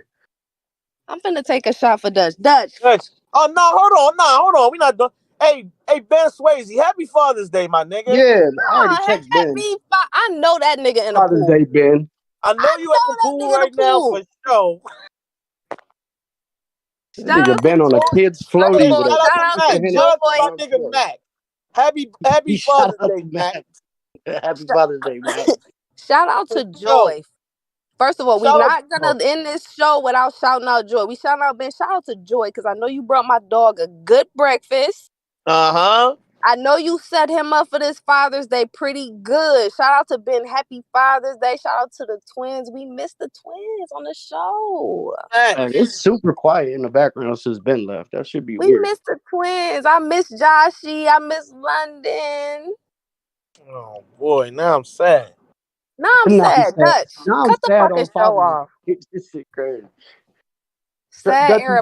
I'm finna take a shot for Dutch. Dutch. Oh, no, hold on. We not done. Hey, Ben Swayze, happy Father's Day, my nigga. Yeah, I already text Ben. I know that nigga in the Father's pool. Day, Ben. I know you at the pool right now for sure. This nigga Ben on a kid's floaty. Shout out to my nigga Mac. Happy Father's Day, Mac. Happy Father's Day, Mac. Shout out to Joy. First of all, we're not gonna end this show without shouting out Joy. We shout out Ben. Shout out to Joy because I know you brought my dog a good breakfast. Uh-huh. I know you set him up for this Father's Day pretty good. Shout out to Ben. Happy Father's Day. Shout out to the twins. We missed the twins on the show. Man, it's super quiet in the background since Ben left. That should be weird. We missed the twins. I miss Joshy. I miss London. Oh boy, now I'm sad. Now I'm sad. Dutch, cut the fucking show off. This shit crazy. Sad era.